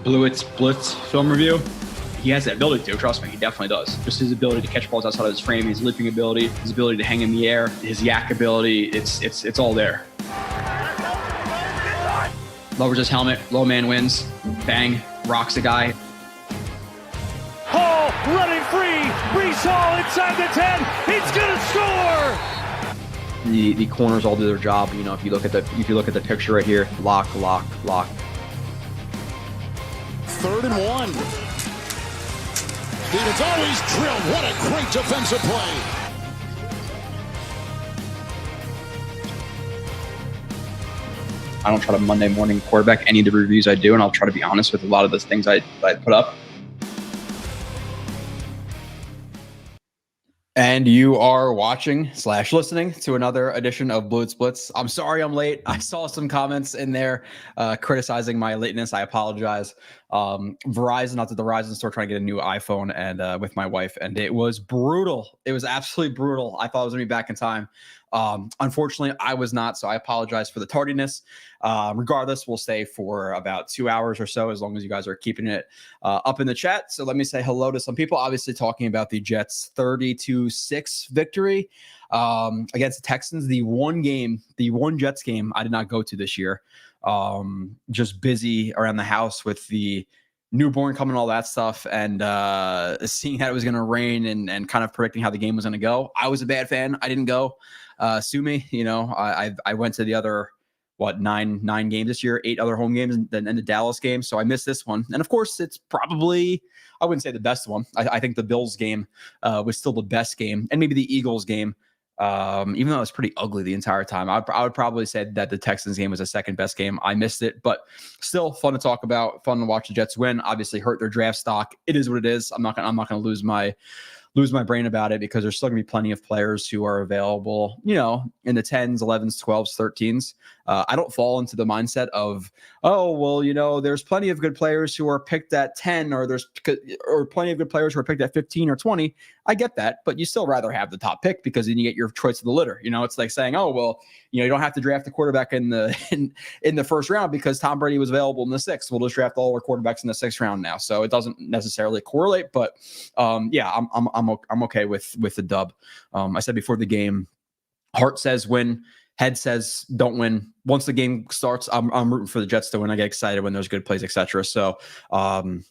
Blitz film review. He has that ability to, trust me, he definitely does. Just his ability to catch balls outside of his frame, his leaping ability, his ability to hang in the air, his yak ability, it's all there. Lowers his helmet, low man wins, bang, rocks a guy. Hall running free, Brees Hall inside the 10, he's gonna score! The corners all do their job. You know, if you look at the picture right here, lock. 3rd and 1. Stevens always drilled. What a great defensive play. I don't try to Monday morning quarterback any of the reviews I do, and I'll try to be honest with a lot of the things I put up. And you are watching / listening to another edition of Blowout Blitz. I'm sorry I'm late. I saw some comments in there criticizing my lateness. I apologize. Verizon, out to the Verizon store, trying to get a new iPhone and with my wife, and it was brutal. It was absolutely brutal. I thought I was gonna be back in time. Unfortunately, I was not, so I apologize for the tardiness. Regardless, we'll stay for about 2 hours or so, as long as you guys are keeping it up in the chat. So let me say hello to some people, obviously talking about the Jets' 32-6 victory against the Texans. The one Jets game I did not go to this year. Just busy around the house with the newborn coming, all that stuff, and seeing how it was going to rain and kind of predicting how the game was going to go. I was a bad fan. I didn't go. Sue me. You know, I went to the other, nine games this year, 8 other home games, and the Dallas game. So I missed this one. And of course, it's probably, I wouldn't say the best one. I think the Bills game was still the best game, and maybe the Eagles game. Even though it was pretty ugly the entire time, I would probably say that the Texans game was the second best game. I missed it, but still fun to talk about, fun to watch the Jets win. Obviously hurt their draft stock. It is what it is. I'm not gonna lose my brain about it, because there's still gonna be plenty of players who are available, you know, in the 10s, 11s, 12s, 13s. I don't fall into the mindset of, oh, well, you know, there's plenty of good players who are picked at 10, or plenty of good players who are picked at 15 or 20. I get that, but you still rather have the top pick, because then you get your choice of the litter. You know, it's like saying, oh, well, you know, you don't have to draft a quarterback in the first round because Tom Brady was available in the 6th. We'll just draft all our quarterbacks in the 6th round now. So it doesn't necessarily correlate, but yeah, I'm okay with the dub. I said before the game, heart says win, head says don't win. Once the game starts, I'm rooting for the Jets to win. I get excited when there's good plays, etc. So, and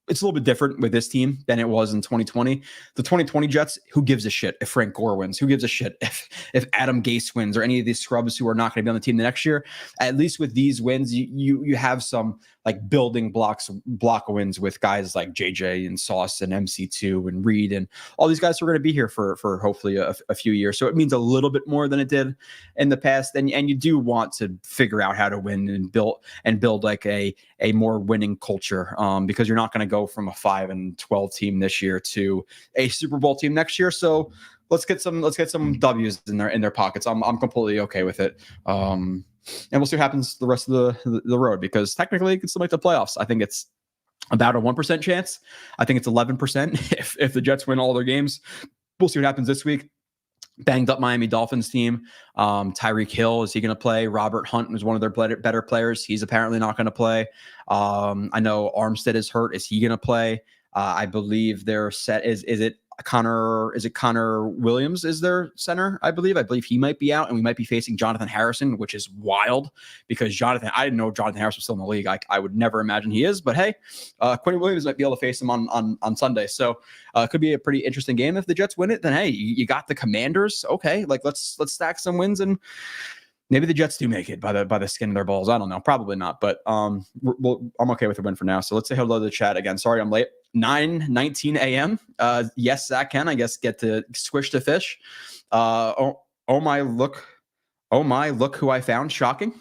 it's a little bit different with this team than it was in 2020. The 2020 Jets, who gives a shit if Frank Gore wins? Who gives a shit if Adam Gase wins, or any of these scrubs who are not going to be on the team the next year? At least with these wins, you have some like building block of wins with guys like JJ and Sauce and MC2 and Reed and all these guys who are going to be here for hopefully a few years. So it means a little bit more than it did in the past. And you do want to figure out how to win and build like a more winning culture, because you're not going to go from a 5-12 team this year to a Super Bowl team next year. So let's get some W's in their pockets. I'm completely okay with it. And we'll see what happens the rest of the road, because technically it can still make the playoffs. I think it's about a 1% chance. I think it's 11% if the Jets win all their games. We'll see what happens this week. Banged up Miami Dolphins team. Tyreek Hill, is he going to play? Robert Hunt was one of their better players. He's apparently not going to play. I know Armstead is hurt. Is he going to play? I believe they're set. Is it Connor Williams is their center? I believe he might be out, and we might be facing Jonathan Harrison, which is wild, because I didn't know Jonathan Harrison was still in the league. I would never imagine he is, but hey, Quentin Williams might be able to face him on Sunday. So it could be a pretty interesting game. If the Jets win it, then hey, you got the Commanders. Okay, like let's stack some wins, and maybe the Jets do make it by the skin of their balls. I don't know. Probably not. But I'm okay with the win for now. So let's say hello to the chat again. Sorry, I'm late. 9:19 a.m. Yes, Zach can, I guess, get to Squish to fish. Oh my, look who I found. Shocking.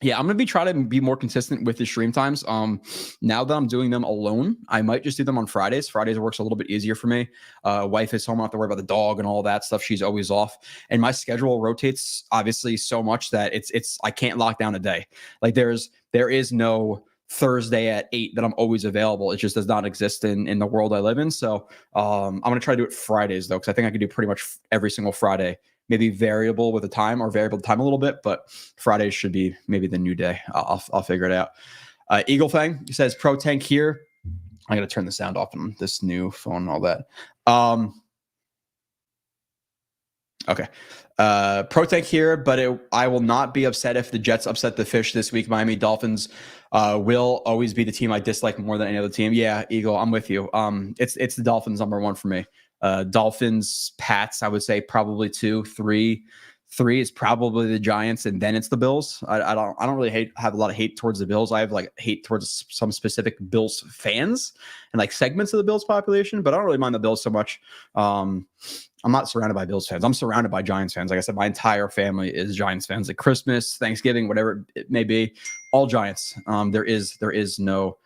Yeah, I'm going to trying to be more consistent with the stream times. Now that I'm doing them alone, I might just do them on Fridays. Fridays works a little bit easier for me. Wife is home. I don't have to worry about the dog and all that stuff. She's always off. And my schedule rotates obviously so much that I can't lock down a day. Like there is no Thursday at 8 that I'm always available. It just does not exist in the world I live in. So I'm going to try to do it Fridays though, because I think I can do pretty much every single Friday. Maybe variable with the time, or variable the time a little bit, but Fridays should be maybe the new day. I'll figure it out. Eagle Fang says pro tank here. I got to turn the sound off on this new phone and all that. Okay. Pro tank here, but I will not be upset if the Jets upset the fish this week. Miami Dolphins will always be the team I dislike more than any other team. Yeah, Eagle, I'm with you. It's the Dolphins number one for me. Dolphins, Pats, I would say probably 2, 3. 3 is probably the Giants, and then it's the Bills. I don't really have a lot of hate towards the Bills. I have like hate towards some specific Bills fans and like segments of the Bills population, but I don't really mind the Bills so much. I'm not surrounded by Bills fans. I'm surrounded by Giants fans. Like I said, my entire family is Giants fans. Like Christmas, Thanksgiving, whatever it may be, all Giants. There is no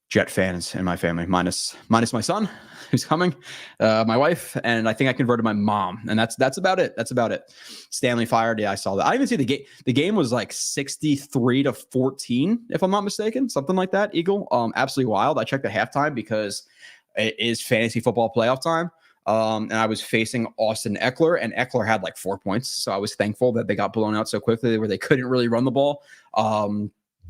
Jet fans in my family, minus my son who's coming, my wife, and I think I converted my mom, and that's about it. That's about it. Stanley fired. Yeah, I saw that. I didn't even see the game. The game was like 63-14, if I'm not mistaken, something like that. Eagle, absolutely wild. I checked at halftime because it is fantasy football playoff time. And I was facing Austin Eckler, and Eckler had like 4 points. So I was thankful that they got blown out so quickly where they couldn't really run the ball.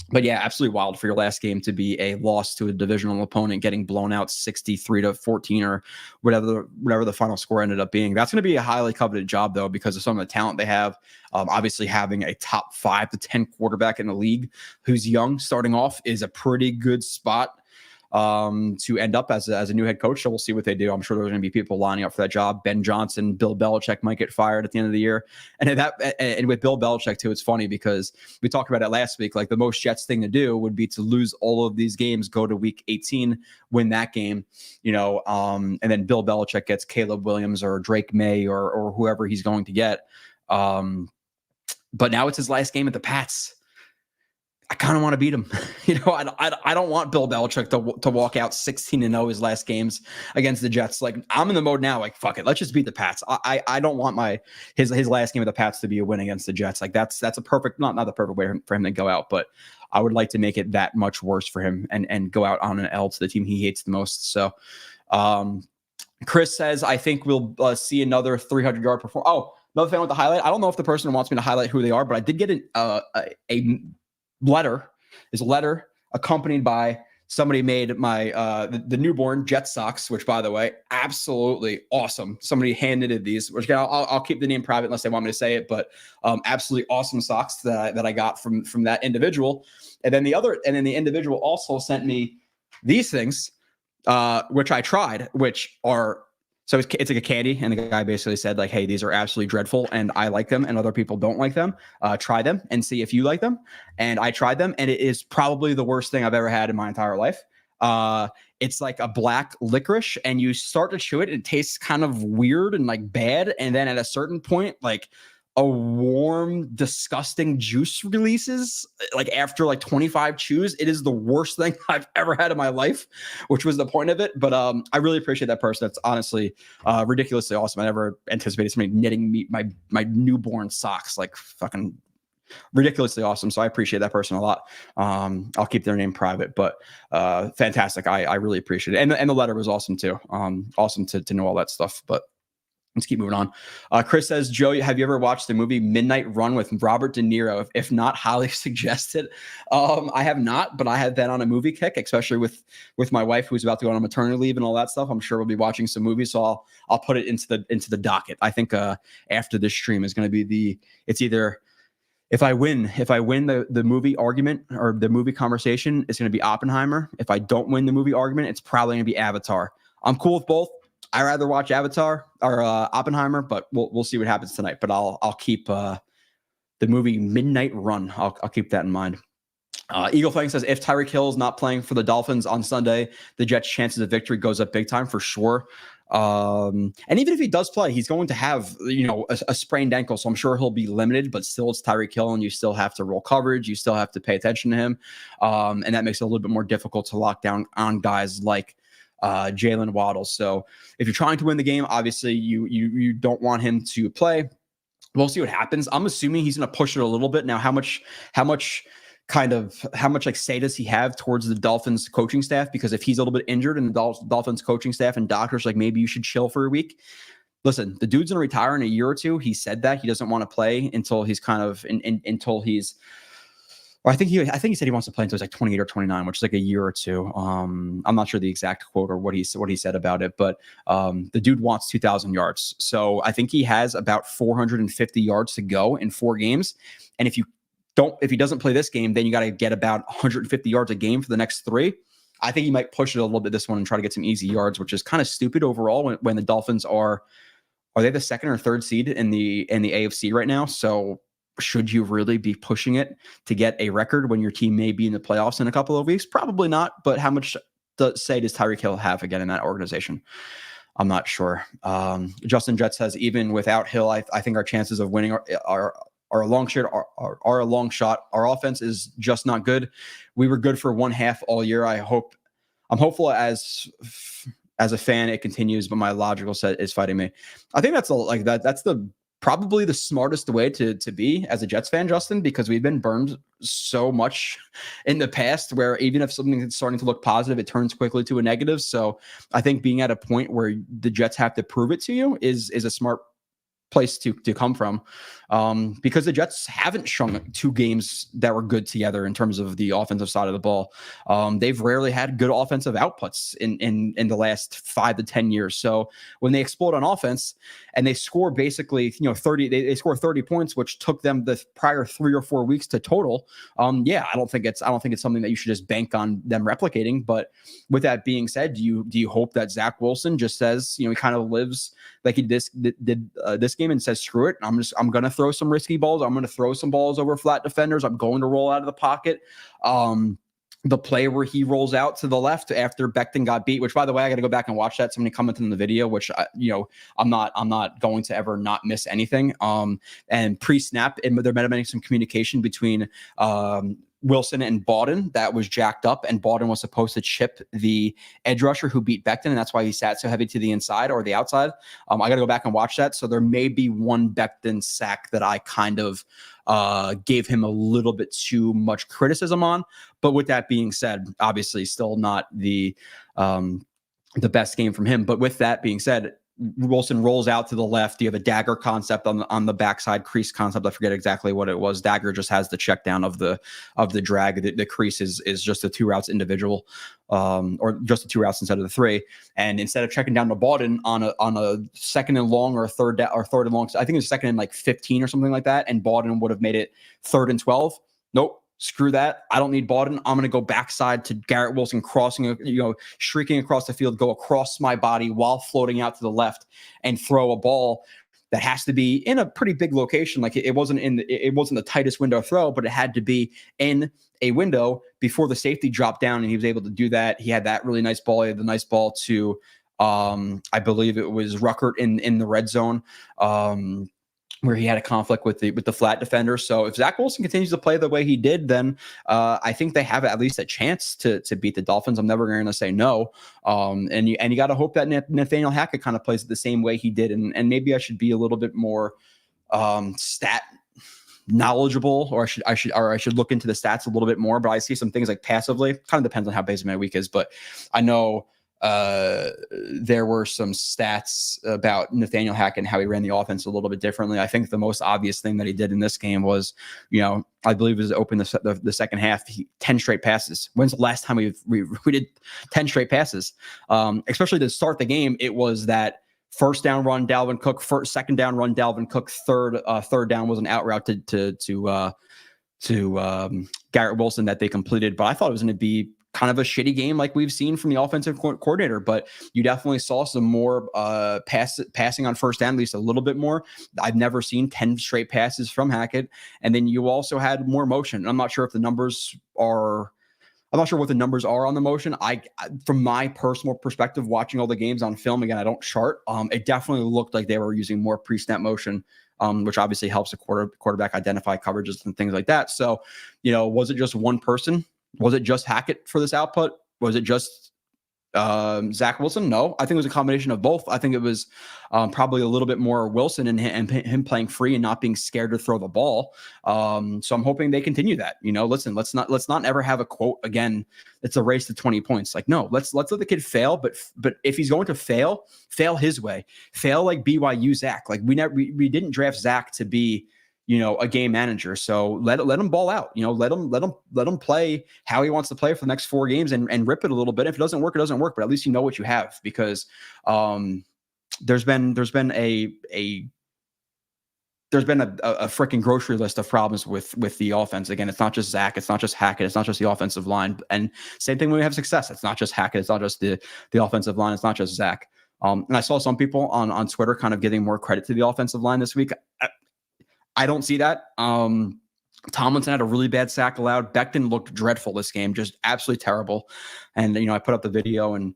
But yeah, absolutely wild for your last game to be a loss to a divisional opponent, getting blown out 63-14 or whatever the final score ended up being. That's going to be a highly coveted job, though, because of some of the talent they have. Obviously, having a top 5 to 10 quarterback in the league who's young starting off is a pretty good spot to end up as a new head coach. So we'll see what they do. I'm sure there's going to be people lining up for that job. Ben Johnson, Bill Belichick might get fired at the end of the year. And with Bill Belichick too, it's funny because we talked about it last week. Like the most Jets thing to do would be to lose all of these games, go to week 18, win that game, and then Bill Belichick gets Caleb Williams or Drake May or whoever he's going to get. But now it's his last game at the Pats. I kind of want to beat him. I don't want Bill Belichick to walk out 16-0 his last games against the Jets. Like I'm in the mode now, like, fuck it. Let's just beat the Pats. I don't want his last game of the Pats to be a win against the Jets. Like that's a perfect, not the perfect way for him to go out, but I would like to make it that much worse for him and go out on an L to the team he hates the most. So, Chris says, I think we'll see another 300-yard performance. Oh, another thing with the highlight. I don't know if the person wants me to highlight who they are, but I did get a letter accompanied by somebody made my the newborn Jet socks, which by the way, absolutely awesome. Somebody hand knitted these, which I'll keep the name private unless they want me to say it, but absolutely awesome socks that I got from that individual. And then the individual also sent me these things, which I tried, which are. So it's like a candy, and the guy basically said, like, hey, these are absolutely dreadful, and I like them, and other people don't like them. Try them and see if you like them. And I tried them, and it is probably the worst thing I've ever had in my entire life. It's like a black licorice, and you start to chew it, and it tastes kind of weird and like bad. And then at a certain point, like a warm, disgusting juice releases like after like 25 chews. It is the worst thing I've ever had in my life, which was the point of it. But I really appreciate that person. That's honestly ridiculously awesome. I never anticipated somebody knitting me my newborn socks, like fucking ridiculously awesome. So I appreciate that person a lot. I'll keep their name private, but fantastic. I really appreciate it. And the letter was awesome too. Awesome to know all that stuff, but let's keep moving on. Chris says, Joe, have you ever watched the movie Midnight Run with Robert De Niro? If not, highly suggest it. I have not, but I have been on a movie kick, especially with my wife who's about to go on maternity leave and all that stuff. I'm sure we'll be watching some movies, so I'll put it into the docket. I think after this stream is going to be it's either if I win the movie argument or the movie conversation, it's going to be Oppenheimer. If I don't win the movie argument, it's probably going to be Avatar. I'm cool with both. I rather watch Avatar or Oppenheimer, but we'll see what happens tonight. But I'll keep the movie Midnight Run. I'll keep that in mind. Eagle Fang says, if Tyreek Hill is not playing for the Dolphins on Sunday, the Jets' chances of victory goes up big time for sure. And even if he does play, he's going to have a sprained ankle, so I'm sure he'll be limited. But still, it's Tyreek Hill, and you still have to roll coverage. You still have to pay attention to him, and that makes it a little bit more difficult to lock down on guys like Jalen Waddle. So if you're trying to win the game, obviously you don't want him to play. We'll see what happens. I'm assuming he's going to push it a little bit. Now, how much like say does he have towards the Dolphins coaching staff? Because if he's a little bit injured and the Dolphins coaching staff and doctors like, maybe you should chill for a week, listen, the dude's going to retire in a year or two. He said that he doesn't want to play until he's kind of until he's. Or I think he said he wants to play until he's like 28 or 29, which is like a year or two. I'm not sure the exact quote or what he said about it, but the dude wants 2,000 yards. So I think he has about 450 yards to go in 4 games. And if he doesn't play this game, then you got to get about 150 yards a game for the next 3. I think he might push it a little bit this one and try to get some easy yards, which is kind of stupid overall when the Dolphins are they the 2nd or 3rd seed in the AFC right now? So should you really be pushing it to get a record when your team may be in the playoffs in a couple of weeks? Probably not. But how much does Tyreek Hill have again in that organization? I'm not sure. Justin Jett says even without Hill, I think our chances of winning are a long shot. Are a long shot. Our offense is just not good. We were good for 1 half all year. I'm hopeful as a fan it continues, but my logical set is fighting me. I think that's probably the smartest way to be as a Jets fan, Justin, because we've been burned so much in the past where even if something is starting to look positive, it turns quickly to a negative. So I think being at a point where the Jets have to prove it to you is a smart place to come from, because the Jets haven't strung 2 games that were good together in terms of the offensive side of the ball. They've rarely had good offensive outputs in the last 5 to 10 years. So when they explode on offense and they score basically 30, they score 30 points, which took them the prior 3 or 4 weeks to total. I don't think it's something that you should just bank on them replicating. But with that being said, do you hope that Zach Wilson just says, he kind of lives like he did this game and says, screw it. I'm going to throw some risky balls. I'm going to throw some balls over flat defenders. I'm going to roll out of the pocket. The play where he rolls out to the left after Becton got beat, which by the way, I got to go back and watch that. Somebody commented in the video, which I'm not going to ever not miss anything. And pre-snap, there might have been some communication between Wilson and Bawden that was jacked up, and Bawden was supposed to chip the edge rusher who beat Becton, and that's why he sat so heavy to the inside or the outside. I got to go back and watch that. So there may be one Becton sack that I kind of gave him a little bit too much criticism on. But with that being said, obviously still not the best game from him. But with that being said, Wilson rolls out to the left. You have a dagger concept on the backside, crease concept. I forget exactly what it was. Dagger just has the check down of the drag. The crease is just the 2 routes individual, or just the 2 routes instead of the 3. And instead of checking down to Bawden on a 2nd and long or 3rd and long, I think it was 2nd and like 15 or something like that, and Bawden would have made it 3rd and 12. Nope. Screw that. I don't need Bawden. I'm going to go backside to Garrett Wilson, shrieking across the field, go across my body while floating out to the left and throw a ball that has to be in a pretty big location. Like it wasn't the tightest window throw, but it had to be in a window before the safety dropped down, and he was able to do that. He had that really nice ball. He had the nice ball to, I believe it was Ruckert in the red zone. Where he had a conflict with the flat defender. So if Zach Wilson continues to play the way he did, then I think they have at least a chance to beat the Dolphins. I'm never going to say no. And you got to hope that Nathaniel Hackett kind of plays it the same way he did. And maybe I should be a little bit more stat knowledgeable, or I should look into the stats a little bit more. But I see some things like passively. Kind of depends on how basic my week is, but I know there were some stats about Nathaniel Hackett and how he ran the offense a little bit differently. I think the most obvious thing that he did in this game was, I believe it was open the second half, 10 straight passes. When's the last time we did 10 straight passes? Especially to start the game, it was that first down run, Dalvin Cook, second down run, Dalvin Cook, third down was an out route to Garrett Wilson that they completed. But I thought it was going to be kind of a shitty game like we've seen from the offensive coordinator, but you definitely saw some more passing on first down, at least a little bit more. I've never seen 10 straight passes from Hackett. And then you also had more motion. I'm not sure what the numbers are on the motion. From my personal perspective, watching all the games on film, again, I don't chart. It definitely looked like they were using more pre-snap motion, which obviously helps the quarterback identify coverages and things like that. So, was it just one person? Was it just Hackett for this output? Was it just Zach Wilson? No, I think it was a combination of both. I think it was probably a little bit more Wilson and him playing free and not being scared to throw the ball. So I'm hoping they continue that. Listen, let's not ever have a quote again. It's a race to 20 points. Like, no, let's let the kid fail. But if he's going to fail his way, fail like BYU Zach. Like we didn't draft Zach to be a game manager. So let him ball out, let him play how he wants to play for the next 4 games and rip it a little bit. If it doesn't work, it doesn't work, but at least you know what you have, because there's been a freaking grocery list of problems with the offense. Again, it's not just Zach, it's not just Hackett, it's not just the offensive line. And same thing when we have success. It's not just Hackett, it's not just the offensive line, it's not just Zach. And I saw some people on Twitter kind of giving more credit to the offensive line this week. I don't see that. Tomlinson had a really bad sack allowed. Becton looked dreadful this game, just absolutely terrible. And, I put up the video and,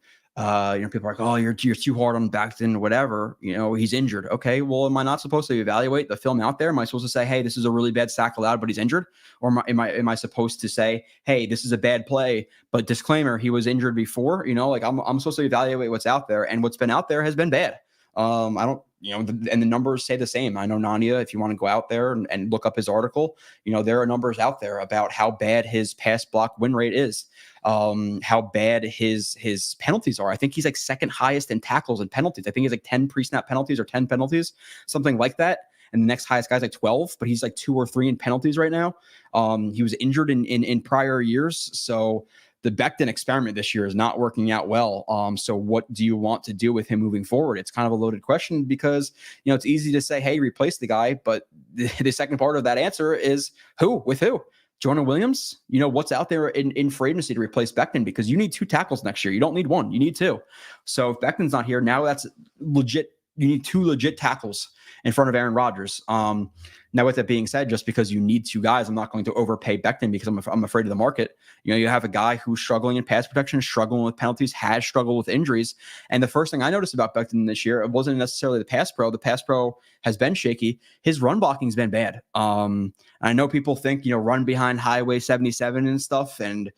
people are like, oh, you're too hard on Becton, whatever. He's injured. Okay, well, am I not supposed to evaluate the film out there? Am I supposed to say, hey, this is a really bad sack allowed, but he's injured? Or am I supposed to say, hey, this is a bad play, but disclaimer, he was injured before? I'm supposed to evaluate what's out there, and what's been out there has been bad. I don't, and the numbers say the same. I know Nania, if you want to go out there and look up his article, there are numbers out there about how bad his pass block win rate is, how bad his penalties are. I think he's like second highest in tackles and penalties. I think he's like 10 pre-snap penalties or 10 penalties, something like that. And the next highest guy's like 12, but he's like 2 or 3 in penalties right now. He was injured in prior years. So the Becton experiment this year is not working out well. So what do you want to do with him moving forward? It's kind of a loaded question, because, it's easy to say, hey, replace the guy. But the second part of that answer is who? With who? Jonah Williams? What's out there in free agency to replace Becton? Because you need 2 tackles next year. You don't need 1. You need 2. So if Becton's not here, now that's legit. You need 2 legit tackles in front of Aaron Rodgers. Now, with that being said, just because you need 2 guys, I'm not going to overpay Becton because I'm afraid of the market. You have a guy who's struggling in pass protection, struggling with penalties, has struggled with injuries. And the first thing I noticed about Becton this year, it wasn't necessarily the pass pro. The pass pro has been shaky. His run blocking has been bad. I know people think, run behind Highway 77 and stuff, and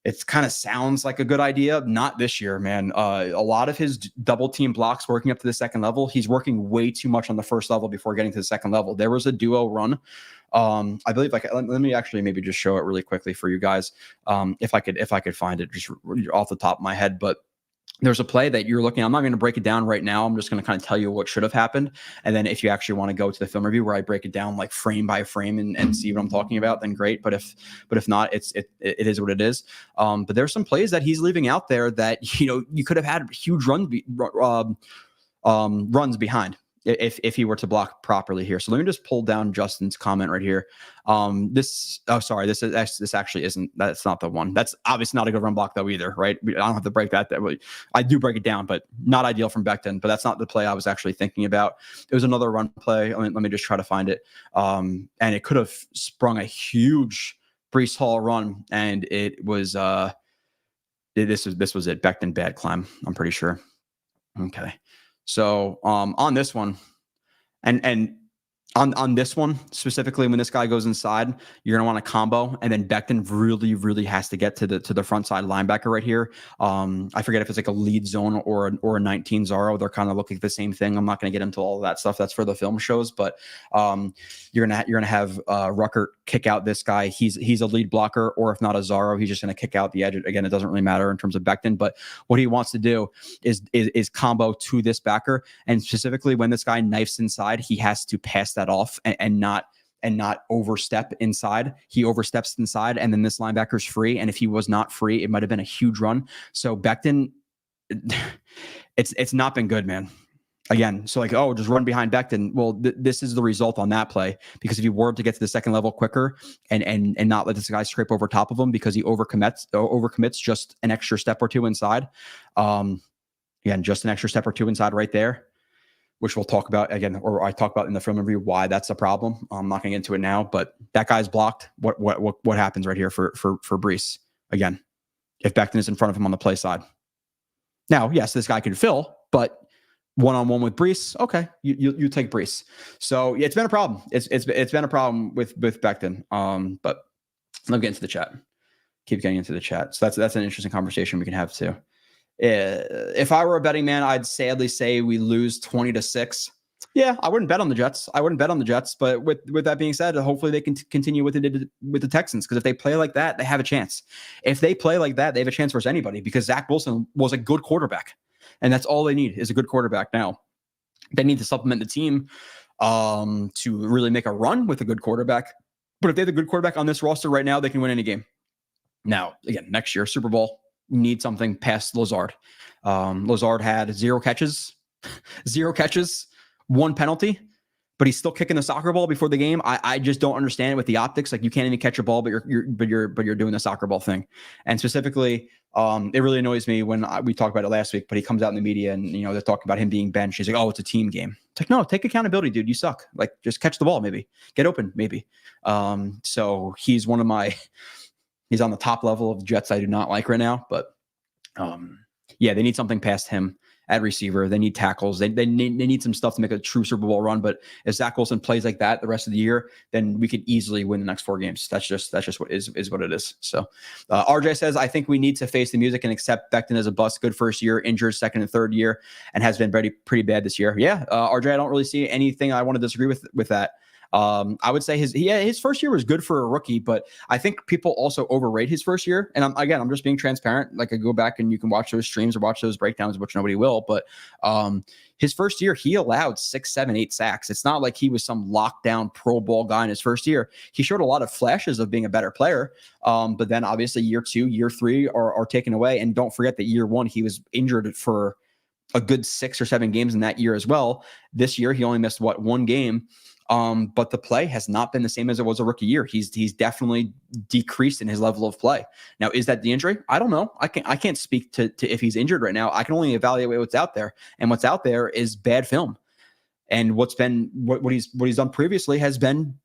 it kind of sounds like a good idea. Not this year, man. A lot of his double team blocks working up to the second level, he's working way too much on the first level before getting to the second level. There was a duo run. I believe, let me actually maybe just show it really quickly for you guys. If I could find it just off the top of my head, but there's a play that you're looking. I'm not going to break it down right now. I'm just going to kind of tell you what should have happened. And then if you actually want to go to the film review where I break it down like frame by frame and see what I'm talking about, then great. But if not, it is what it is. But there's some plays that he's leaving out there that, you could have had huge runs behind if he were to block properly here. So let me just pull down Justin's comment right here. This actually isn't, that's not the one. That's obviously not a good run block though either, right? I don't have to break that way. I do break it down, but not ideal from Becton, but that's not the play I was actually thinking about. It was another run play. Let me just try to find it. And it could have sprung a huge Breece Hall run, and it was, this was it. Becton bad climb, I'm pretty sure. Okay. So on this one, and on this one specifically, when this guy goes inside, you're gonna want a combo, and then Becton really, really has to get to the front side linebacker right here. I forget if it's like a lead zone or a 19 Zaro. They're kind of looking at the same thing. I'm not gonna get into all of that stuff. That's for the film shows, but you're gonna have Ruckert kick out this guy. He's a lead blocker, or if not a Zaro, he's just gonna kick out the edge. Again, it doesn't really matter in terms of Becton, but what he wants to do is combo to this backer, and specifically when this guy knifes inside, he has to pass that off and not overstep inside. He oversteps inside, and then this linebacker's free. And if he was not free, it might have been a huge run. So Becton, it's not been good, man. Again, so like, just run behind Becton. Well, this is the result on that play, because if you were to get to the second level quicker and not let this guy scrape over top of him because he overcommits just an extra step or 2 inside. Again, just an extra step or 2 inside right there, which we'll talk about again, or I talk about in the film review why that's a problem. I'm not going to get into it now, but that guy's blocked. What happens right here for Breece? Again, if Becton is in front of him on the play side. Now, yes, this guy can fill, but one-on-one with Breece, okay, you take Breece. So yeah, it's been a problem. It's been a problem with Becton. But let me get into the chat. Keep getting into the chat. So that's an interesting conversation we can have too. If I were a betting man, I'd sadly say we lose 20-6. Yeah, I wouldn't bet on the Jets. But with that being said, hopefully they can continue with the Texans, because if they play like that, they have a chance. If they play like that, they have a chance versus anybody, because Zach Wilson was a good quarterback, and that's all they need is a good quarterback. Now they need to supplement the team to really make a run with a good quarterback. But if they have a good quarterback on this roster right now, they can win any game. Now, again, next year, Super Bowl, need something past Lazard. Lazard had 0 catches, 1 penalty, but he's still kicking the soccer ball before the game. I just don't understand it with the optics. Like, you can't even catch a ball, but you're doing the soccer ball thing. And specifically, it really annoys me when we talked about it last week, but he comes out in the media and, they're talking about him being benched. He's like, oh, it's a team game. It's like, no, take accountability, dude. You suck. Like, just catch the ball, maybe get open, maybe. So he's he's on the top level of Jets I do not like right now, but they need something past him at receiver. They need tackles. They need some stuff to make a true Super Bowl run. But if Zach Wilson plays like that the rest of the year, then we could easily win the next 4 games. That's just what is what it is. So RJ says, I think we need to face the music and accept Becton as a bust. Good first year, injured second and third year, and has been pretty bad this year. Yeah, RJ, I don't really see anything I want to disagree with that. I would say his first year was good for a rookie, but I think people also overrate his first year. And I'm just being transparent. Like, I go back and you can watch those streams or watch those breakdowns, which nobody will. But his first year, he allowed 6, 7, 8 sacks. It's not like he was some lockdown Pro Bowl guy in his first year. He showed a lot of flashes of being a better player. But then obviously year 2, year 3 are taken away. And don't forget that year 1, he was injured for a good 6 or 7 games in that year as well. This year, he only missed 1 game. But the play has not been the same as it was a rookie year. He's definitely decreased in his level of play. Now, is that the injury? I don't know. I can't speak to if he's injured right now. I can only evaluate what's out there, and what's out there is bad film. And what he's done previously has been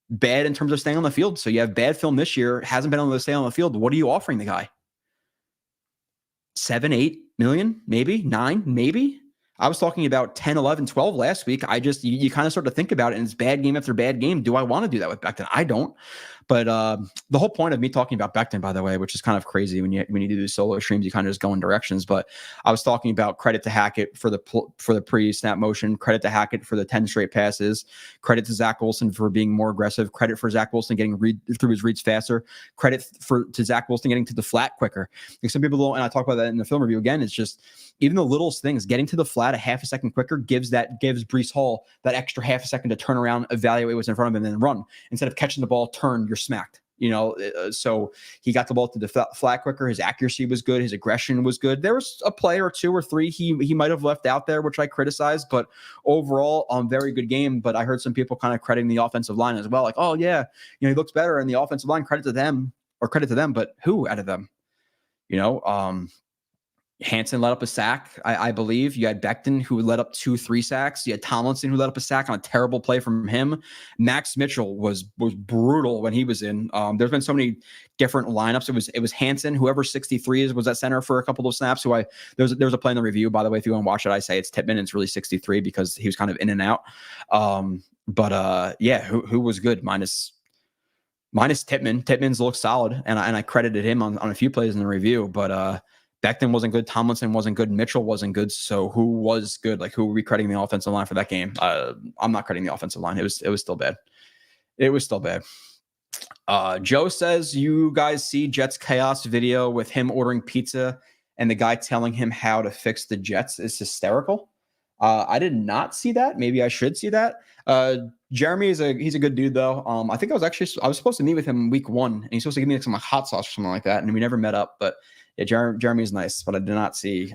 bad in terms of staying on the field. So you have bad film this year, hasn't been able to stay on the field. What are you offering the guy? 7, 8 million, maybe 9, maybe. I was talking about 10, 11, 12 last week. You kind of start to think about it, and it's bad game after bad game. Do I want to do that with Becton? I don't. But the whole point of me talking about Becton, by the way, which is kind of crazy when you do these solo streams, you kind of just go in directions. But I was talking about credit to Hackett for the pre-snap motion, credit to Hackett for the 10 straight passes, credit to Zach Wilson for being more aggressive, credit for Zach Wilson getting through his reads faster, credit to Zach Wilson getting to the flat quicker. Like, some people don't, and I talk about that in the film review again. It's just, even the littlest things, getting to the flat a half a second quicker gives Breece Hall that extra half a second to turn around, evaluate what's in front of him, and then run. Instead of catching the ball, turn, you're smacked. So he got the ball to the flat quicker. His accuracy was good. His aggression was good. There was a play or 2 or 3 he might have left out there, which I criticized, but overall, very good game. But I heard some people kind of crediting the offensive line as well. Like, oh yeah, he looks better, and the offensive line, credit to them, but who out of them? Hansen let up a sack, I believe. You had Becton, who let up 2, 3 sacks. You had Tomlinson, who let up a sack on a terrible play from him. Max Mitchell was brutal when he was in. There's been so many different lineups. It was Hansen, whoever 63 was at center for a couple of snaps. There was a play in the review, by the way. If you want to watch it, I say it's Tippmann, and it's really 63 because he was kind of in and out. Who was good? Minus Tippmann. Tippmann's looked solid, and I credited him on a few plays in the review, but Becton wasn't good. Tomlinson wasn't good. Mitchell wasn't good. So who was good? Like, who were we crediting the offensive line for that game? I'm not crediting the offensive line. It was still bad. It was still bad. Joe says, you guys see Jets chaos video with him ordering pizza and the guy telling him how to fix the Jets is hysterical. I did not see that. Maybe I should see that. Jeremy he's a good dude though. I think I was supposed to meet with him week 1, and he's supposed to give me some hot sauce or something like that, and we never met up. But yeah, Jeremy's nice, but I did not see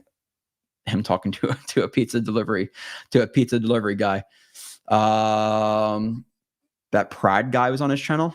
him talking to a pizza delivery guy. That Pride guy was on his channel.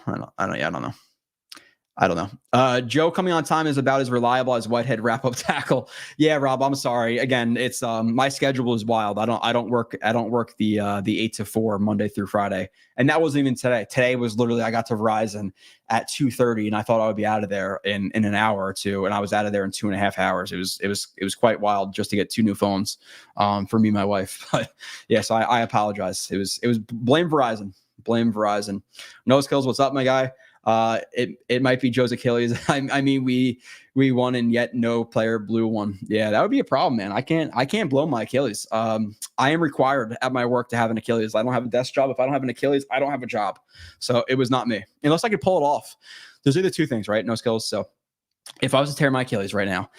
I don't know. Joe coming on time is about as reliable as Whitehead wrap-up tackle. Yeah, Rob, I'm sorry. Again, it's my schedule is wild. I don't work the 8 to 4 Monday through Friday, and that wasn't even today. Today was literally, I got to Verizon at 2:30, and I thought I would be out of there in an hour or two, and I was out of there in 2.5 hours. It was quite wild just to get 2 new phones for me and my wife. But yeah, so I apologize. It was blame Verizon. Blame Verizon. No skills. What's up, my guy? It might be Joe's Achilles. I mean, we won and yet no player blew one. Yeah, that would be a problem, man. I can't blow my Achilles. I am required at my work to have an Achilles. I don't have a desk job. If I don't have an Achilles, I don't have a job. So it was not me. Unless I could pull it off. There's either two things, right? No skills. So if I was to tear my Achilles right now,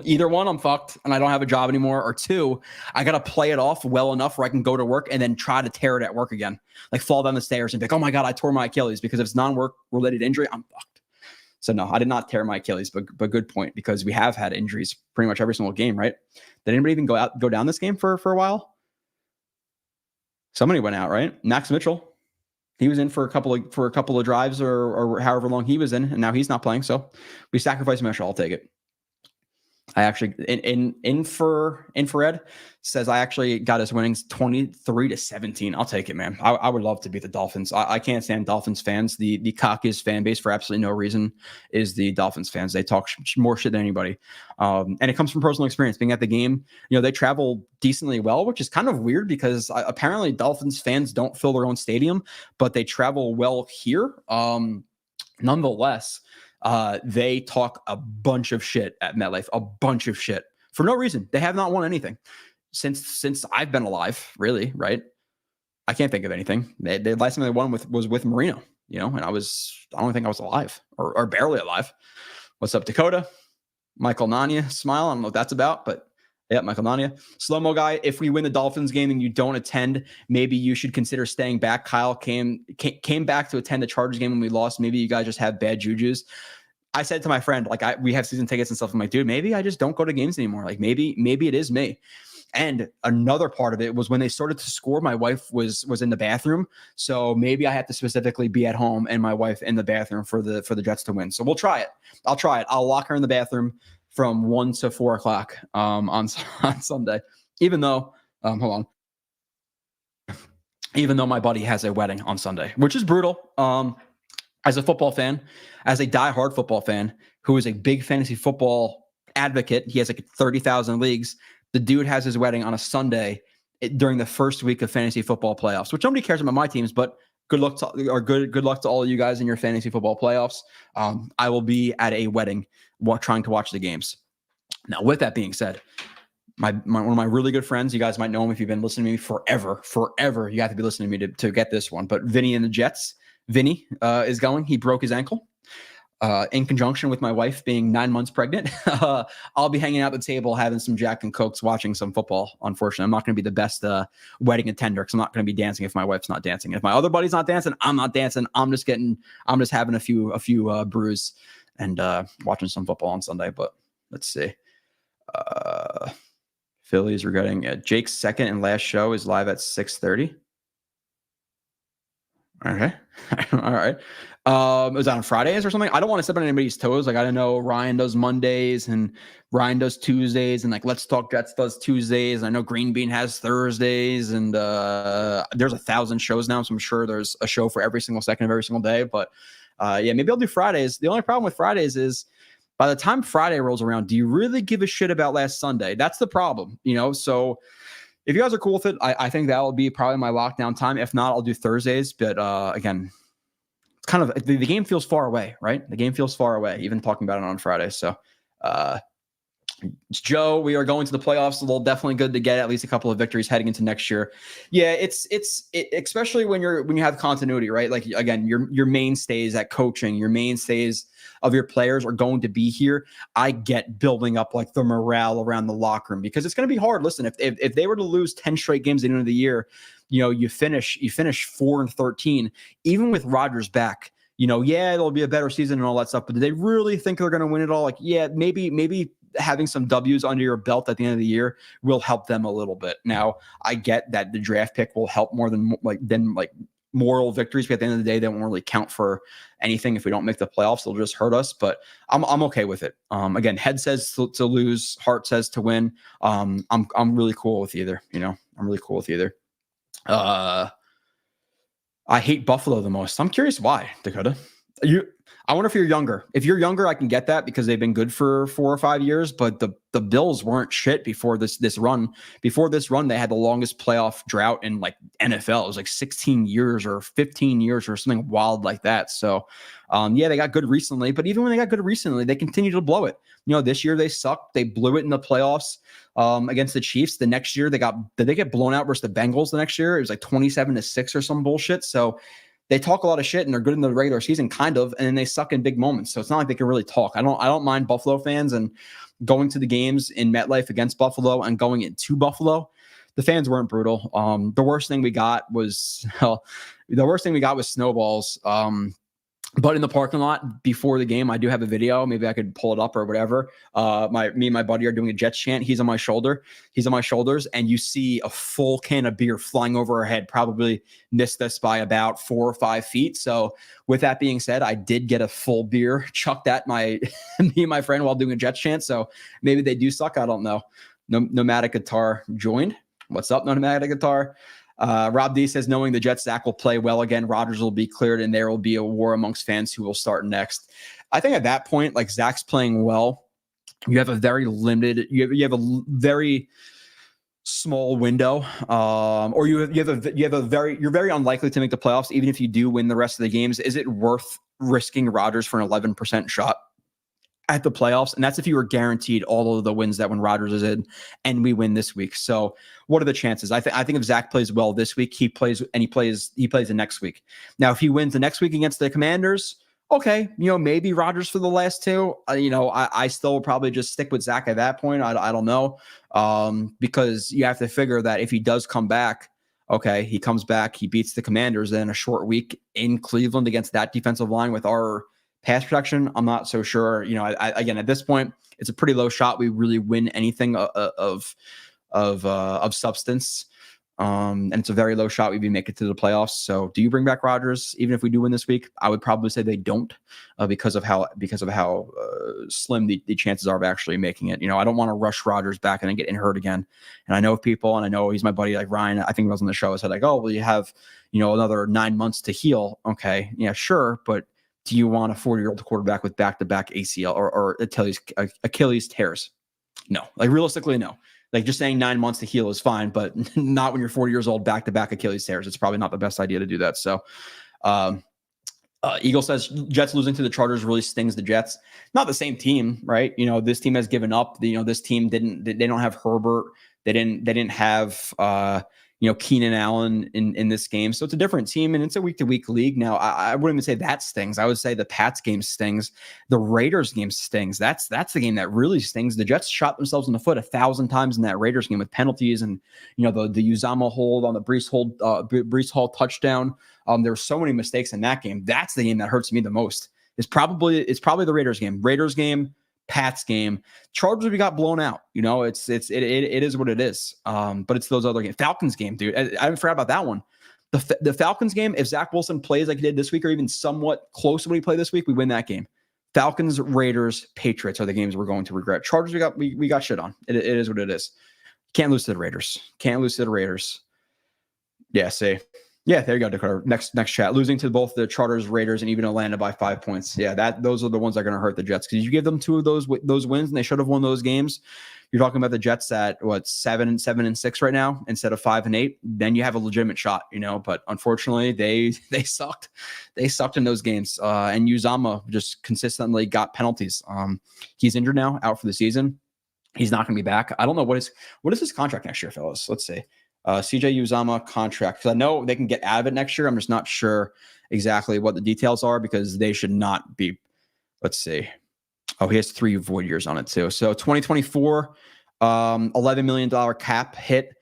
either one, I'm fucked and I don't have a job anymore, or two, I got to play it off well enough where I can go to work and then try to tear it at work again, like fall down the stairs and be like, oh my God, I tore my Achilles, because if it's non-work related injury, I'm fucked. So no, I did not tear my Achilles, but good point, because we have had injuries pretty much every single game, right? Did anybody even go down this game for a while? Somebody went out, right? Max Mitchell. He was in for a couple of drives or however long he was in, and now he's not playing. So we sacrificed Mitchell. I'll take it. I actually infrared says I actually got his winnings 23-17. I'll take it, man. I would love to beat the Dolphins. I can't stand Dolphins fans. The cockiest fan base for absolutely no reason is the Dolphins fans. They talk more shit than anybody. And it comes from personal experience being at the game. You know, they travel decently well, which is kind of weird because apparently Dolphins fans don't fill their own stadium, but they travel well here. Nonetheless, they talk a bunch of shit at MetLife, a bunch of shit for no reason. They have not won anything since I've been alive, really, right? I can't think of anything. The last time they won was with Marino, you know, and I don't think I was alive or barely alive. What's up, Dakota? Michael Nania, smile. I don't know what that's about, but yeah, Michael Nania. Slow-mo guy, if we win the Dolphins game and you don't attend, maybe you should consider staying back. Kyle came back to attend the Chargers game when we lost. Maybe you guys just have bad jujus. I said to my friend, like, we have season tickets and stuff. I'm like, dude, maybe I just don't go to games anymore. Like, maybe it is me. And another part of it was when they started to score, my wife was in the bathroom. So maybe I have to specifically be at home and my wife in the bathroom for the Jets to win. So we'll try it. I'll try it. I'll lock her in the bathroom from 1 to 4 o'clock on Sunday, even though, even though my buddy has a wedding on Sunday, which is brutal. As a football fan, as a diehard football fan who is a big fantasy football advocate, he has like 30,000 leagues. The dude has his wedding on a Sunday during the first week of fantasy football playoffs, which nobody cares about my teams, but good luck to all of you guys in your fantasy football playoffs. I will be at a wedding trying to watch the games. Now, with that being said, one of my really good friends, you guys might know him if you've been listening to me forever. You have to be listening to me to get this one. But Vinny and the Jets, Vinny is going. He broke his ankle. In conjunction with my wife being 9 months pregnant, I'll be hanging out at the table, having some Jack and Cokes, watching some football. Unfortunately, I'm not going to be the best wedding attender because I'm not going to be dancing if my wife's not dancing. If my other buddy's not dancing, I'm not dancing. I'm just having a few brews and watching some football on Sunday. But let's see. Phillies are getting Jake's second and last show is live at 6:30. Okay. All right. It was on Fridays or something. I don't want to step on anybody's toes. Like, I don't know, Ryan does Mondays and Ryan does Tuesdays, and like Let's Talk Jets does Tuesdays. And I know Green Bean has Thursdays, and there's 1,000 shows now. So I'm sure there's a show for every single second of every single day. But yeah, maybe I'll do Fridays. The only problem with Fridays is by the time Friday rolls around, do you really give a shit about last Sunday? That's the problem, you know? So if you guys are cool with it, I think that will be probably my lockdown time. If not, I'll do Thursdays. But again, it's kind of the game feels far away, right? The game feels far away, even talking about it on Friday. So Joe, we are going to the playoffs. Well, definitely good to get at least a couple of victories heading into next year. Yeah, it's especially when you have continuity, right? Like, again, your mainstays at coaching, your mainstays of your players are going to be here. I get building up like the morale around the locker room because it's going to be hard. Listen, if they were to lose 10 straight games at the end of the year, you know, you finish 4-13, even with Rodgers back. You know, yeah, it'll be a better season and all that stuff, but do they really think they're going to win it all? Like, yeah, maybe having some W's under your belt at the end of the year will help them a little bit. Now, I get that the draft pick will help more than moral victories, but at the end of the day, they won't really count for anything if we don't make the playoffs. They'll just hurt us, but I'm okay with it. Again, head says to lose, heart says to win. I'm really cool with either. You know, I'm really cool with either. I hate Buffalo the most. I'm curious why, Dakota. I wonder if you're younger. If you're younger, I can get that because they've been good for 4 or 5 years. But the Bills weren't shit before this run. Before this run, they had the longest playoff drought in like NFL. It was like 16 years or 15 years or something wild like that. So, yeah, they got good recently. But even when they got good recently, they continue to blow it. This year they sucked. They blew it in the playoffs against the Chiefs. The next year did they get blown out versus the Bengals? The next year it was like 27-6 or some bullshit. So. They talk a lot of shit and they're good in the regular season, kind of, and then they suck in big moments. So it's not like they can really talk. I don't mind Buffalo fans and going to the games in MetLife against Buffalo and going into Buffalo. The fans weren't brutal. The worst thing we got was snowballs. But in the parking lot before the game, I do have a video. Maybe I could pull it up or whatever. Me and my buddy are doing a Jets chant. He's on my shoulders, and you see a full can of beer flying over our head. Probably missed us by about 4 or 5 feet. So with that being said, I did get a full beer chucked at me and my friend while doing a Jets chant. So maybe they do suck. I don't know. Nomadic Guitar joined. What's up, Nomadic Guitar? Rob D says, knowing the Jets, Zach will play well again. Rodgers will be cleared, and there will be a war amongst fans who will start next. I think at that point, like Zach's playing well, you have a very limited, you have a very small window, or you're very unlikely to make the playoffs, even if you do win the rest of the games. Is it worth risking Rodgers for an 11% shot at the playoffs? And that's if you were guaranteed all of the wins that when Rodgers is in and we win this week. So what are the chances? I think if Zach plays well this week, he plays the next week. Now, if he wins the next week against the Commanders, okay, maybe Rodgers for the last two. I still will probably just stick with Zach at that point. I don't know, because you have to figure that if he does come back, okay, he comes back, he beats the Commanders, then a short week in Cleveland against that defensive line with our pass protection, I'm not so sure. Again, at this point, it's a pretty low shot we really win anything of substance, and it's a very low shot we make it to the playoffs. So, do you bring back Rodgers even if we do win this week? I would probably say they don't, because of how slim the chances are of actually making it. I don't want to rush Rodgers back and then get hurt again. And I know people, and I know he's my buddy, like Ryan. I think he was on the show. I said like, oh, well, you have another 9 months to heal. Okay, yeah, sure, but do you want a 40-year-old quarterback with back-to-back ACL or Achilles tears? No. Like, realistically, no. Like, just saying 9 months to heal is fine, but not when you're 40 years old, back-to-back Achilles tears. It's probably not the best idea to do that. So, Eagle says Jets losing to the Chargers really stings the Jets. Not the same team, right? This team has given up. This team they don't have Herbert. They didn't have Keenan Allen in this game. So it's a different team, and it's a week-to-week league. Now, I wouldn't even say that stings. I would say the Pats game stings. The Raiders game stings. That's the game that really stings. The Jets shot themselves in the foot 1,000 times in that Raiders game with penalties and, the Uzama hold on the Breece Hall touchdown. There were so many mistakes in that game. That's the game that hurts me the most. It's probably the Raiders game. Pats game. Chargers, we got blown out. It is what it is. But it's those other games. Falcons game, dude. I forgot about that one. The Falcons game, if Zach Wilson plays like he did this week, or even somewhat close to what he played this week, we win that game. Falcons, Raiders, Patriots are the games we're going to regret. Chargers, we got shit on. It is what it is. Can't lose to the Raiders. Yeah, see. Yeah, there you go, Dakota. Next chat. Losing to both the Chargers, Raiders, and even Atlanta by 5 points. Yeah, those are the ones that are going to hurt the Jets, because you give them 2 of those wins, and they should have won those games. You're talking about the Jets at 7-6 right now instead of 5-8. Then you have a legitimate shot, But unfortunately, they sucked. They sucked in those games. And Uzama just consistently got penalties. He's injured now, out for the season. He's not going to be back. I don't know what is his contract next year, fellas. Let's see. CJ Uzama contract, because I know they can get out of it next year. I'm just not sure exactly what the details are, because they should not be. Let's see. Oh, he has 3 void years on it too. So 2024, $11 million cap hit,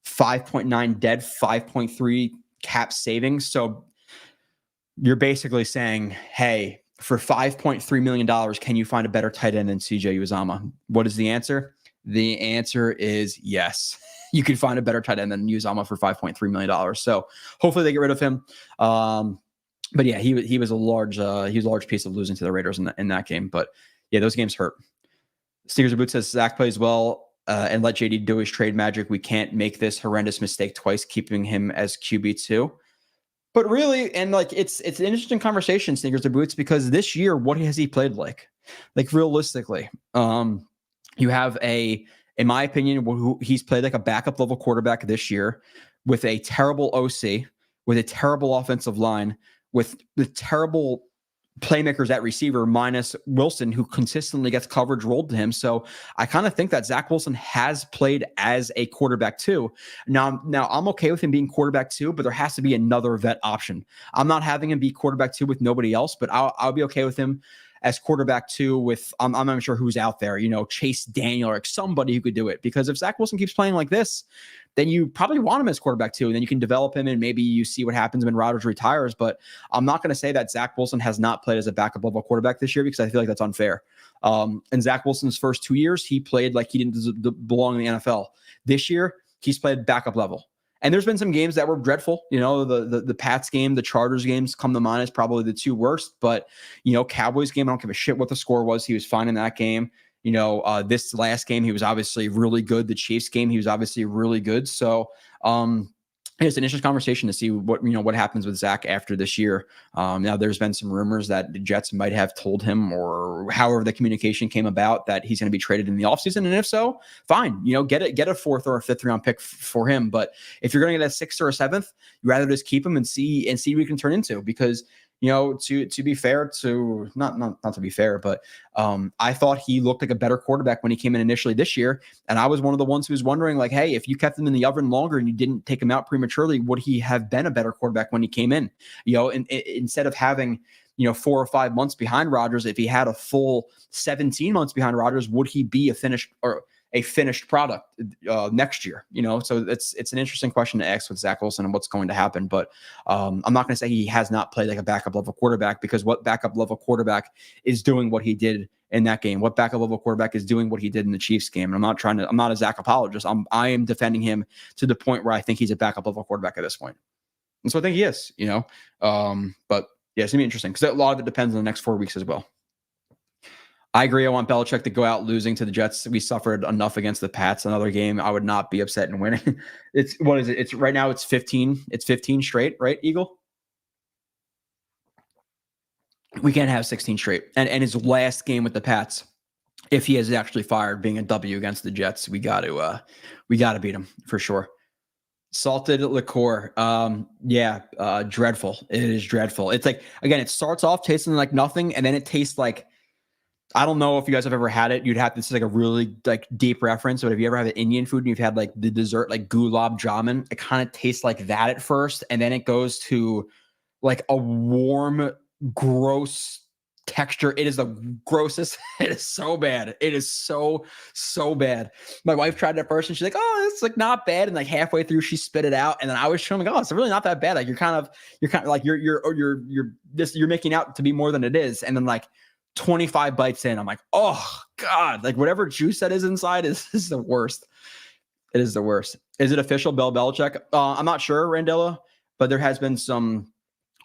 5.9 dead, 5.3 cap savings. So you're basically saying, hey, for $5.3 million, can you find a better tight end than CJ Uzama? What is the answer? The answer is yes. You can find a better tight end than Uzama for $5.3 million. So hopefully they get rid of him. But yeah, he was a large piece of losing to the Raiders in that game. But yeah, those games hurt. Steers Boot says Zach plays well and let JD do his trade magic. We can't make this horrendous mistake twice, keeping him as QB2. But really, and like it's an interesting conversation, sneakers to boots, because this year, what has he played like? Like realistically, you have in my opinion, who he's played like a backup level quarterback this year with a terrible OC, with a terrible offensive line, with the terrible playmakers at receiver minus Wilson, who consistently gets coverage rolled to him. So I kind of think that Zach Wilson has played as a quarterback too. Now I'm okay with him being quarterback too, but there has to be another vet option. I'm not having him be quarterback two with nobody else, but I'll be okay with him as quarterback two with, I'm not sure who's out there, Chase Daniel or like somebody who could do it. Because if Zach Wilson keeps playing like this, then you probably want him as quarterback too. And then you can develop him and maybe you see what happens when Rodgers retires. But I'm not going to say that Zach Wilson has not played as a backup level quarterback this year, because I feel like that's unfair. In Zach Wilson's first 2 years, he played like he didn't belong in the NFL. This year, he's played backup level. And there's been some games that were dreadful. The Pats game, the Chargers games come to mind as probably the two worst. But, Cowboys game, I don't give a shit what the score was. He was fine in that game. This last game, he was obviously really good. The Chiefs game, he was obviously really good. So it's an interesting conversation to see what happens with Zach after this year. Now there's been some rumors that the Jets might have told him, or however the communication came about, that he's going to be traded in the offseason. And if so, fine, get a fourth or a fifth round pick for him. But if you're going to get a sixth or a seventh, you rather just keep him and see what he can turn into, because to be fair, to not to be fair, but I thought he looked like a better quarterback when he came in initially this year. And I was one of the ones who was wondering, like, hey, if you kept him in the oven longer and you didn't take him out prematurely, would he have been a better quarterback when he came in? Instead of having 4 or 5 months behind Rodgers, if he had a full 17 months behind Rodgers, would he be a finished product next year? So it's an interesting question to ask with Zach Wilson and what's going to happen. But I'm not going to say he has not played like a backup level quarterback, because what backup level quarterback is doing what he did in that game? What backup level quarterback is doing what he did in the Chiefs game? And I'm not a Zach apologist. I am defending him to the point where I think he's a backup level quarterback at this point. And so I think he is, but yeah, it's gonna be interesting, because a lot of it depends on the next 4 weeks as well. I agree. I want Belichick to go out losing to the Jets. We suffered enough against the Pats. Another game, I would not be upset in winning. What is it? It's right now. It's 15. It's 15 straight, right, Eagle? We can't have 16 straight. And his last game with the Pats, if he is actually fired, being a W against the Jets, we got to beat him for sure. Salted liqueur. Dreadful. It is dreadful. It's like, again, it starts off tasting like nothing, and then it tastes like, I don't know if you guys have ever had it. This is like a really like deep reference, but if you ever have an Indian food and you've had like the dessert, like gulab jamun, it kind of tastes like that at first. And then it goes to like a warm, gross texture. It is the grossest. It is so bad. It is so bad. My wife tried it at first and she's like, oh, it's like not bad. And like halfway through she spit it out. And then I was showing like, oh, it's really not that bad. Like you're kind of like you're making out to be more than it is. And then like 25 bites in, I'm like, oh God, like whatever juice that is inside is the worst. It is the worst. Is it official, Bill Belichick? I'm not sure, Randella, but there has been some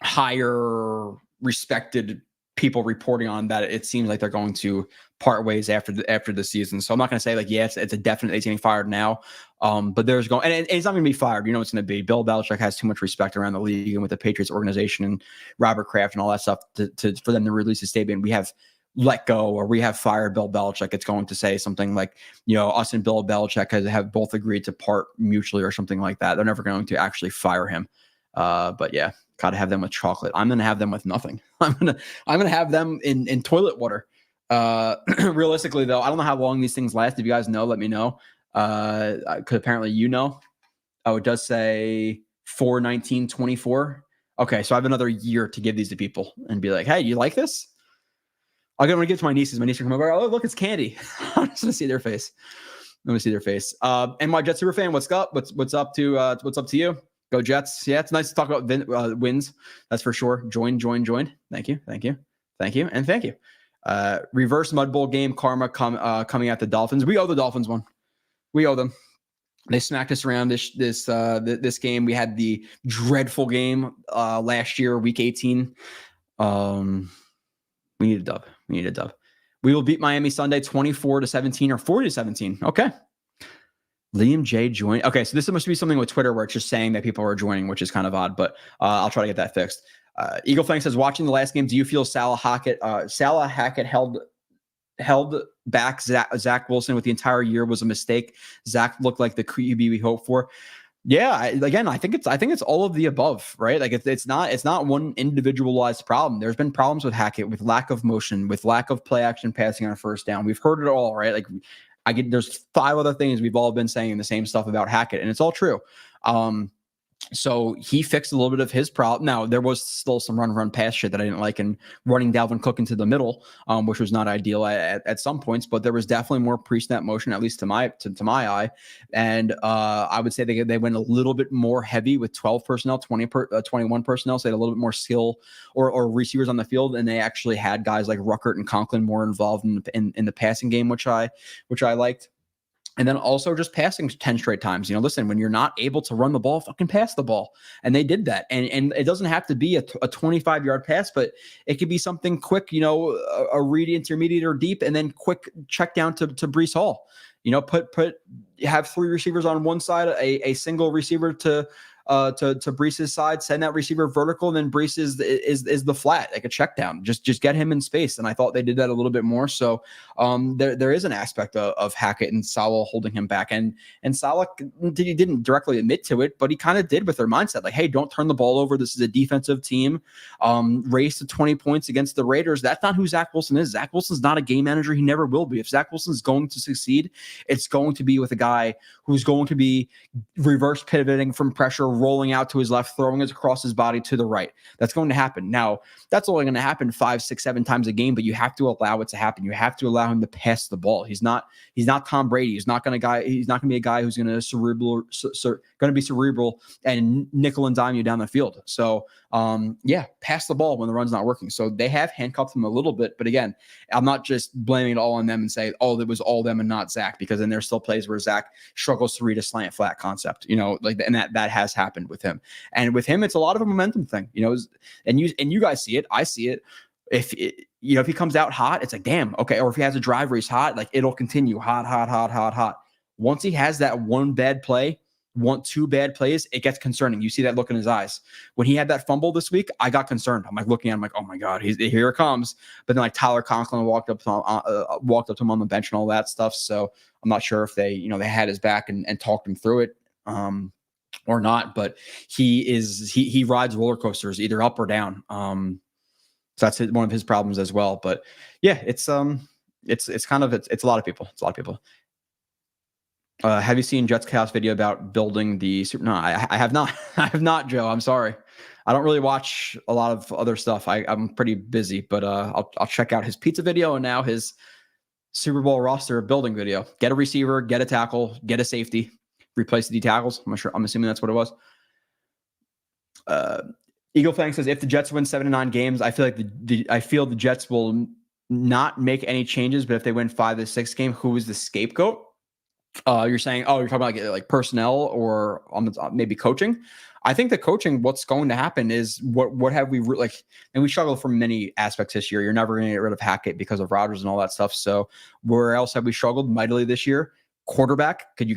higher respected people reporting on that. It seems like they're going to part ways after the season. So I'm not going to say like, yeah, it's a definite he's getting fired now. But there's going, and it's not going to be fired. It's going to be Bill Belichick has too much respect around the league and with the Patriots organization and Robert Kraft and all that stuff for them to release a statement. We have let go or we have fired Bill Belichick. It's going to say something like, us and Bill Belichick have both agreed to part mutually or something like that. They're never going to actually fire him. But yeah, got to have them with chocolate. I'm going to have them with nothing. I'm going to have them in toilet water. Realistically though, I don't know how long these things last. If you guys know, let me know. Cause apparently, it does say 4/19/24. Okay. So I have another year to give these to people and be like, hey, you like this? I'm going to give it to my nieces. My nieces are coming over. Oh, look, it's candy. I'm just going to see their face. Let me see their face. And my Jet super fan, what's up? What's up to you? Go Jets. Yeah, it's nice to talk about wins. That's for sure. Join. Thank you. And thank you. Reverse Mud Bowl game karma coming at the Dolphins. We owe the Dolphins one. We owe them. They smacked us around this game. We had the dreadful game last year, week 18. We need a dub. We will beat Miami Sunday 24-17 or 40-17. Okay. Liam J joined. Okay, so this must be something with Twitter where it's just saying that people are joining, which is kind of odd, but I'll try to get that fixed. Eagle Fang says, watching the last game, do you feel Salah Hackett held back Zach Wilson with the entire year was a mistake? Zach looked like the QB we hoped for. Yeah, I think it's all of the above, right? Like it's not one individualized problem. There's been problems with Hackett, with lack of motion, with lack of play action passing on a first down. We've heard it all, right? Like there's 5 other things we've all been saying the same stuff about Hackett, and it's all true. So he fixed a little bit of his problem. Now, there was still some run pass shit that I didn't like, and running Dalvin Cook into the middle, which was not ideal at some points, but there was definitely more pre-snap motion, at least to my eye. And I would say they went a little bit more heavy with 12 personnel, 21 personnel, so they had a little bit more skill or receivers on the field, and they actually had guys like Ruckert and Conklin more involved in the passing game, which I liked. And then also just passing 10 straight times. Listen, when you're not able to run the ball, fucking pass the ball. And they did that. And it doesn't have to be a 25-yard pass, but it could be something quick, a read intermediate or deep, and then quick check down to Breece Hall. Have 3 receivers on one side, a single receiver to Breece's side, send that receiver vertical, and then Breece is the flat, like a check down. Just get him in space. And I thought they did that a little bit more. So there is an aspect of Hackett and Salah holding him back. And Salah, he didn't directly admit to it, but he kind of did with their mindset. Like, hey, don't turn the ball over. This is a defensive team. Race to 20 points against the Raiders. That's not who Zach Wilson is. Zach Wilson's not a game manager. He never will be. If Zach Wilson's going to succeed, it's going to be with a guy who's going to be reverse pivoting from pressure, rolling out to his left, throwing it across his body to the right. That's going to happen. Now, that's only going to happen 5, 6, 7 times a game, but you have to allow it to happen. You have to allow him to pass the ball. He's not Tom Brady. He's not going to be a guy who's going to be cerebral and nickel and dime you down the field. So, pass the ball when the run's not working. So they have handcuffed him a little bit, but again, I'm not just blaming it all on them and say, oh, it was all them and not Zach, because then there's still plays where Zach struggles to read a slant flat concept, and that has happened with him. And with him, it's a lot of a momentum thing, and you guys see it. I see it. If he comes out hot, it's like, damn, okay. Or if he has a drive where he's hot, like it'll continue hot. Once he has that one bad play, 2 bad plays, it gets concerning. You see that look in his eyes. When he had that fumble this week, I got concerned. I'm like looking at him like, oh my God, here it comes. But then like Tyler Conklin walked up to him on the bench and all that stuff. So I'm not sure if they had his back and talked him through it or not. But he rides roller coasters either up or down. So that's one of his problems as well. But yeah, it's a lot of people. It's a lot of people. Have you seen Jets Chaos video about building the super? No, I have not. I have not, Joe. I'm sorry. I don't really watch a lot of other stuff. I'm pretty busy, but I'll check out his pizza video and now his Super Bowl roster building video. Get a receiver, get a tackle, get a safety, replace the D tackles. I'm assuming that's what it was. Eagle Fang says, if the Jets win 7 to 9 games, I feel like the Jets will not make any changes. But if they win 5 to 6 games, who is the scapegoat? You're saying, you're talking about like personnel or maybe coaching. I think the coaching, what's going to happen is what have we like, and we struggled from many aspects this year. You're never going to get rid of Hackett because of Rodgers and all that stuff. So where else have we struggled mightily this year? Quarterback. Could you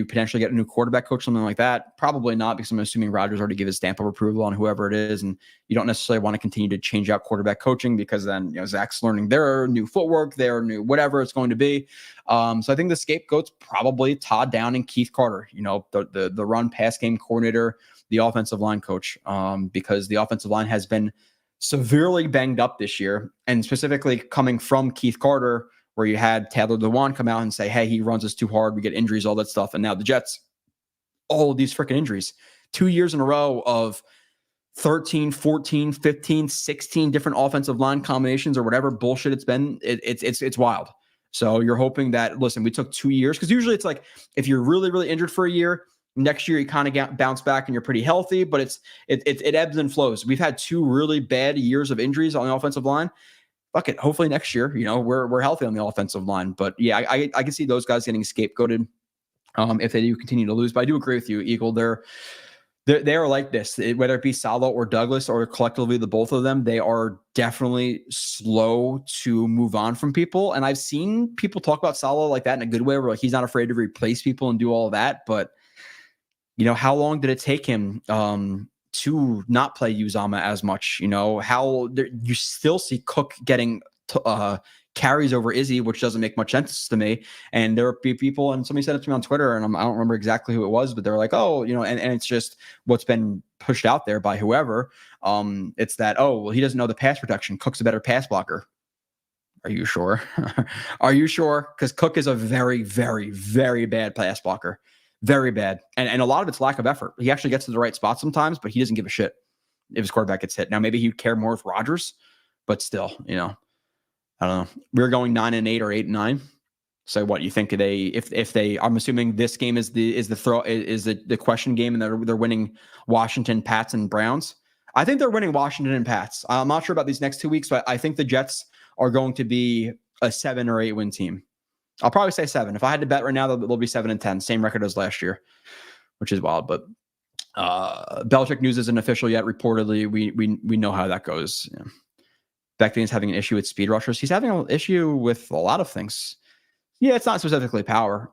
potentially get a new quarterback coach, something like that? Probably not, because I'm assuming Rodgers already gave his stamp of approval on whoever it is. And you don't necessarily want to continue to change out quarterback coaching, because then, Zach's learning their new footwork, their new whatever it's going to be. So I think the scapegoat's probably Todd Downing and Keith Carter, the run pass game coordinator, the offensive line coach, because the offensive line has been severely banged up this year, and specifically coming from Keith Carter, where you had Taylor Lewan come out and say, hey, he runs us too hard, we get injuries, all that stuff. And now the Jets, all of these freaking injuries, 2 years in a row of 13, 14, 15, 16 different offensive line combinations or whatever bullshit it's been. It's wild. So you're hoping that, listen, we took 2 years, because usually it's like, if you're really, really injured for a year, next year you kind of bounce back and you're pretty healthy, but it ebbs and flows. We've had 2 really bad years of injuries on the offensive line. Fuck it. Hopefully next year, we're healthy on the offensive line. But yeah, I can see those guys getting scapegoated if they do continue to lose. But I do agree with you, Eagle. They're they are like this, whether it be Saleh or Douglas or collectively the both of them, they are definitely slow to move on from people. And I've seen people talk about Saleh like that in a good way, where like he's not afraid to replace people and do all that. But how long did it take him to not play Uzama as much? You still see Cook getting carries over Izzy, which doesn't make much sense to me. And there are people, and somebody said it to me on Twitter, and I don't remember exactly who it was, but they're like, oh, and it's just what's been pushed out there by whoever. It's that, oh, well, he doesn't know the pass protection. Cook's a better pass blocker. Are you sure? Are you sure? Because Cook is a very, very, very bad pass blocker. Very bad. And a lot of it's lack of effort. He actually gets to the right spot sometimes, but he doesn't give a shit if his quarterback gets hit. Now, maybe he'd care more with Rodgers, but still, I don't know. We're going 9-8 or 8-9. So what you think if they I'm assuming this game is the question game, and they're winning Washington, Pats, and Browns. I think they're winning Washington and Pats. I'm not sure about these next 2 weeks, but I think the Jets are going to be a 7 or 8 win team. I'll probably say 7. If I had to bet right now, they'll be 7-10, same record as last year, which is wild. But Belichick news isn't official yet. Reportedly, we know how that goes. Yeah. Becton is having an issue with speed rushers. He's having an issue with a lot of things. Yeah, it's not specifically power,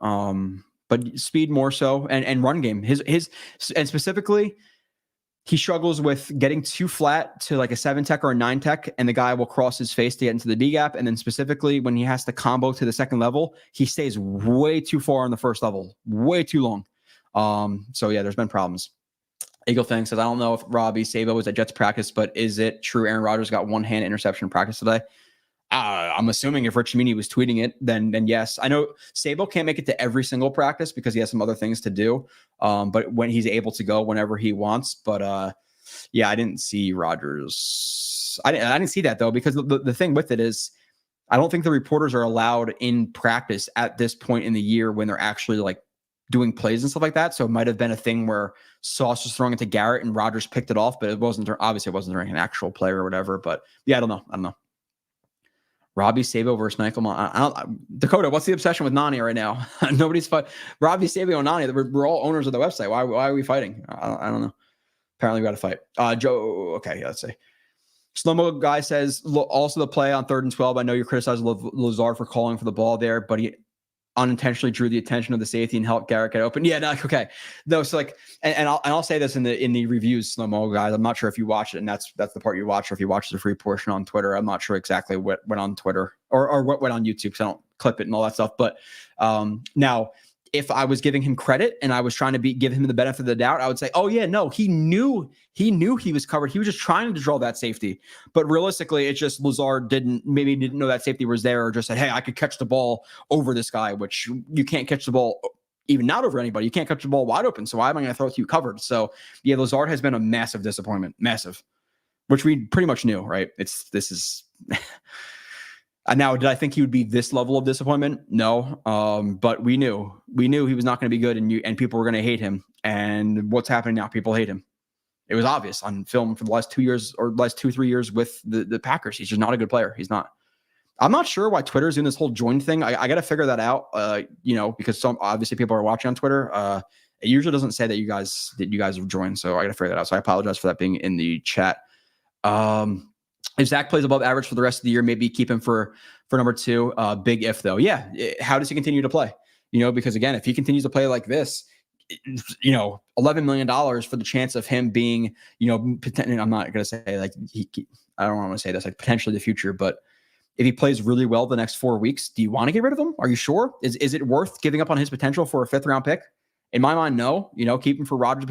but speed more so, and run game. His and specifically, he struggles with getting too flat to like a 7 tech or a 9 tech, and the guy will cross his face to get into the B gap. And then specifically when he has to combo to the second level, he stays way too far on the first level, way too long. So yeah, there's been problems. Eagle Fang says, I don't know if Robbie Sabo was at Jets practice, but is it true Aaron Rodgers got one hand interception in practice today? I'm assuming if Rich Meany was tweeting it, then yes. I know Sabo can't make it to every single practice because he has some other things to do. But when he's able to go whenever he wants. But yeah, I didn't see Rodgers. I didn't see that though, because the thing with it is, I don't think the reporters are allowed in practice at this point in the year when they're actually like doing plays and stuff like that. So it might have been a thing where Sauce was throwing it to Garrett and Rodgers picked it off, but it wasn't during an actual play or whatever. But yeah, I don't know. Robbie Sabo versus Michael. Dakota, what's the obsession with Nani right now? Nobody's fighting. Robbie Sabo and Nani, we're all owners of the website. Why are we fighting? I don't know. Apparently we got to fight. Joe, okay, let's see. Slow-mo guy says, also the play on 3rd and 12. I know you criticized Lazard for calling for the ball there, but he unintentionally drew the attention of the safety and helped Garrett get open. Yeah, no, okay. No, so like, and I'll say this in the reviews, slow-mo guys. I'm not sure if you watch it, and that's the part you watch, or if you watch the free portion on Twitter. I'm not sure exactly what went on Twitter or what went on YouTube, because I don't clip it and all that stuff. But now, if I was giving him credit and I was trying to give him the benefit of the doubt, I would say, oh yeah, no, he knew he was covered. He was just trying to draw that safety. But realistically, it's just Lazard didn't know that safety was there, or just said, hey, I could catch the ball over this guy, which you can't catch the ball even not over anybody. You can't catch the ball wide open. So why am I going to throw it to you covered? So yeah, Lazard has been a massive disappointment, massive, which we pretty much knew, right? This is now, did I think he would be this level of disappointment? No. But we knew he was not going to be good, and people were going to hate him. And what's happening now? People hate him. It was obvious on film for the last 2 years or last 2-3 years with the Packers. He's just not a good player. He's not. I'm not sure why Twitter's doing this whole join thing. I got to figure that out. Because some obviously people are watching on Twitter. It usually doesn't say that you guys have joined, so I got to figure that out. So I apologize for that being in the chat. If Zach plays above average for the rest of the year, maybe keep him for number 2. Big if though. Yeah. How does he continue to play? Because again, if he continues to play like this, $11 million for the chance of him being, potentially, I'm not going to say like I don't want to say this, like potentially the future, but if he plays really well the next 4 weeks, do you want to get rid of him? Are you sure? Is it worth giving up on his potential for a 5th round pick? In my mind, no. Keep him for Rodgers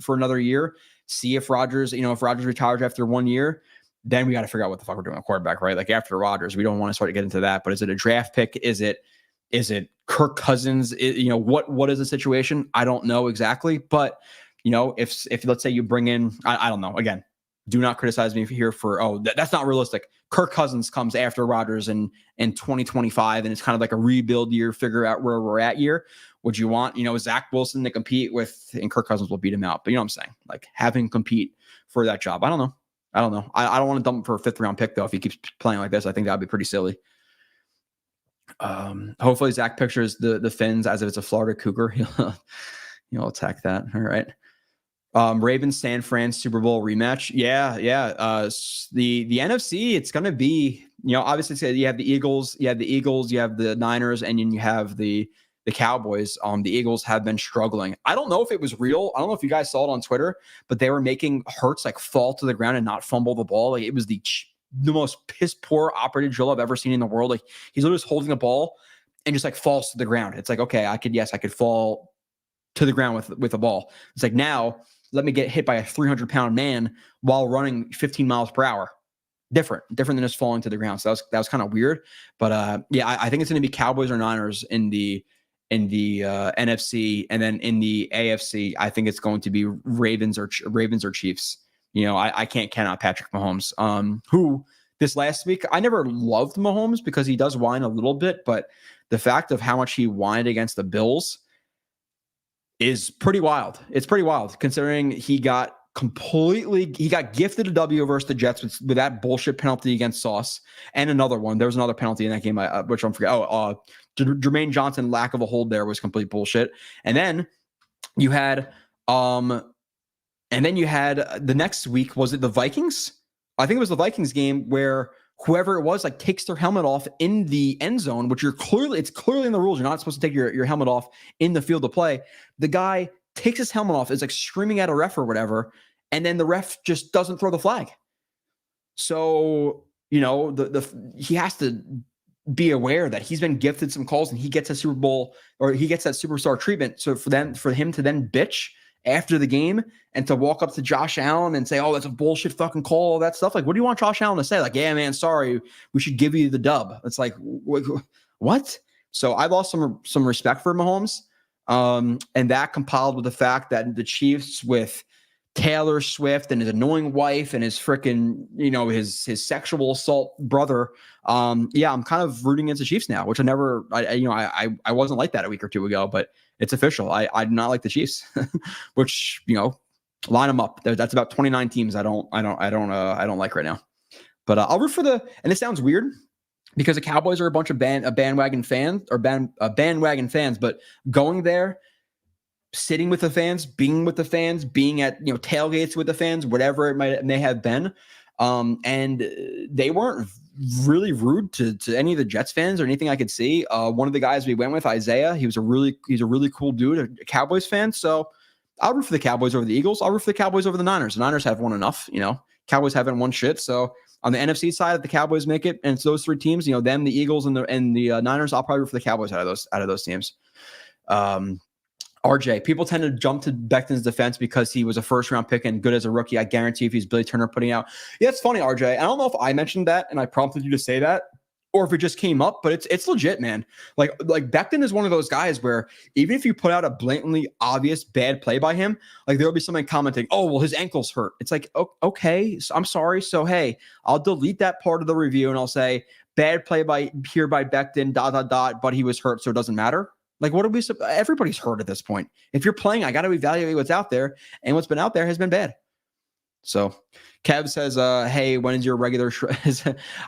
for another year. See if Rodgers retires after 1 year. Then we got to figure out what the fuck we're doing at quarterback, right? Like after Rodgers, we don't want to start to get into that. But is it a draft pick? Is it Kirk Cousins? What is the situation? I don't know exactly. But if let's say you bring in, I don't know. Again, do not criticize me here for that's not realistic. Kirk Cousins comes after Rodgers in 2025, and it's kind of like a rebuild year, figure out where we're at year. Would you want Zach Wilson to compete with, and Kirk Cousins will beat him out? But you know what I'm saying? Like having compete for that job. I don't know. I don't want to dump him for a 5th round pick though. If he keeps playing like this, I think that'd be pretty silly. Hopefully Zach pictures the fins as if it's a Florida Cougar. He'll attack that. All right. Ravens San Fran Super Bowl rematch. Yeah. The NFC, it's going to be, obviously you have the Eagles, you have the Niners, and then you have the Cowboys. The Eagles have been struggling. I don't know if it was real. I don't know if you guys saw it on Twitter, but they were making Hurts like fall to the ground and not fumble the ball. Like it was the most piss poor operated drill I've ever seen in the world. Like he's literally just holding the ball and just like falls to the ground. It's like, okay, I could fall to the ground with a ball. It's like, now let me get hit by a 300-pound man while running 15 miles per hour. Different than just falling to the ground. So that was kind of weird. But I think it's going to be Cowboys or Niners in the NFC, and then in the AFC, I think it's going to be Ravens or Chiefs. I can't count out Patrick Mahomes, who this last week, I never loved Mahomes because he does whine a little bit, but the fact of how much he whined against the Bills is pretty wild. It's pretty wild considering he got gifted a W versus the Jets with that bullshit penalty against Sauce, and another one. There was another penalty in that game, which I'm forgetting. Jermaine Johnson, lack of a hold there was complete bullshit. And then you had, the next week, was it the Vikings? I think it was the Vikings game where whoever it was like takes their helmet off in the end zone, which it's clearly in the rules. You're not supposed to take your helmet off in the field of play. The guy takes his helmet off, is like screaming at a ref or whatever, and then the ref just doesn't throw the flag. So, he has to be aware that he's been gifted some calls and he gets a Super Bowl, or he gets that superstar treatment. So for him to then bitch after the game and to walk up to Josh Allen and say, "Oh, that's a bullshit fucking call," all that stuff. Like, what do you want Josh Allen to say? Like, "Yeah, man, sorry, we should give you the dub." It's like, what? So I lost some respect for Mahomes. And that compiled with the fact that the Chiefs, with Taylor Swift and his annoying wife and his freaking, his sexual assault brother. I'm kind of rooting against the Chiefs now, which I wasn't like that a week or two ago, but it's official. I do not like the Chiefs, which, line them up. That's about 29 teams I don't like right now. But I'll root for and it sounds weird because the Cowboys are a bunch of bandwagon fans, but going there, sitting with the fans, being with the fans, being at tailgates with the fans, whatever it may have been, and they weren't really rude to any of the Jets fans or anything I could see. One of the guys we went with, Isaiah, he's a really cool dude, a Cowboys fan. So I'll root for the Cowboys over the Eagles. I'll root for the Cowboys over the Niners. The Niners have won enough. Cowboys haven't won shit. So on the NFC side, if the Cowboys make it, and it's those three teams, them, the Eagles, and the Niners, I'll probably root for the Cowboys out of those teams. RJ, people tend to jump to Becton's defense because he was a first-round pick and good as a rookie. I guarantee if he's Billy Turner putting out. Yeah, it's funny, RJ. I don't know if I mentioned that and I prompted you to say that, or if it just came up, but it's legit, man. Like Becton is one of those guys where even if you put out a blatantly obvious bad play by him, like there'll be someone commenting, "Oh, well, his ankle's hurt." It's like, okay, so I'm sorry. So hey, I'll delete that part of the review and I'll say bad play by Becton, ... but he was hurt, so it doesn't matter. Like, what are we? Everybody's hurt at this point. If you're playing, I got to evaluate what's out there, and what's been out there has been bad. So, Kev says, "Hey, when is your regular?"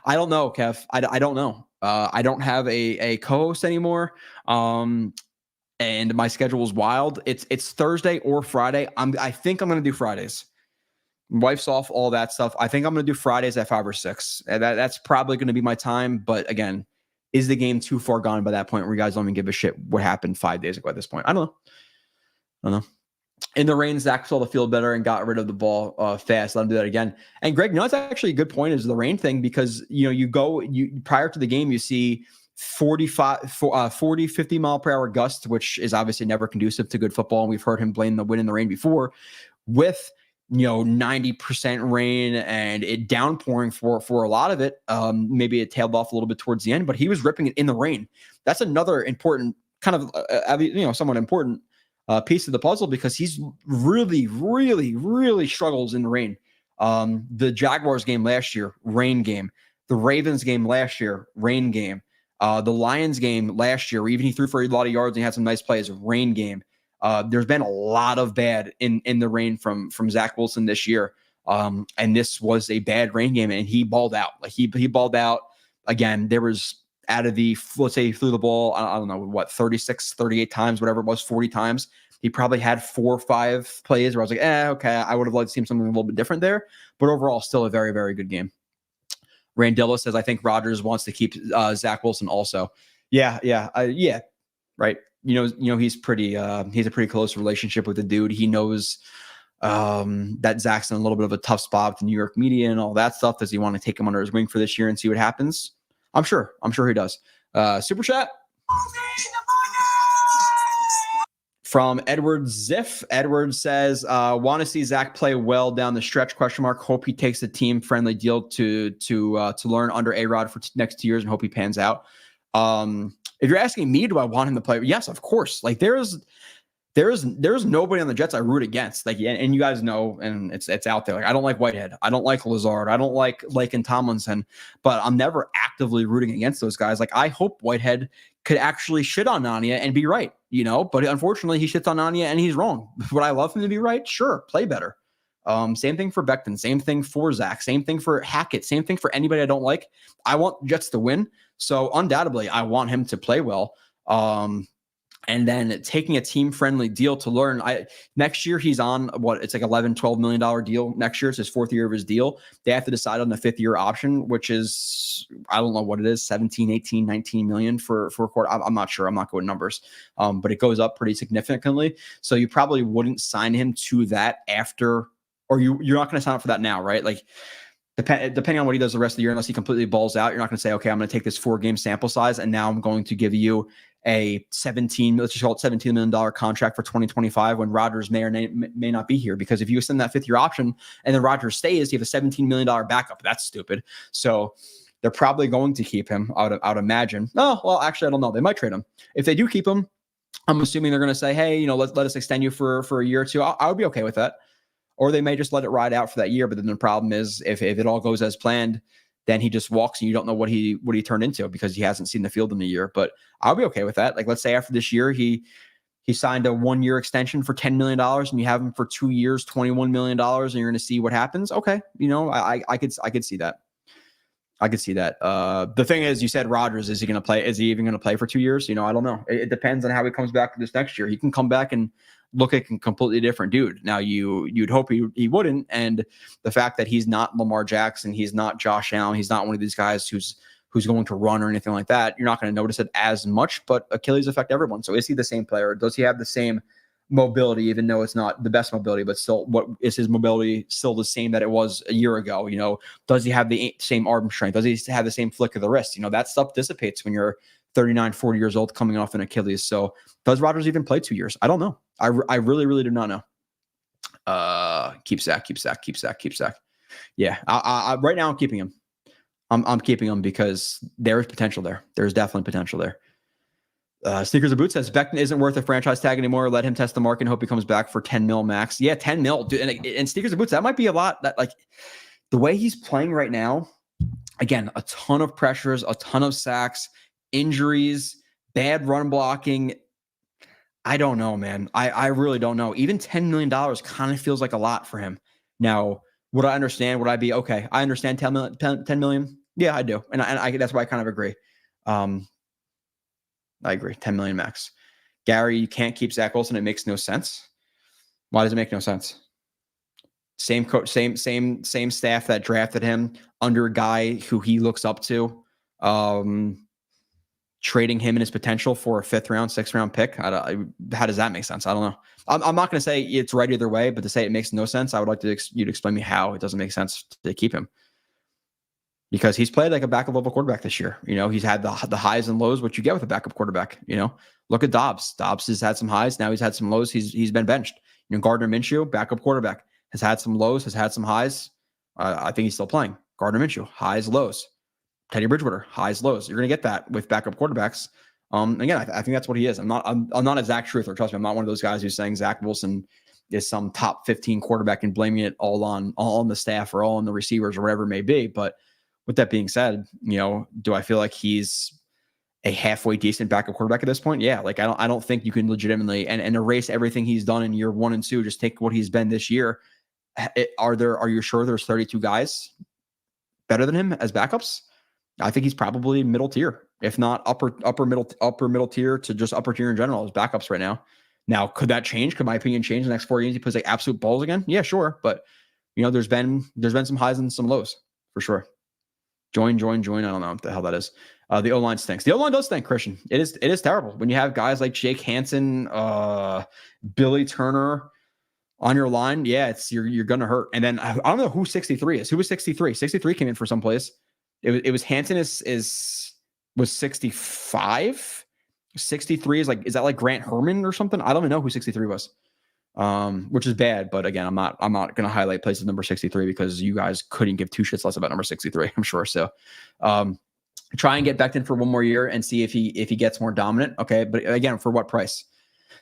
I don't know, Kev. I don't know. I don't have a co-host anymore, and my schedule is wild. It's Thursday or Friday. I think I'm going to do Fridays. Wife's off, all that stuff. I think I'm going to do Fridays at 5 or 6. That's probably going to be my time. But again, is the game too far gone by that point where you guys don't even give a shit what happened 5 days ago at this point? I don't know. In the rain, Zach saw the field better and got rid of the ball fast. Let him do that again. And Greg, that's actually a good point, is the rain thing, because you prior to the game, you see 40, 50 mile per hour gusts, which is obviously never conducive to good football. And we've heard him blame the wind and the rain before, with 90% rain and it downpouring for a lot of it. Maybe it tailed off a little bit towards the end, but he was ripping it in the rain. That's another important kind of somewhat important piece of the puzzle, because he's really, really, really struggles in the rain. The Jaguars game last year, rain game. The Ravens game last year, rain game. The Lions game last year, where even he threw for a lot of yards and he had some nice plays, rain game. There's been a lot of bad in the rain from Zach Wilson this year. And this was a bad rain game, and he balled out. Like he balled out again. There was, out of the, let's say he threw the ball, I don't know what, 36, 38 times, whatever it was, 40 times. He probably had 4 or 5 plays where I was like, okay, I would have liked to see something a little bit different there. But overall, still a very, very good game. Randilla says, I think Rodgers wants to keep Zach Wilson also. Yeah, right. He's he has a pretty close relationship with the dude. He knows that Zach's in a little bit of a tough spot with the New York media and all that stuff. Does he want to take him under his wing for this year and see what happens? I'm sure he does. Super chat from Edward Ziff. Edward says, want to see Zach play well down the stretch, ? Hope he takes a team friendly deal to learn under A-Rod for next 2 years and hope he pans out. If you're asking me, do I want him to play? Yes, of course. Like there's nobody on the Jets I root against. Like, and you guys know, and it's out there. Like, I don't like Whitehead. I don't like Lazard. I don't like Laken Tomlinson, but I'm never actively rooting against those guys. Like, I hope Whitehead could actually shit on Nania and be right, but unfortunately he shits on Nania and he's wrong. Would I love him to be right? Sure. Play better. Same thing for Becton, same thing for Zach, same thing for Hackett, same thing for anybody I don't like. I want Jets to win. So undoubtedly I want him to play well. And then taking a team-friendly deal to learn. Next year he's on it's like $11-12 million deal. Next year it's his 4th year of his deal. They have to decide on the 5th year option, which is, I don't know what it is, 17, 18, 19 million for a quarter. I'm not sure. I'm not good with numbers, but it goes up pretty significantly. So you probably wouldn't sign him to that after, or you're not going to sign up for that now, right? Like, depending on what he does the rest of the year, unless he completely balls out, you're not going to say, okay, I'm going to take this 4-game sample size and now I'm going to give you a $17 million contract for 2025 when Rodgers may or may not be here. Because if you extend that 5th year option and then Rodgers stays, you have a $17 million backup. That's stupid. So they're probably going to keep him. I would imagine. Oh, well, actually, I don't know. They might trade him. If they do keep him, I'm assuming they're going to say, hey, let us extend you for a year or two. I would be okay with that. Or they may just let it ride out for that year. But then the problem is if it all goes as planned, then he just walks and you don't know what he turned into because he hasn't seen the field in a year. But I'll be okay with that. Like, let's say after this year, he signed a 1-year extension for $10 million and you have him for 2 years, $21 million, and you're going to see what happens. Okay. I could see that. I could see that. The thing is, you said Rodgers, is he going to play? Is he even going to play for 2 years? I don't know. It depends on how he comes back this next year. He can come back and look like a completely different dude. Now you'd hope he wouldn't. And the fact that he's not Lamar Jackson, he's not Josh Allen, he's not one of these guys who's going to run or anything like that. You're not going to notice it as much, but Achilles affect everyone. So is he the same player? Does he have the same mobility, even though it's not the best mobility, but still, what is his mobility still the same that it was a year ago? Does he have the same arm strength? Does he have the same flick of the wrist? That stuff dissipates when you're 39, 40 years old coming off an Achilles. So does Rodgers even play 2 years? I don't know. I really, really do not know. Keep Zach. Yeah. I right now I'm keeping him. I'm keeping him because there is potential there. There's definitely potential there. Sneakers of Boots says Becton isn't worth a franchise tag anymore. Let him test the market and hope he comes back for 10 mil max. Yeah, 10 mil. Dude, and Sneakers of Boots, that might be a lot. That, like, the way he's playing right now, again, a ton of pressures, a ton of sacks, injuries, bad run blocking. I don't know, man. I really don't know. Even $10 million kind of feels like a lot for him. Now, would I understand? Would I be okay? I understand 10 million. Yeah, I do. And I that's why I kind of agree. I agree. 10 million max. Gary, you can't keep Zach Wilson. It makes no sense. Why does it make no sense? Same coach, same staff that drafted him under a guy who he looks up to. Trading him and his potential for a 5th round, 6th round pick. How does that make sense? I don't know. I'm not going to say it's right either way, but to say it makes no sense, I would like you to explain me how it doesn't make sense to keep him. Because he's played like a backup level quarterback this year. He's had the highs and lows, what you get with a backup quarterback. Look at Dobbs. Dobbs has had some highs. Now he's had some lows. He's been benched. Gardner Minshew, backup quarterback, has had some lows, has had some highs. I think he's still playing. Gardner Minshew, highs, lows. Teddy Bridgewater, highs, lows. You're going to get that with backup quarterbacks. Again, I think that's what he is. I'm not a Zach Truther. Trust me, I'm not one of those guys who's saying Zach Wilson is some top 15 quarterback and blaming it all on the staff or all on the receivers or whatever it may be. But with that being said, do I feel like he's a halfway decent backup quarterback at this point? Yeah. Like, I don't think you can legitimately and erase everything he's done in year 1 and 2. Just take what he's been this year. Are you sure there's 32 guys better than him as backups? I think he's probably middle tier, if not upper middle tier to just upper tier in general as backups right now. Now, could that change? Could my opinion change in the next 4 games? He plays like absolute balls again? Yeah, sure. But there's been some highs and some lows for sure. Join. I don't know what the hell that is. The O-line stinks. The O-line does stink, Christian. It is terrible when you have guys like Jake Hansen, Billy Turner on your line. Yeah, you're gonna hurt. And then I don't know who 63 is. Who was 63? 63 came in for someplace. It was Hansen was 65. 63 is that like Grant Herman or something? I don't even know who 63 was. Which is bad, but again, I'm not going to highlight places number 63 because you guys couldn't give two shits less about number 63, I'm sure. So, try and get Becton for one more year and see if he gets more dominant. Okay. But again, for what price?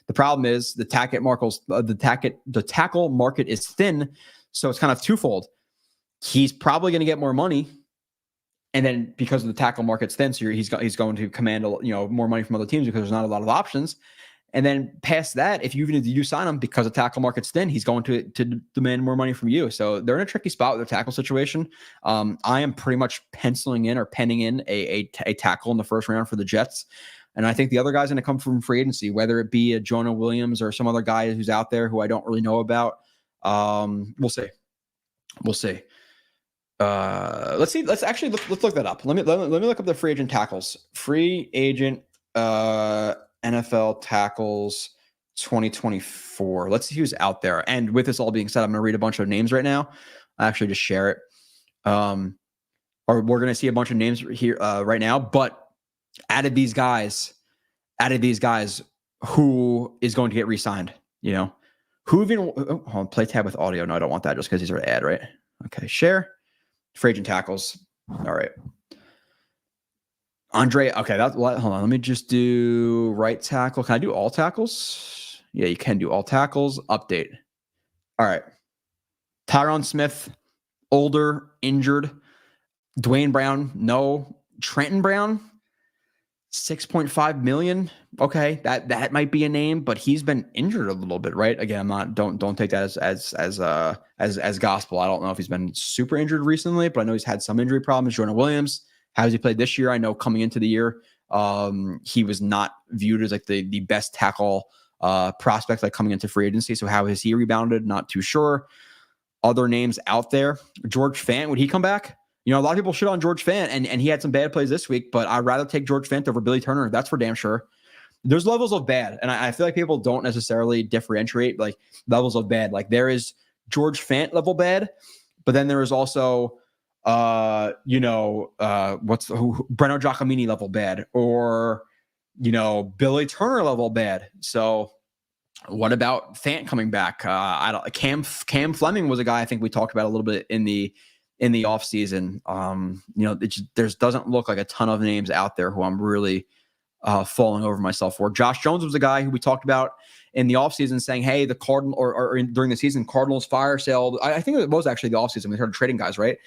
The problem is the tackle market is thin. So it's kind of twofold. He's probably going to get more money. And then because of the tackle market's thin, so he's going to command more money from other teams because there's not a lot of options. And then past that, if you sign him because the tackle market's thin, he's going to demand more money from you. So they're in a tricky spot with their tackle situation. I am pretty much penning in a tackle in the first round for the Jets. And I think the other guy's going to come from free agency, whether it be a Jonah Williams or some other guy who's out there who I don't really know about. We'll see. Let's see. Let's look that up. Let me look up the free agent tackles. Free agent NFL tackles 2024. Let's see who's out there. And with this all being said, I'm going to read a bunch of names right now. I actually just share it. Or we're going to see a bunch of names here right now. But out of these guys, who is going to get re-signed? Who even? Hold on, play tab with audio. No, I don't want that just because these are an ad, right? Okay, share. Free agent tackles. All right. Andre, okay, hold on. Let me just do right tackle. Can I do all tackles? Yeah, you can do all tackles. Update. All right. Tyron Smith, older, injured. Dwayne Brown, no. Trenton Brown, $6.5 million. Okay, that might be a name, but he's been injured a little bit, right? Again, don't take that as gospel. I don't know if he's been super injured recently, but I know he's had some injury problems. Jonah Williams, how has he played this year? I know coming into the year, he was not viewed as like the best tackle prospect like coming into free agency. So how has he rebounded? Not too sure. Other names out there. George Fant, would he come back? A lot of people shit on George Fant, and he had some bad plays this week, but I'd rather take George Fant over Billy Turner. That's for damn sure. There's levels of bad, and I feel like people don't necessarily differentiate like levels of bad. Like there is George Fant level bad, but then there is also Breno Giacomini level bad, or Billy Turner level bad. So what about Fant coming back? Cam Fleming was a guy I think we talked about a little bit in the offseason. There doesn't look like a ton of names out there who I'm really falling over myself for. Josh Jones was a guy who we talked about in the offseason saying, hey, the Cardinal during the season, Cardinals fire sale. I think it was actually the offseason. We started trading guys, right?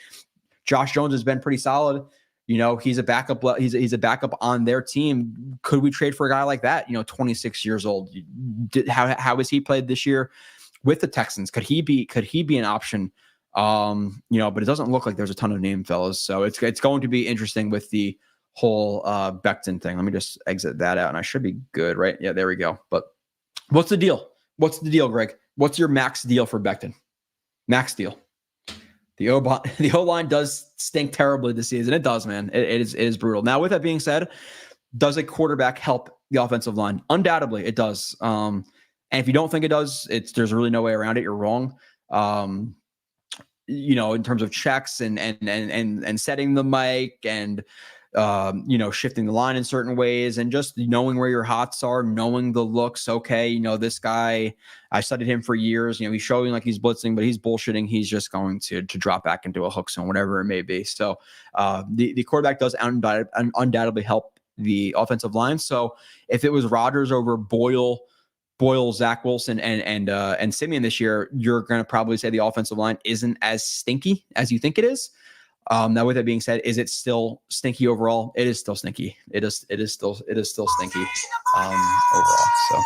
Josh Jones has been pretty solid. He's a backup. He's a backup on their team. Could we trade for a guy like that? 26 years old. How has he played this year with the Texans? Could he be an option? But it doesn't look like there's a ton of name, fellas. So it's going to be interesting with the whole Becton thing. Let me just exit that out, and I should be good, right? Yeah, there we go. But what's the deal? What's the deal, Greg? What's your max deal for Becton? Max deal. The O-line does stink terribly this season. It does, man. It is brutal. Now, with that being said, does a quarterback help the offensive line? Undoubtedly, it does. And if you don't think it does, there's really no way around it. You're wrong. In terms of checks and setting the mic and, shifting the line in certain ways and just knowing where your hots are, knowing the looks. Okay. This guy, I studied him for years. He's showing like he's blitzing, but he's bullshitting. He's just going to drop back into a hook zone, whatever it may be. So the quarterback does undoubtedly help the offensive line. So if it was Rodgers over Boyle, Zach Wilson, and Simeon this year, you're going to probably say the offensive line isn't as stinky as you think it is. Now, with that being said, is it still stinky overall? It is still stinky. It is still stinky overall. So,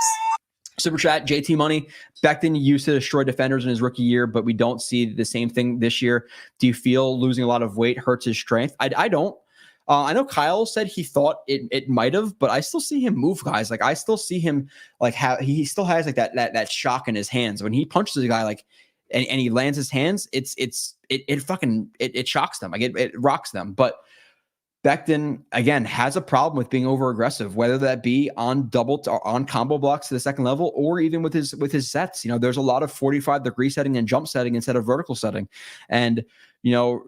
super chat, JT Money. Becton used to destroy defenders in his rookie year, but we don't see the same thing this year. Do you feel losing a lot of weight hurts his strength? I don't. I know Kyle said he thought it might have, but I still see him move guys. Like I still see him like he still has like that shock in his hands when he punches a guy like and he lands his hands. It shocks them. Like it rocks them. But Becton again has a problem with being over aggressive, whether that be on on combo blocks to the second level or even with his sets. You know, there's a lot of 45-degree setting and jump setting instead of vertical setting, and you know,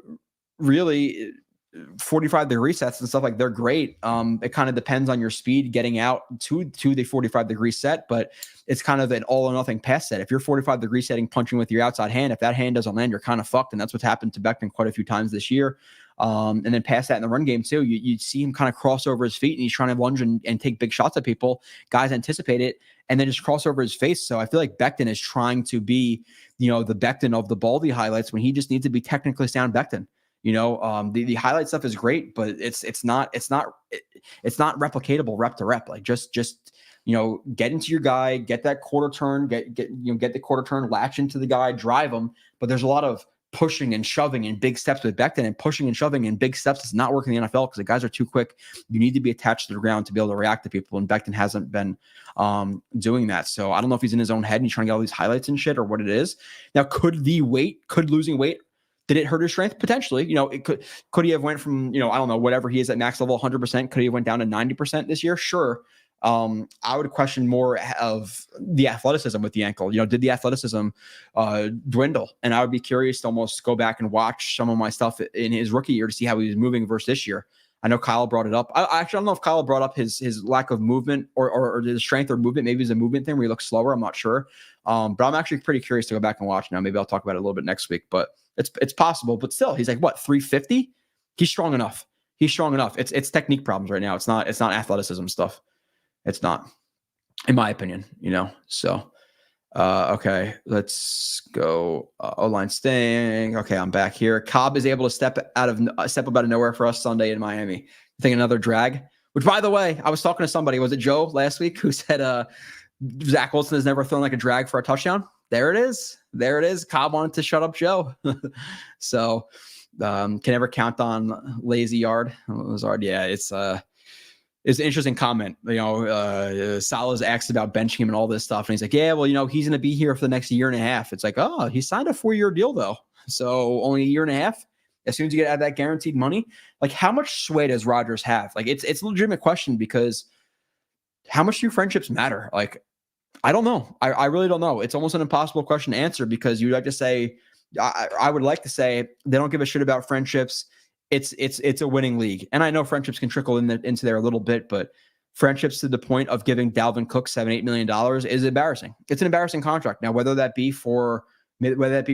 really 45-degree sets and stuff like they're great. It kind of depends on your speed getting out to the 45-degree set, but it's kind of an all or nothing pass set. If you're 45-degree setting punching with your outside hand, if that hand doesn't land, you're kind of fucked, and that's what's happened to Becton quite a few times this year. And then past that in the run game too, you see him kind of cross over his feet and he's trying to lunge and take big shots at people. Guys anticipate it and then just cross over his face. So I feel like Becton is trying to be, you know, the Becton of the Baldy highlights when he just needs to be technically sound Becton. You know, the highlight stuff is great, but it's not replicatable rep to rep. Like just you know, get into your guy, get that quarter turn, get the quarter turn, latch into the guy, drive him. But there's a lot of pushing and shoving in big steps with Becton, and pushing and shoving in big steps does not work in the NFL because the guys are too quick. You need to be attached to the ground to be able to react to people, and Becton hasn't been doing that. So I don't know if he's in his own head and he's trying to get all these highlights and shit or what it is. Now, could losing weight, did it hurt his strength? Potentially. You know, it could he have went from, you know, I don't know, whatever he is at max level, 100%, could he have went down to 90% this year? Sure. I would question more of the athleticism with the ankle. You know, did the athleticism dwindle? And I would be curious to almost go back and watch some of my stuff in his rookie year to see how he was moving versus this year. I know Kyle brought it up. I actually don't know if Kyle brought up his lack of movement or his strength or movement. Maybe it's a movement thing where he looks slower. I'm not sure. But I'm actually pretty curious to go back and watch now. Maybe I'll talk about it a little bit next week, but it's possible. But still, he's like, what, 350? He's strong enough. It's technique problems right now. It's not athleticism stuff. It's not, in my opinion, you know? So, okay, let's go. O-line staying. Okay, I'm back here. Cobb is able to step up out of nowhere for us Sunday in Miami. I think another drag, which, by the way, I was talking to somebody, was it Joe last week, who said Zach Wilson has never thrown like a drag for a touchdown? There it is. Cobb wanted to shut up Joe. So, can never count on lazy yard. Lazard, yeah, it's an interesting comment. You know, Salah's asked about benching him and all this stuff. And he's like, yeah, well, you know, he's going to be here for the next year and a half. It's like, oh, he signed a 4-year deal though. So only a year and a half. As soon as you get out of that guaranteed money, like how much sway does Rodgers have? Like it's a legitimate question because how much do friendships matter? Like, I don't know. I really don't know. It's almost an impossible question to answer because you'd like to say, I would like to say they don't give a shit about friendships. It's a winning league. And I know friendships can trickle into there a little bit, but friendships to the point of giving Dalvin Cook $7-8 million is embarrassing. It's an embarrassing contract. Now, whether that be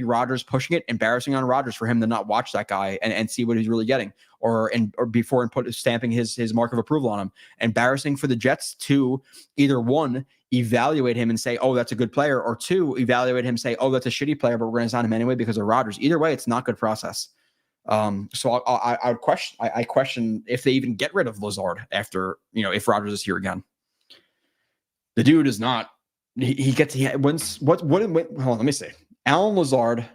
Rodgers pushing it, embarrassing on Rodgers for him to not watch that guy and see what he's really getting, or before stamping his mark of approval on him. Embarrassing for the Jets to either one, evaluate him and say, oh, that's a good player, or two, evaluate him and say, oh, that's a shitty player, but we're going to sign him anyway because of Rodgers. Either way, it's not good process. So I question if they even get rid of Lazard after, you know, if Rodgers is here again. The dude is not. Hold on, let me see. Alan Lazard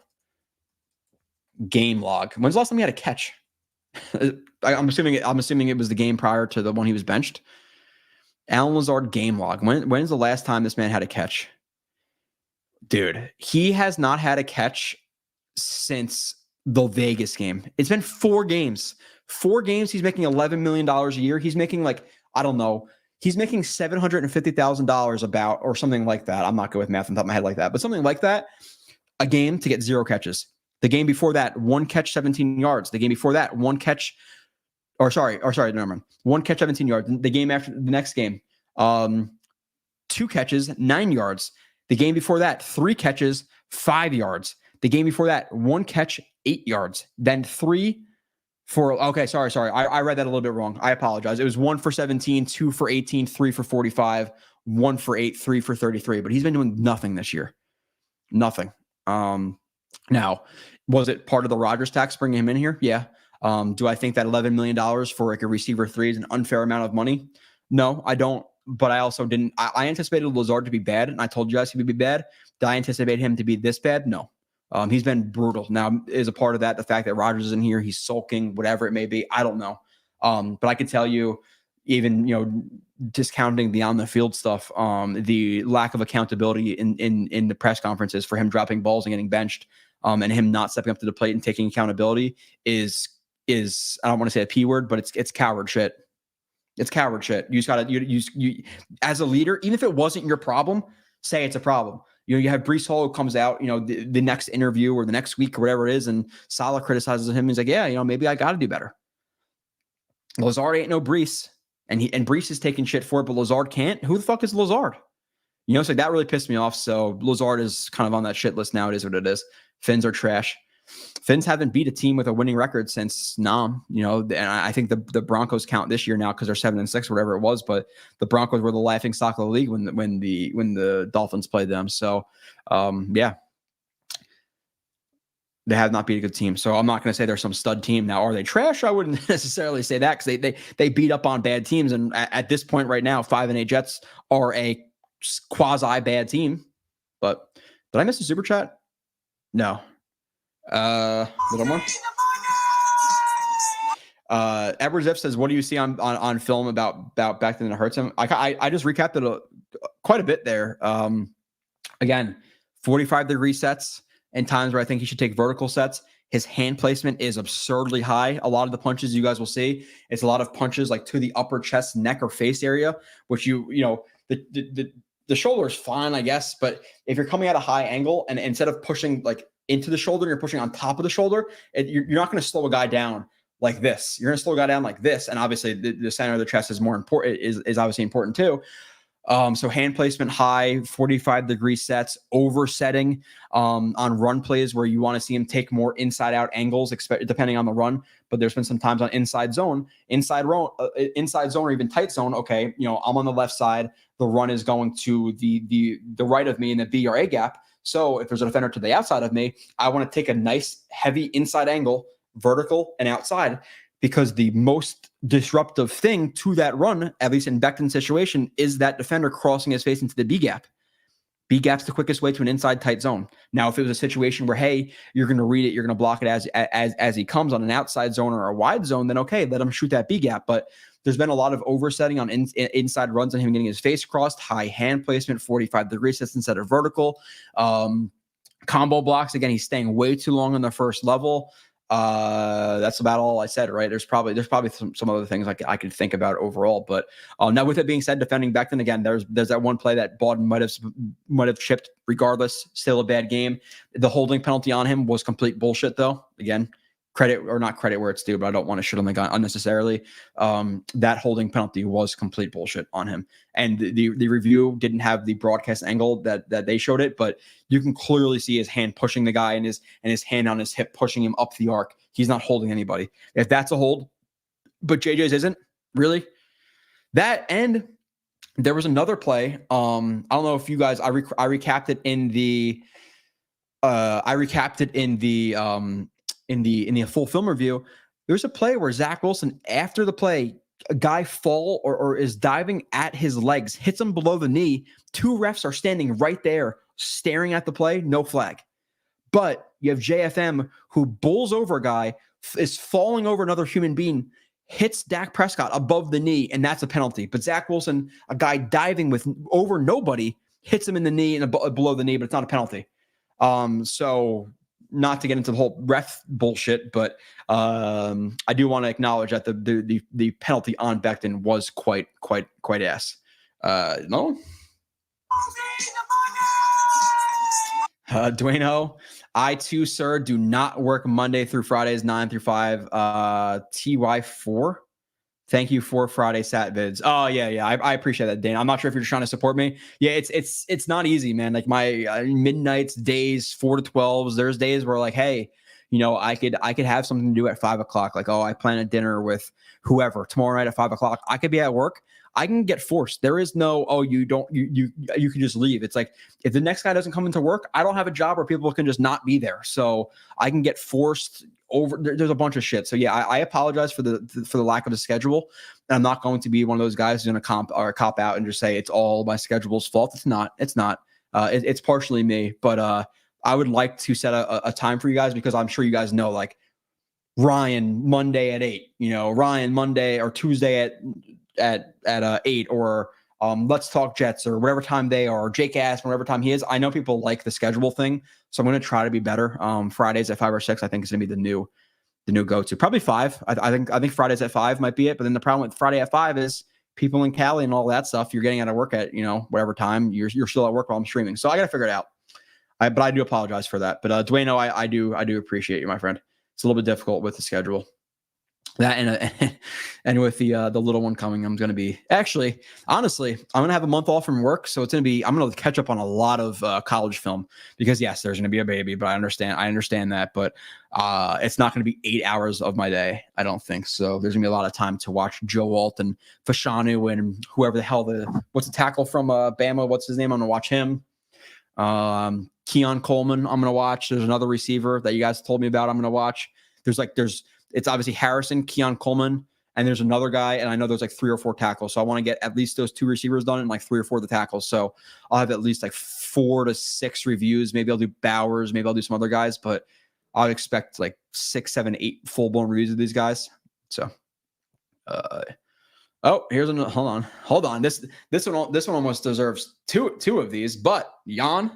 game log. When's the last time he had a catch? I'm assuming it was the game prior to the one he was benched. Alan Lazard game log. When's the last time this man had a catch? Dude, he has not had a catch since the Vegas game. It's been 4 games. 4 games. He's making $11 million a year. He's making like, I don't know. He's making $750,000 about, or something like that. I'm not good with math on top of my head like that, but something like that, a game to get 0 catches. The game before that, 1 catch, 17 yards. The game before that, 1 catch, never mind. 1 catch, 17 yards. The game after the next game, 2 catches, 9 yards. The game before that, 3 catches, 5 yards. The game before that, 1 catch, 8 yards. Then 3 for, okay, sorry. I read that a little bit wrong. I apologize. It was 1 for 17, 2 for 18, 3 for 45, 1 for 8, 3 for 33. But he's been doing nothing this year. Nothing. Now, was it part of the Rodgers tax bringing him in here? Yeah. Do I think that $11 million for like a receiver 3 is an unfair amount of money? No, I don't. But I also didn't. I anticipated Lazard to be bad, and I told you guys he would be bad. Did I anticipate him to be this bad? No. He's been brutal. Now, is a part of that the fact that Rodgers is in here, he's sulking, whatever it may be. I don't know. But I could tell you, even, discounting the on the field stuff, the lack of accountability in the press conferences for him dropping balls and getting benched, and him not stepping up to the plate and taking accountability is I don't want to say a P word, but it's coward shit. It's coward shit. You just gotta you as a leader, even if it wasn't your problem, say it's a problem. You have Breece Hall who comes out, the next interview or the next week or whatever it is, and Saleh criticizes him. He's like, yeah, maybe I got to do better. Lazard ain't no Breece, and Breece is taking shit for it, but Lazard can't. Who the fuck is Lazard? So that really pissed me off. So Lazard is kind of on that shit list now. It is what it is. Finns are trash. Finns haven't beat a team with a winning record since Nam, and I think the Broncos count this year now because they're 7-6 or whatever it was, but the Broncos were the laughing stock of the league when the Dolphins played them. So, yeah, they have not beat a good team. So I'm not going to say they're some stud team. Now, are they trash? I wouldn't necessarily say that because they beat up on bad teams. And at this point right now, 5-8 Jets are a quasi bad team. But did I miss a super chat? No. Little more. Edward Ziff says, what do you see on film about Becton that hurts him? I just recapped it quite a bit there. Again, 45-degree sets and times where I think he should take vertical sets. His hand placement is absurdly high. A lot of the punches you guys will see, it's a lot of punches like to the upper chest, neck, or face area, which the shoulder is fine, I guess. But if you're coming at a high angle and instead of pushing like into the shoulder, you're pushing on top of the shoulder, you're not going to slow a guy down like this. You're going to slow a guy down like this. And obviously the center of the chest is more important, is obviously important too. So hand placement high, 45-degree sets, oversetting on run plays where you want to see him take more inside out angles, depending on the run. But there's been some times on inside zone, or even tight zone. Okay, I'm on the left side. The run is going to the right of me in the B or A gap. So if there's a defender to the outside of me, I want to take a nice heavy inside angle, vertical and outside, because the most disruptive thing to that run, at least in Becton's situation, is that defender crossing his face into the B gap. B gap's the quickest way to an inside tight zone. Now, if it was a situation where, hey, you're going to read it, you're going to block it as he comes on an outside zone or a wide zone, then okay, let him shoot that B gap. But there's been a lot of oversetting on inside runs and him getting his face crossed, high hand placement, 45-degree sets instead of vertical. Combo blocks, again, he's staying way too long on the first level. That's about all I said, right? There's probably some other things I could think about overall, but now with it being said, defending Becton again, there's that one play that Bawden might have chipped regardless, still a bad game. The holding penalty on him was complete bullshit though. Again, credit or not credit where it's due, but I don't want to shit on the guy unnecessarily. That holding penalty was complete bullshit on him. And the review didn't have the broadcast angle that they showed it, but you can clearly see his hand pushing the guy and his hand on his hip pushing him up the arc. He's not holding anybody. If that's a hold, but JJ's isn't really that. And there was another play. I don't know if you guys, I recapped it in the full film review. There's a play where Zach Wilson, after the play, a guy fall or is diving at his legs, hits him below the knee. Two refs are standing right there staring at the play, no flag. But you have JFM who bulls over a guy, is falling over another human being, hits Dak Prescott above the knee, and that's a penalty. But Zach Wilson, a guy diving over nobody, hits him in the knee and below the knee, but it's not a penalty. So not to get into the whole ref bullshit, but I do want to acknowledge that the penalty on Becton was quite ass. No. Dueno, I too, sir, do not work Monday through Fridays, 9 through 5. TY4. Thank you for Friday sat vids. Oh yeah. I appreciate that, Dane. I'm not sure if you're just trying to support me. Yeah, it's not easy, man. Like my midnights, days, 4 to 12s. There's days where like, hey, I could have something to do at 5 o'clock. Like, oh, I plan a dinner with whoever tomorrow night at 5 o'clock. I could be at work. I can get forced. There is no, oh, you can just leave. It's like, if the next guy doesn't come into work, I don't have a job where people can just not be there. So I can get forced over. There's a bunch of shit. So yeah, I apologize for the lack of a schedule. And I'm not going to be one of those guys who's going to cop out and just say it's all my schedule's fault. It's not. It's partially me, but I would like to set a time for you guys, because I'm sure you guys know, like, Ryan Monday at 8, Ryan Monday or Tuesday at 8, or Let's Talk Jets, or whatever time they are, or Jake Ass, whatever time he is. I know people like the schedule thing, so I'm going to try to be better. Fridays at 5 or 6, I think is going to be the new go-to. Probably 5. I think Fridays at 5 might be it. But then the problem with Friday at 5 is people in Cali and all that stuff. You're getting out of work at whatever time. You're still at work while I'm streaming, so I got to figure it out. But I do apologize for that. But Dwayne, I do appreciate you, my friend. It's a little bit difficult with the schedule. That and with the little one coming, I'm going to be honestly, I'm going to have a month off from work. So I'm going to catch up on a lot of college film, because yes, there's going to be a baby, but I understand that, but it's not going to be 8 hours of my day. I don't think so. There's gonna be a lot of time to watch Joe Alt and Fashanu and whoever the hell what's the tackle from Bama? What's his name? I'm going to watch him. Keon Coleman, I'm going to watch. There's another receiver that you guys told me about. I'm going to watch. It's obviously Harrison, Keon Coleman, and there's another guy, and I know there's like 3 or 4 tackles. So I want to get at least those 2 receivers done and like 3 or 4 of the tackles. So I'll have at least like 4 to 6 reviews. Maybe I'll do Bowers. Maybe I'll do some other guys, but I'll expect like 6, 7, 8 full-blown reviews of these guys. So, here's another. Hold on. This one almost deserves two of these, but Jan.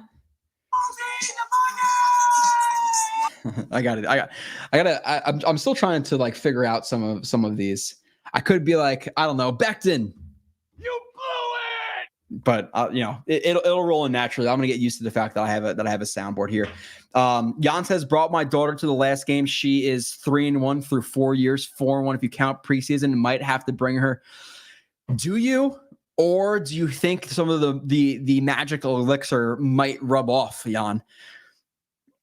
I got it. I'm still trying to like figure out some of these. I could be like, I don't know, Becton. You blew it. But it'll roll in naturally. I'm gonna get used to the fact that I have a soundboard here. Jan says, brought my daughter to the last game. She is 3-1 through 4 years, 4-1 if you count preseason. Might have to bring her. Do you, or do you think some of the magical elixir might rub off, Jan?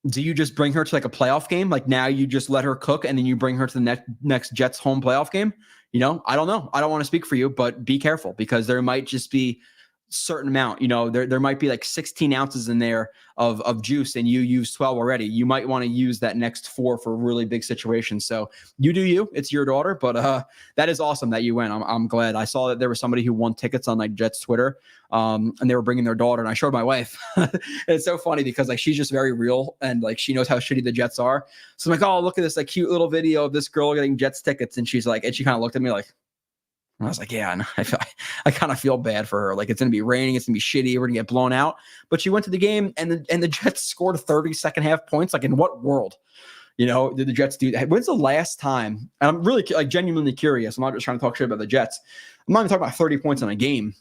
Do you just bring her to like a playoff game? Like now you just let her cook and then you bring her to the next Jets home playoff game? I don't know. I don't want to speak for you, but be careful, because there might just be certain amount, there might be like 16 ounces in there of juice and you use 12 already. You might want to use that next 4 for really big situations. So you do you, it's your daughter, but that is awesome that you went. I'm glad. I saw that there was somebody who won tickets on like Jets Twitter, and they were bringing their daughter, and I showed my wife. It's so funny because like she's just very real and like she knows how shitty the Jets are. So I'm like, oh, look at this like cute little video of this girl getting Jets tickets, and she's like, and she kind of looked at me like, I was like, yeah, I kind of feel bad for her. Like it's going to be raining. It's going to be shitty. We're going to get blown out. But she went to the game and the Jets scored 30 second half points. Like in what world, did the Jets do that? When's the last time? And I'm really like genuinely curious. I'm not just trying to talk shit about the Jets. I'm not even talking about 30 points in a game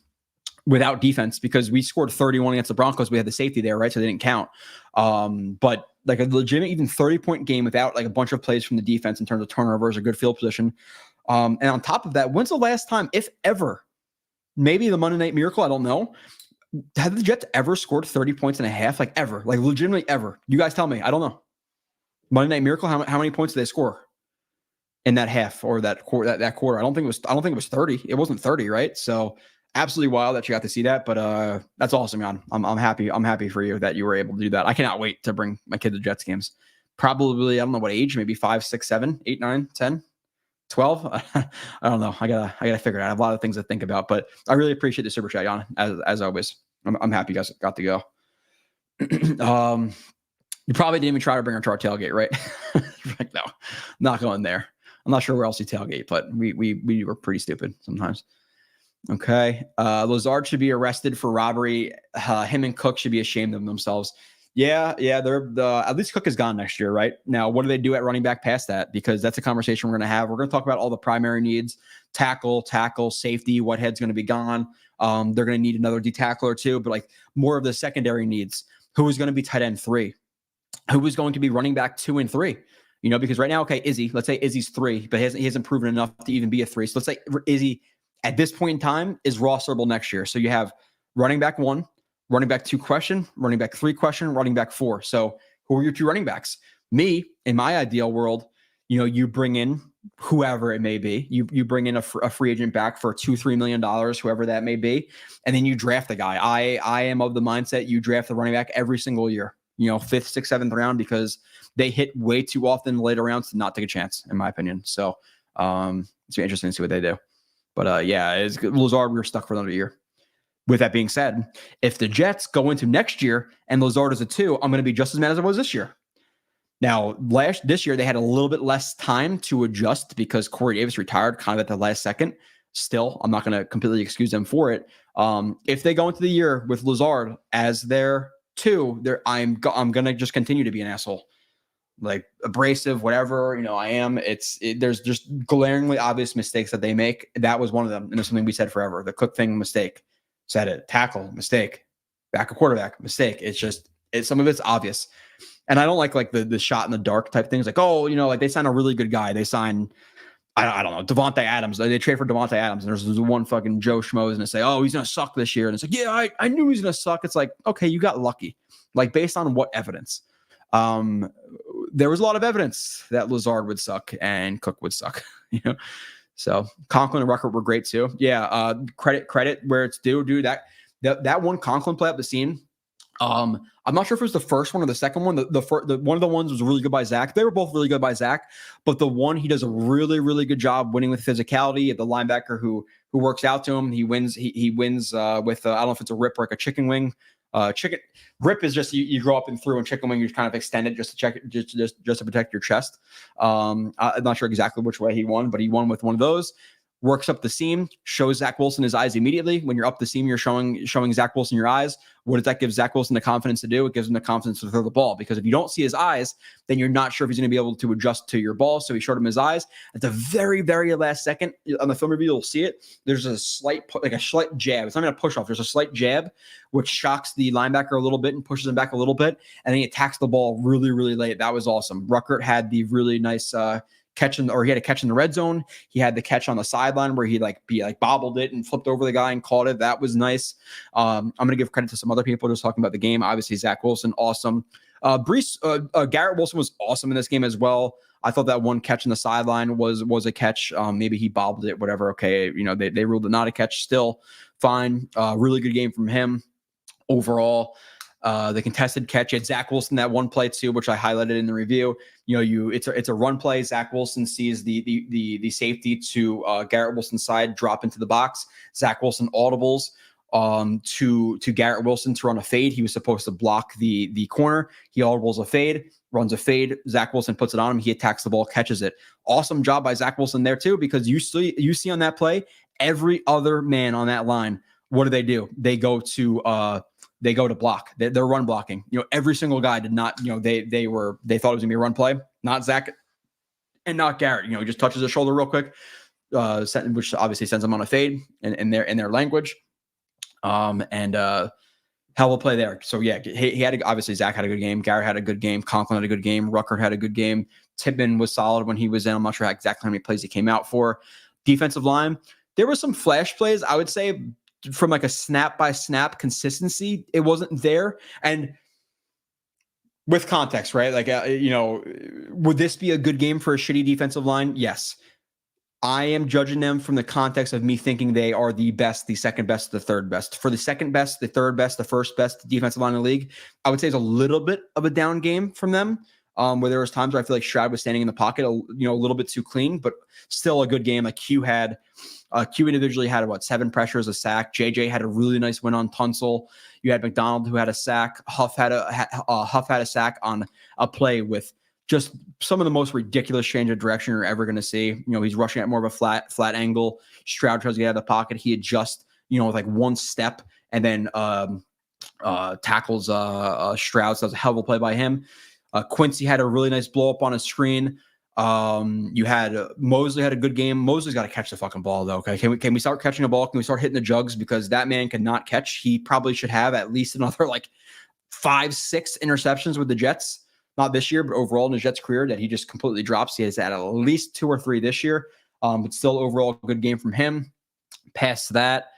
without defense, because we scored 31 against the Broncos. We had the safety there, right? So they didn't count. But like a legitimate, even 30-point game without like a bunch of plays from the defense in terms of turnovers or good field position. And on top of that, when's the last time, if ever, maybe the Monday Night Miracle, I don't know, have the Jets ever scored 30 points and a half? Like ever, like legitimately ever? You guys tell me. I don't know. Monday Night Miracle, how many points did they score in that half or that quarter? That quarter? I don't think it was 30. It wasn't 30, right? So absolutely wild that you got to see that. But that's awesome, man. I'm happy. I'm happy for you that you were able to do that. I cannot wait to bring my kid to Jets games. Probably, I don't know what age, maybe 5, 6, 7, 8, 9, 10. 12. I don't know. I gotta figure it out. I have a lot of things to think about, but I really appreciate the super chat, Jan. As always, I'm happy you guys got to go. You probably didn't even try to bring her to our tailgate, right? Like, no, not going there. I'm not sure where else you tailgate, but we were pretty stupid sometimes. Okay. Lazard should be arrested for robbery. Him and Cook should be ashamed of themselves. Yeah. They're at least Cook is gone next year, right? Now, what do they do at running back past that? Because that's a conversation we're going to have. We're going to talk about all the primary needs: tackle, safety. Whitehead's going to be gone. They're going to need another D tackle or two, but like more of the secondary needs. Who is going to be tight end 3? Who is going to be running back 2 and 3? Because right now, okay, Izzy. Let's say Izzy's 3, but he hasn't proven enough to even be a 3. So let's say Izzy at this point in time is rosterable next year. So you have running back 1. Running back 2 question, running back 3 question, running back 4. So who are your 2 running backs? Me, in my ideal world, you bring in whoever it may be. You bring in a free agent back for $2-3 million, whoever that may be, and then you draft the guy. I am of the mindset you draft the running back every single year. 5th, 6th, 7th round, because they hit way too often in the later rounds to not take a chance, in my opinion. So it's interesting to see what they do. But it's Lazard. We were stuck for another year. With that being said, if the Jets go into next year and Lazard is a 2, I'm going to be just as mad as I was this year. Now, this year, they had a little bit less time to adjust because Corey Davis retired kind of at the last second. Still, I'm not going to completely excuse them for it. If they go into the year with Lazard as their 2, I'm going to just continue to be an asshole. Like abrasive, whatever, I am. There's just glaringly obvious mistakes that they make. That was one of them. And it's something we said forever. The Cook thing, mistake. Said it. Tackle, mistake. Backup quarterback, mistake. Some of it's obvious. And I don't like the shot in the dark type things. Like, like they sign a really good guy. They sign, I don't know, Devontae Adams. They trade for Devontae Adams. And there's one fucking Joe Schmoes and they say, he's going to suck this year. And it's like, yeah, I knew he was going to suck. It's like, okay, you got lucky. Like based on what evidence? There was a lot of evidence that Lazard would suck and Cook would suck, So Conklin and Ruckert were great too. Yeah. Credit where it's due, dude. That one Conklin play up the seam. I'm not sure if it was the first one or the second one. The one of the ones was really good by Zach. They were both really good by Zach, but the one he does a really, really good job winning with physicality at the linebacker who works out to him. He wins. He wins with I don't know if it's a rip or like a chicken wing. Chicken rip is just you grow up and through, and chicken wing you kind of extend it just to check just to protect your chest. I'm not sure exactly which way he won, but he won with one of those. Works up the seam, shows Zach Wilson his eyes immediately. When you're up the seam, you're showing Zach Wilson your eyes. What does that give Zach Wilson the confidence to do? It gives him the confidence to throw the ball, because if you don't see his eyes, then you're not sure if he's going to be able to adjust to your ball. So he showed him his eyes. At the very, very last second, on the film review, you'll see it. There's a slight jab. It's not even a push off. There's a slight jab, which shocks the linebacker a little bit and pushes him back a little bit. And then he attacks the ball really, really late. That was awesome. Ruckert had the really nice he had a catch in the red zone. He had the catch on the sideline where he bobbled it and flipped over the guy and caught it. That was nice. I'm going to give credit to some other people just talking about the game. Obviously, Zach Wilson, awesome. Garrett Wilson was awesome in this game as well. I thought that one catch on the sideline was a catch. Maybe he bobbled it, whatever. Okay, they ruled it not a catch. Still fine. Really good game from him overall. The contested catch at Zach Wilson, that one play too, which I highlighted in the review. It's a run play. Zach Wilson sees the safety to Garrett Wilson's side drop into the box. Zach Wilson audibles to Garrett Wilson to run a fade. He was supposed to block the corner. He audibles a fade, runs a fade. Zach Wilson puts it on him. He attacks the ball, catches it. Awesome job by Zach Wilson there too, because you see on that play, every other man on that line, what do? They go to block. They're run blocking. Every single guy did not, they thought it was gonna be a run play. Not Zach and not Garrett. He just touches his shoulder real quick, which obviously sends him on a fade in their language. Hell of a play there. So yeah, obviously Zach had a good game. Garrett had a good game. Conklin had a good game. Ruckert had a good game. Tippmann was solid when he was in. I'm not sure exactly how many plays he came out for. Defensive line, there were some flash plays, I would say. From like a snap by snap consistency, it wasn't there. And with context, right? Would this be a good game for a shitty defensive line? Yes. I am judging them from the context of me thinking they are the best, the second best, the third best. For the second best, the third best, the first best defensive line in the league, I would say it's a little bit of a down game from them. Where there was times where I feel like Stroud was standing in the pocket, a little bit too clean, but still a good game. Like Q individually had 7 pressures, a sack. JJ had a really nice win on Tunsil. You had McDonald who had a sack. Huff had a sack on a play with just some of the most ridiculous change of direction you're ever going to see. He's rushing at more of a flat angle. Stroud tries to get out of the pocket. He adjusts, with one step and then tackles Stroud. So that was a hell of a play by him. Quincy had a really nice blow up on his screen. You had Mosley had a good game. Mosley's got to catch the fucking ball though. Okay. Can we start catching a ball? Can we start hitting the jugs? Because that man cannot catch. He probably should have at least another 5-6 interceptions with the Jets. Not this year, but overall in his Jets career that he just completely drops. He has had at least 2 or 3 this year. But still overall good game from him. Past that,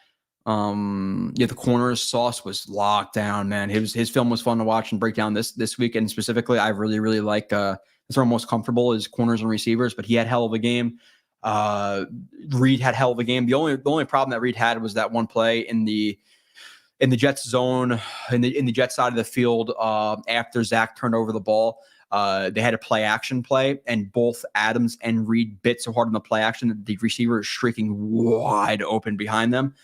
the corners Sauce was locked down, man. His film was fun to watch and break down this week. And specifically, I really, really like that's where I'm most comfortable is corners and receivers, but he had hell of a game. Reed had hell of a game. The only problem that Reed had was that one play in the Jets zone, in the Jets side of the field, after Zach turned over the ball. They had a play action play, and both Adams and Reed bit so hard on the play action that the receiver is streaking wide open behind them.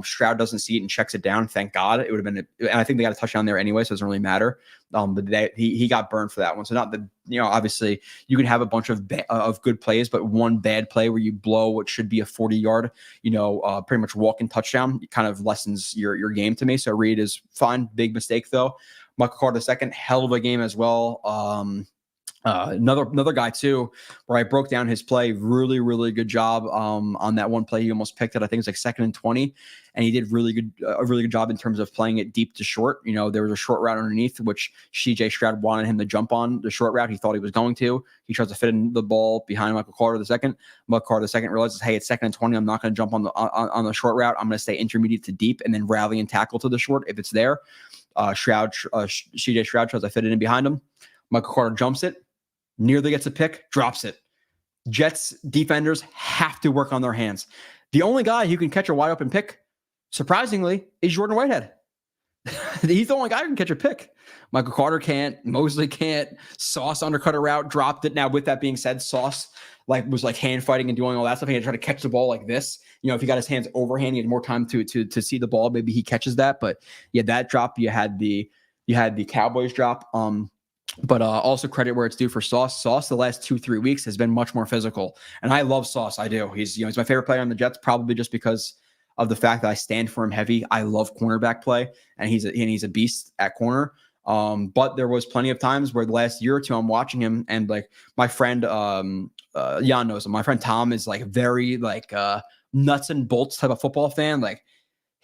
Stroud doesn't see it and checks it down. Thank God. It would have been, and I think they got a touchdown there anyway, so it doesn't really matter. But he got burned for that one. So not the, obviously you can have a bunch of good plays, but one bad play where you blow what should be a 40-yard, pretty much walk-in touchdown, it kind of lessens your game to me. So Reed is fine. Big mistake though. Michael Carter II, hell of a game as well. Another guy too, where I broke down his play. Really, really good job on that one play. He almost picked it. I think it was like 2nd and 20, and he did a really good job in terms of playing it deep to short. There was a short route underneath, which CJ Stroud wanted him to jump on the short route. He thought he was going to. He tries to fit in the ball behind Michael Carter II. Michael Carter II realizes, hey, it's 2nd and 20. I'm not going to jump on the short route. I'm going to stay intermediate to deep and then rally and tackle to the short if it's there. CJ Stroud tries to fit it in behind him. Michael Carter jumps it. Nearly gets a pick, drops it. Jets defenders have to work on their hands. The only guy who can catch a wide open pick, surprisingly, is Jordan Whitehead. He's the only guy who can catch a pick. Michael Carter can't. Mosley can't. Sauce undercut a route, dropped it. Now, with that being said, Sauce was hand fighting and doing all that stuff. He had to try to catch the ball like this. If he got his hands overhand, he had more time to see the ball. Maybe he catches that. But yeah, that drop. You had the Cowboys drop. But also credit where it's due for Sauce. Sauce the last 2-3 weeks has been much more physical, and I love Sauce. I do. He's my favorite player on the Jets, probably just because of the fact that I stand for him heavy. I love cornerback play, and he's a beast at corner. But there was plenty of times where the last year or two I'm watching him, and my friend Jan knows him. My friend Tom is very nuts and bolts type of football fan.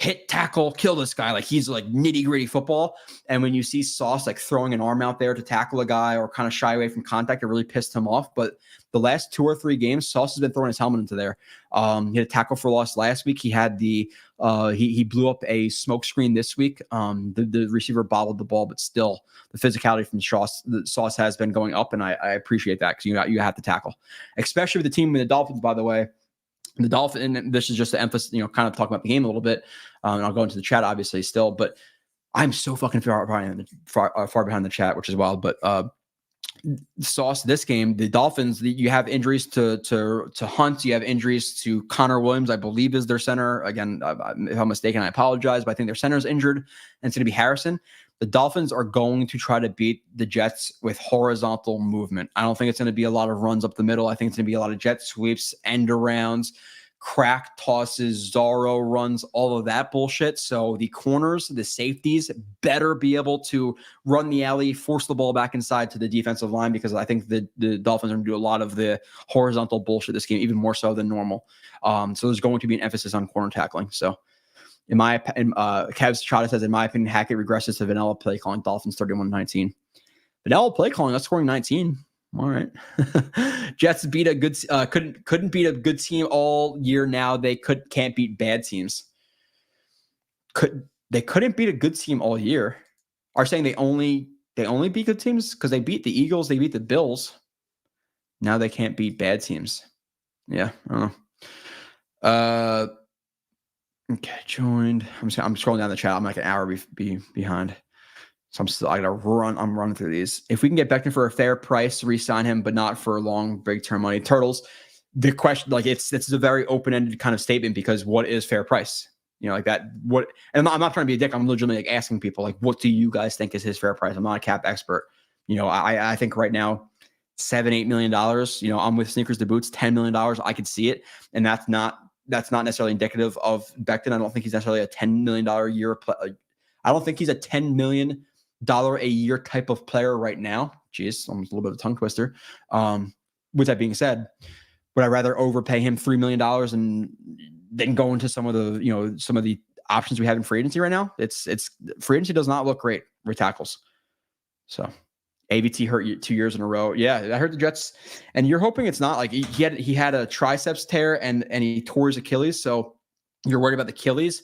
Hit, tackle, kill this guy. He's nitty gritty football. And when you see Sauce throwing an arm out there to tackle a guy or kind of shy away from contact, it really pissed him off. But the last 2 or 3 games, Sauce has been throwing his helmet into there. He had a tackle for loss last week. He had he blew up a smoke screen this week. The receiver bobbled the ball, but still the physicality from Sauce has been going up, and I appreciate that because you have to tackle, especially with the team with the Dolphins. By the way, the Dolphins, and this is just to emphasize, kind of talk about the game a little bit. And I'll go into the chat obviously still, but I'm so fucking far behind the chat, which is wild. But Sauce, this game, the Dolphins, you have injuries to Hunt. You have injuries to Connor Williams, I believe is their center. Again, if I'm mistaken, I apologize, but I think their center is injured, and it's going to be Harrison. The Dolphins are going to try to beat the Jets with horizontal movement. I don't think it's going to be a lot of runs up the middle. I think it's going to be a lot of jet sweeps, end arounds, crack tosses, Zorro runs, all of that bullshit. So the corners, the safeties better be able to run the alley, force the ball back inside to the defensive line, because I think the Dolphins are going to do a lot of the horizontal bullshit this game, even more so than normal. So there's going to be an emphasis on corner tackling. So Kev's Chada says, in my opinion, Hackett regresses to vanilla play calling. Dolphins 31-19. Vanilla play calling, that's scoring 19. All right. Jets beat a good couldn't beat a good team all year. Now they can't beat bad teams. They couldn't beat a good team all year. Are saying they only beat good teams because they beat the Eagles, they beat the Bills. Now they can't beat bad teams. Yeah, I don't know. Okay, joined. I'm scrolling down the chat. I'm an hour behind. So I gotta run. I'm running through these. If we can get Becton for a fair price, re-sign him, but not for long, big term money. Turtles. The question, it's a very open-ended kind of statement, because what is fair price? That. What? And I'm not trying to be a dick. I'm legitimately asking people, what do you guys think is his fair price? I'm not a cap expert. I think right now, $7-8 million. I'm with sneakers to boots, $10 million. I could see it, and that's not necessarily indicative of Becton. I don't think he's necessarily a $10 million a year. I don't think he's a $10 million a year type of player right now. Jeez, almost a little bit of a tongue twister. With that being said, would I rather overpay him $3 million and then go into some of the options we have in free agency right now? It's free agency does not look great with tackles. So AVT hurt you 2 years in a row. Yeah, I heard the Jets, and you're hoping it's not like he had a triceps tear and he tore his Achilles. So you're worried about the Achilles.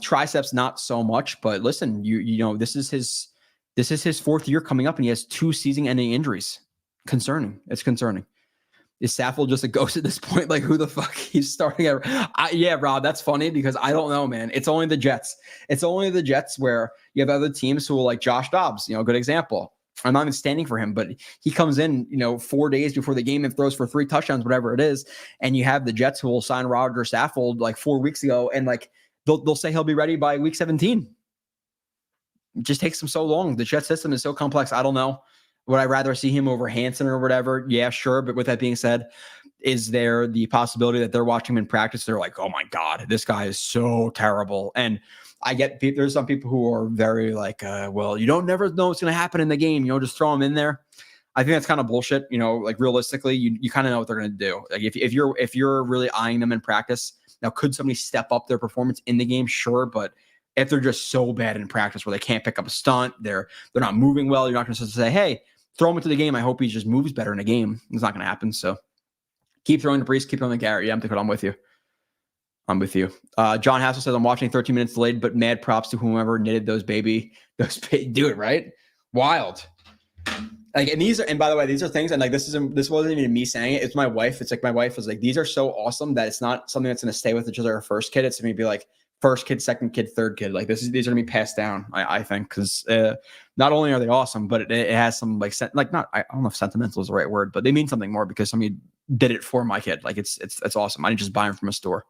Triceps, not so much, but listen, this is his 4th year coming up, and he has 2 season-ending injuries. Concerning. It's concerning. Is Saffold just a ghost at this point? Who the fuck he's starting at? Yeah, Rob, that's funny, because I don't know, man. It's only the Jets. It's only the Jets where you have other teams who will, like Josh Dobbs, good example. I'm not even standing for him, but he comes in, 4 days before the game and throws for 3 touchdowns, whatever it is. And you have the Jets who will sign Roger Saffold 4 weeks ago, and they'll say he'll be ready by week 17. It just takes them so long. The Jet system is so complex. I don't know. Would I rather see him over Hansen or whatever? Yeah, sure. But with that being said, is there the possibility that they're watching him in practice? They're like, oh my God, this guy is so terrible. And I get there's some people who are very like, well, you don't never know what's going to happen in the game. Just throw him in there. I think that's kind of bullshit. Like realistically, you kind of know what they're going to do. Like if you're really eyeing them in practice, now could somebody step up their performance in the game? Sure, but if they're just so bad in practice where they can't pick up a stunt, they're not moving well, you're not going to say, hey, throw him into the game. I hope he just moves better in a game. It's not going to happen. So keep throwing to Brees, keep throwing to Garrett. Yeah, I'm with you. John Hassel says, I'm watching 13 minutes delayed, but mad props to whomever knitted those baby. Do it, right? Wild. Like, and by the way, these are things, and like this wasn't even me saying it. It's my wife. It's like my wife was like, these are so awesome that it's not something that's going to stay with each other. Our first kid, it's going to be like first kid, second kid, third kid. Like these are going to be passed down. I think because not only are they awesome, but it has some like not I don't know if sentimental is the right word, but they mean something more because somebody did it for my kid. Like it's awesome. I didn't just buy them from a store,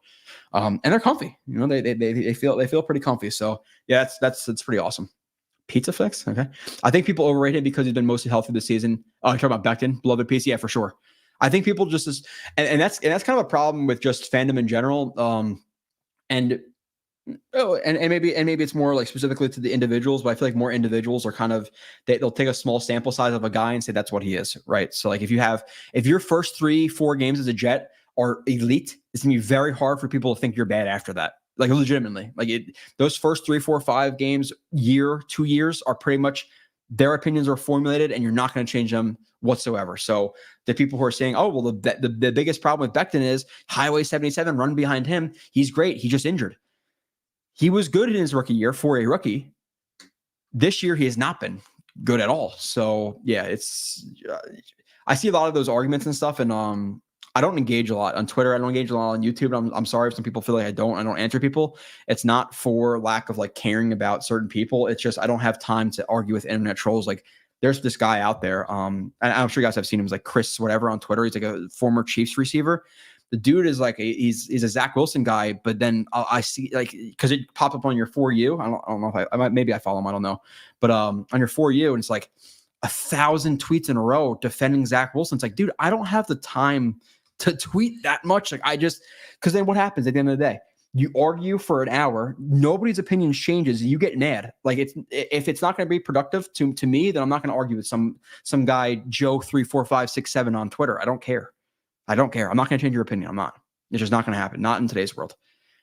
and they're comfy. They feel pretty comfy. So yeah, that's pretty awesome. Pizza fix. Okay. I think people overrate him because he's been mostly healthy this season. Oh, you're talking about Becton, beloved pizza. Yeah, for sure. I think people just and that's kind of a problem with just fandom in general. And maybe it's more like specifically to the individuals, but I feel like more individuals are kind of they'll take a small sample size of a guy and say that's what he is, right? So like if your first 3-4 games as a Jet are elite, it's gonna be very hard for people to think you're bad after that. Like legitimately, those first 3, 4, 5 games, 2 years are pretty much their opinions are formulated, and you're not going to change them whatsoever. So the people who are saying, "Oh, well, the biggest problem with Becton is Highway 77, run behind him. He's great. He just injured. He was good in his rookie year for a rookie. This year, he has not been good at all. So yeah, I see a lot of those arguments and stuff, and I don't engage a lot on Twitter. I don't engage a lot on YouTube. I'm sorry if some people feel like I don't answer people. It's not for lack of like caring about certain people. It's just I don't have time to argue with internet trolls. Like there's this guy out there. And I'm sure you guys have seen him. He's like Chris whatever on Twitter. He's like a former Chiefs receiver. The dude is like he's a Zach Wilson guy. But then I see like because it popped up on your For You. I don't know if I might maybe I follow him. I don't know. But on your For You, and it's like 1,000 tweets in a row defending Zach Wilson. It's like, dude, I don't have the time to tweet that much. Like because then what happens at the end of the day? You argue for an hour, nobody's opinion changes, you get mad. Like if it's not going to be productive to me, then I'm not going to argue with some guy Joe 34567 on Twitter. I don't care. I'm not going to change your opinion. I'm not. It's just not going to happen. Not in today's world.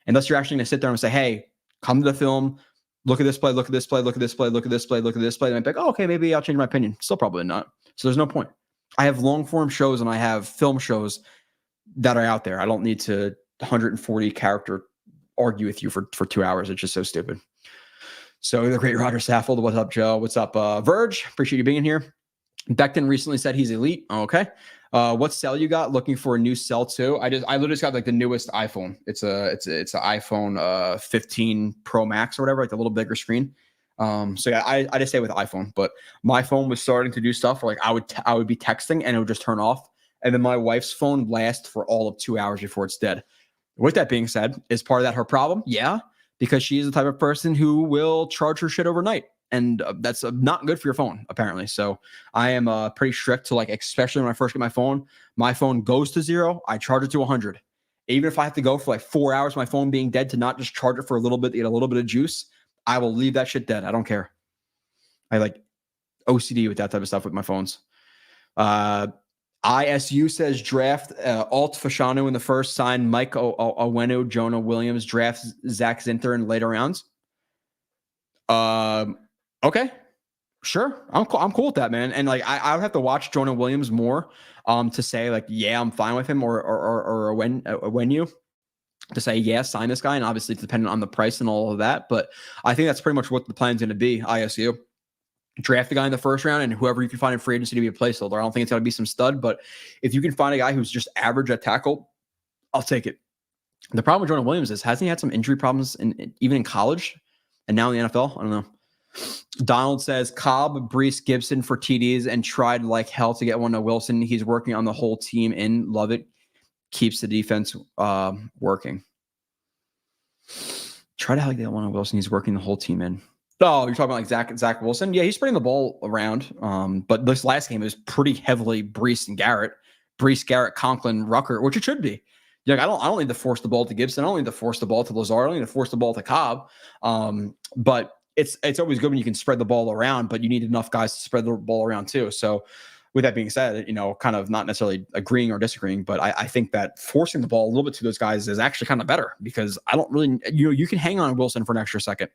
Unless you're actually going to sit there and say, hey, come to the film, look at this play, look at this play, look at this play, look at this play, look at this play. And I'm like, oh, okay, maybe I'll change my opinion. Still probably not. So there's no point. I have long form shows and I have film shows that are out there. I don't need to 140 character argue with you for 2 hours. It's just so stupid. So the great Roger Saffold. What's up, Joe? What's up, Verge? Appreciate you being here. Becton recently said he's elite. Okay. What cell you got? Looking for a new cell too? I literally just got like the newest iPhone. It's an iPhone 15 Pro Max or whatever, like a little bigger screen. So yeah, I just say with iPhone, but my phone was starting to do stuff where like I would be texting and it would just turn off. And then my wife's phone lasts for all of 2 hours before it's dead. With that being said, is part of that her problem? Yeah, because she's the type of person who will charge her shit overnight. And that's not good for your phone, apparently. So I am pretty strict to like, especially when I first get my phone goes to 0. I charge it to 100. Even if I have to go for like 4 hours, my phone being dead to not just charge it for a little bit, to get a little bit of juice, I will leave that shit dead. I don't care. I like OCD with that type of stuff with my phones. ISU says draft Alt Fashanu in the first, sign Mike Owenu, Jonah Williams, draft Zach Zinter in later rounds. Okay, sure. I'm cool with that, man. And like I would have to watch Jonah Williams more to say like, yeah, I'm fine with him, or when you to say, yeah, sign this guy. And obviously it's dependent on the price and all of that. But I think that's pretty much what the plan's going to be. ISU. Draft the guy in the first round and whoever you can find in free agency to be a placeholder. I don't think it's going to be some stud, but if you can find a guy who's just average at tackle, I'll take it. The problem with Jonah Williams is, hasn't he had some injury problems even in college and now in the NFL? I don't know. Donald says Cobb, Brees, Gibson for TDs and tried like hell to get one to Wilson. He's working on the whole team in. Love it. Keeps the defense working. Try to hell get one to Wilson. He's working the whole team in. Oh, you're talking about like Zach Wilson? Yeah, he's spreading the ball around. But this last game is pretty heavily Brees and Garrett. Brees, Garrett, Conklin, Rucker, which it should be. Like, I don't need to force the ball to Gibson. I don't need to force the ball to Lazard. I don't need to force the ball to Cobb. But it's always good when you can spread the ball around, but you need enough guys to spread the ball around too. So with that being said, kind of not necessarily agreeing or disagreeing, but I think that forcing the ball a little bit to those guys is actually kind of better, because I don't really, you can hang on Wilson for an extra second.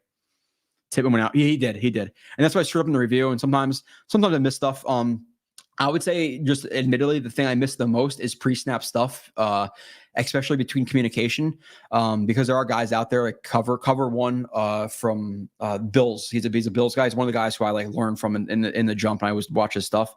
Tippman went out. He did. And that's why I screwed up in the review. And sometimes I miss stuff. I would say, just admittedly, the thing I miss the most is pre-snap stuff, especially between communication, because there are guys out there like cover one from Bills. He's a Bills guy. He's one of the guys who I like learn from in the jump, and I always watch his stuff.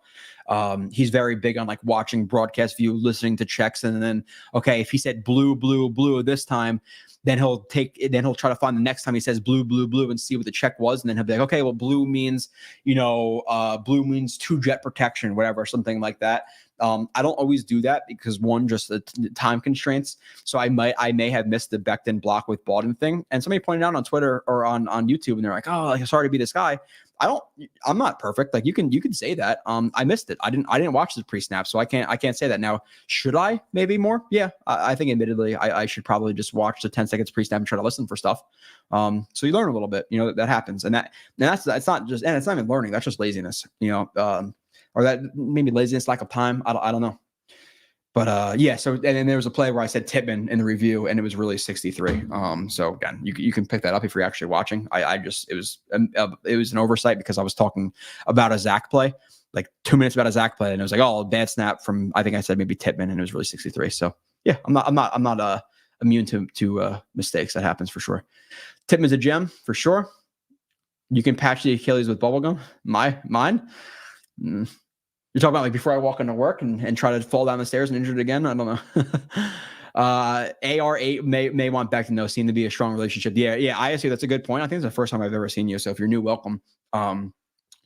He's very big on like watching broadcast view, listening to checks, and then if he said blue this time, then he'll try to find the next time he says blue and see what the check was, and then he'll be like, okay, well, blue means blue means 2 jet protection, whatever, something like that. I don't always do that because, one, just the time constraints. So I may have missed the Becton block with Baldwin thing, and somebody pointed out on Twitter or on YouTube, and they're like, oh, like, sorry to be this guy. I'm not perfect. Like, you can say that. I missed it. I didn't watch the pre-snap, so I can't say that. Now, should I maybe more? Yeah, I think admittedly I should probably just watch the 10 seconds pre-snap and try to listen for stuff. So you learn a little bit, that happens. And that's not just, and it's not even learning. That's just laziness, or that maybe laziness, lack of time. I don't know. But yeah, so and then there was a play where I said Tippman in the review, and it was really 63. So again, you can pick that up if you're actually watching. It was an oversight because I was talking about a Zach play, like 2 minutes about a Zach play, and it was like, oh, bad snap from, I think I said maybe Tippman, and it was really 63. So yeah, I'm not immune to mistakes. That happens for sure. Tippman's a gem for sure. You can patch the Achilles with bubblegum. Mine. You're talking about like before I walk into work and try to fall down the stairs and injure it again? I don't know. AR8 may want Becton, though, seem to be a strong relationship. Yeah, ISU, that's a good point. I think it's the first time I've ever seen you. So if you're new, welcome.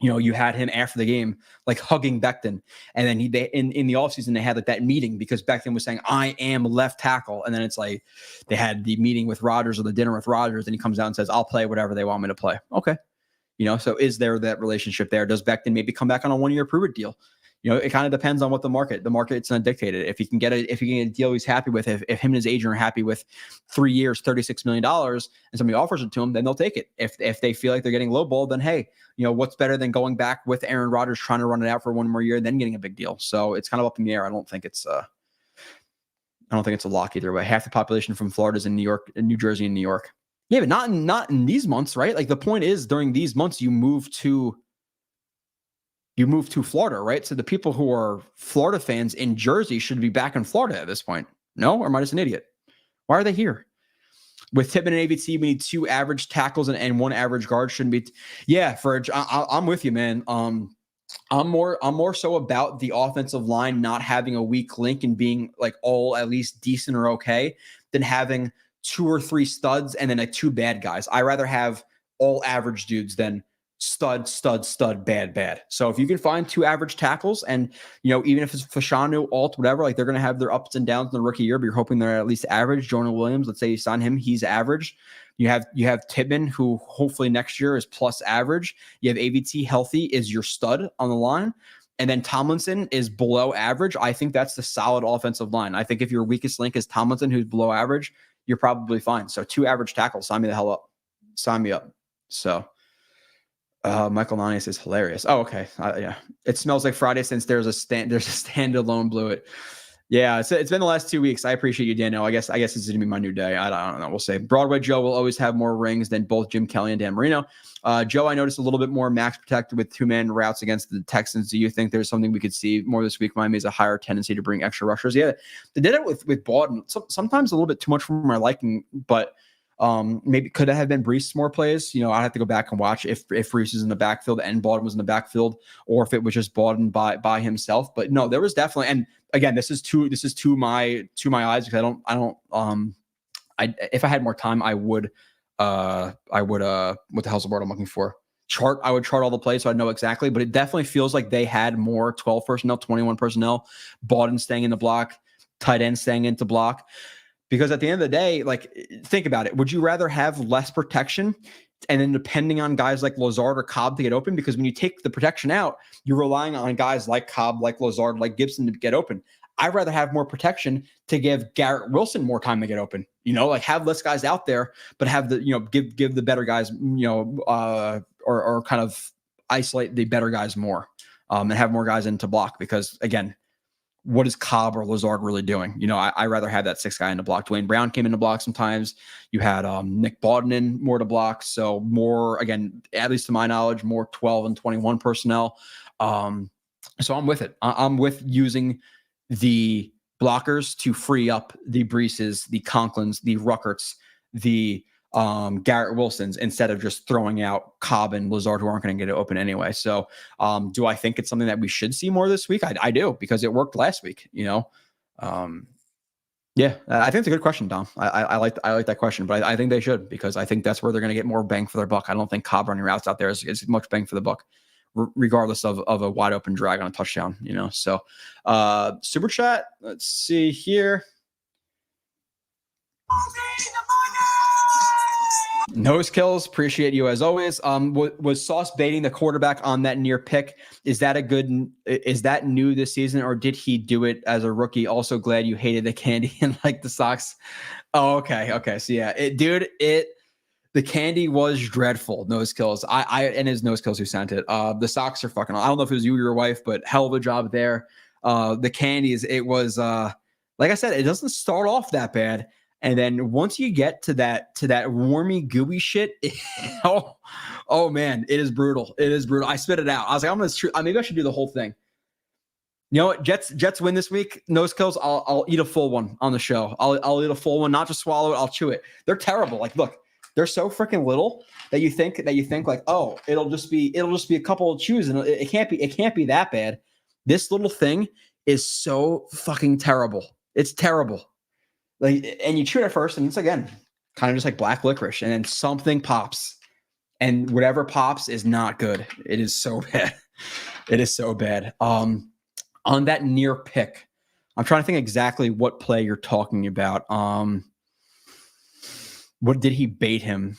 You had him after the game, like hugging Becton. And then in the offseason, they had like that meeting because Becton was saying, I am left tackle. And then it's like they had the meeting with Rodgers or the dinner with Rodgers. And he comes out and says, I'll play whatever they want me to play. Okay. So is there that relationship there? Does Becton maybe come back on a 1-year prove-it deal? It kind of depends on what the market's going to dictate it. If he can get a deal he's happy with, if him and his agent are happy with 3 years, $36 million, and somebody offers it to him, then they'll take it. If they feel like they're getting lowballed, then hey, what's better than going back with Aaron Rodgers trying to run it out for 1 more year, then getting a big deal. So it's kind of up in the air. I don't think it's a lock either way. Half the population from Florida is in New York, New Jersey, and New York. Yeah, but not in these months, right? Like the point is, during these months, you move to Florida, right? So the people who are Florida fans in Jersey should be back in Florida at this point. No, or am I just an idiot? Why are they here? With Tippman and AVT, we need 2 average tackles and 1 average guard. Shouldn't be. Yeah, I'm with you, man. I'm more so about the offensive line not having a weak link and being like all at least decent or okay than having 2 or 3 studs and then like 2 bad guys. I rather have all average dudes than stud, bad. So if you can find 2 average tackles and, even if it's Fashanu, Alt, whatever, like they're going to have their ups and downs in the rookie year, but you're hoping they're at least average. Jonah Williams, let's say you sign him, he's average. You have Tippman, who hopefully next year is plus average. You have AVT healthy is your stud on the line. And then Tomlinson is below average. I think that's the solid offensive line. I think if your weakest link is Tomlinson, who's below average, you're probably fine. So 2 average tackles, sign me the hell up. Sign me up. So Michael Nanius is hilarious. Oh, okay. Yeah. It smells like Friday since there's a standalone blew it. Yeah. It's been the last 2 weeks. I appreciate you, Daniel. I guess this is going to be my new day. I don't know. We'll say Broadway Joe will always have more rings than both Jim Kelly and Dan Marino. Joe, I noticed a little bit more max protected with 2-man routes against the Texans. Do you think there's something we could see more this week? Miami has a higher tendency to bring extra rushers. Yeah. They did it with Baldwin. Sometimes a little bit too much for my liking, but maybe could it have been Brees more plays? I have to go back and watch if Brees is in the backfield and Baldwin was in the backfield, or if it was just Baldwin by himself. But no, there was definitely, and again, this is to my eyes, because if I had more time, I would what the hell's the word I'm looking for? I would chart all the plays so I know exactly, but it definitely feels like they had more 12 personnel, 21 personnel, Baldwin staying in the block, tight end staying into block. Because at the end of the day, like, think about it. Would you rather have less protection And then depending on guys like Lazard or Cobb to get open, because when you take the protection out, you're relying on guys like Cobb, like Lazard, like Gibson to get open. I'd rather have more protection to give Garrett Wilson more time to get open. Like have less guys out there, but have the give the better guys or kind of isolate the better guys more, and have more guys in to block. Because again, what is Cobb or Lazard really doing? I rather have that 6th guy in the block. Dwayne Brown came in to block sometimes. You had Nick Bawden in more to block. So more, again, at least to my knowledge, more 12 and 21 personnel. So I'm with it. I'm with using the blockers to free up the Breeses, the Conklins, the Ruckerts, the Garrett Wilsons, instead of just throwing out Cobb and Lazard, who aren't going to get it open anyway. So do I think it's something that we should see more this week? I do, because it worked last week. Yeah, I think it's a good question, Dom. I like that question, but I think they should, because I think that's where they're going to get more bang for their buck. I don't think Cobb running routes out there is much bang for the buck, regardless of a wide open drag on a touchdown. So super chat. Let's see here. Nose kills, appreciate you as always. Was Sauce baiting the quarterback on that near pick? Is that new this season, or did he do it as a rookie? Also glad you hated the candy and like the socks. Oh, okay. So yeah, the candy was dreadful. Nose kills. And his nose kills who sent it. The socks are fucking, I don't know if it was you or your wife, but hell of a job there. The candies, it was like I said, it doesn't start off that bad. And then once you get to that warmy, gooey shit, oh man, it is brutal. It is brutal. I spit it out. I was like, maybe I should do the whole thing. You know what? Jets win this week. Nose kills. I'll eat a full one on the show. I'll eat a full one, not just swallow it. I'll chew it. They're terrible. Like, look, they're so freaking little that you think like, oh, it'll just be a couple of chews, and it can't be that bad. This little thing is so fucking terrible. It's terrible. Like, and you chew it at first, and it's again kind of just like black licorice, and then something pops, and whatever pops is not good. It is so bad. It is so bad. On that near pick, I'm trying to think exactly what play you're talking about. What did he bait him?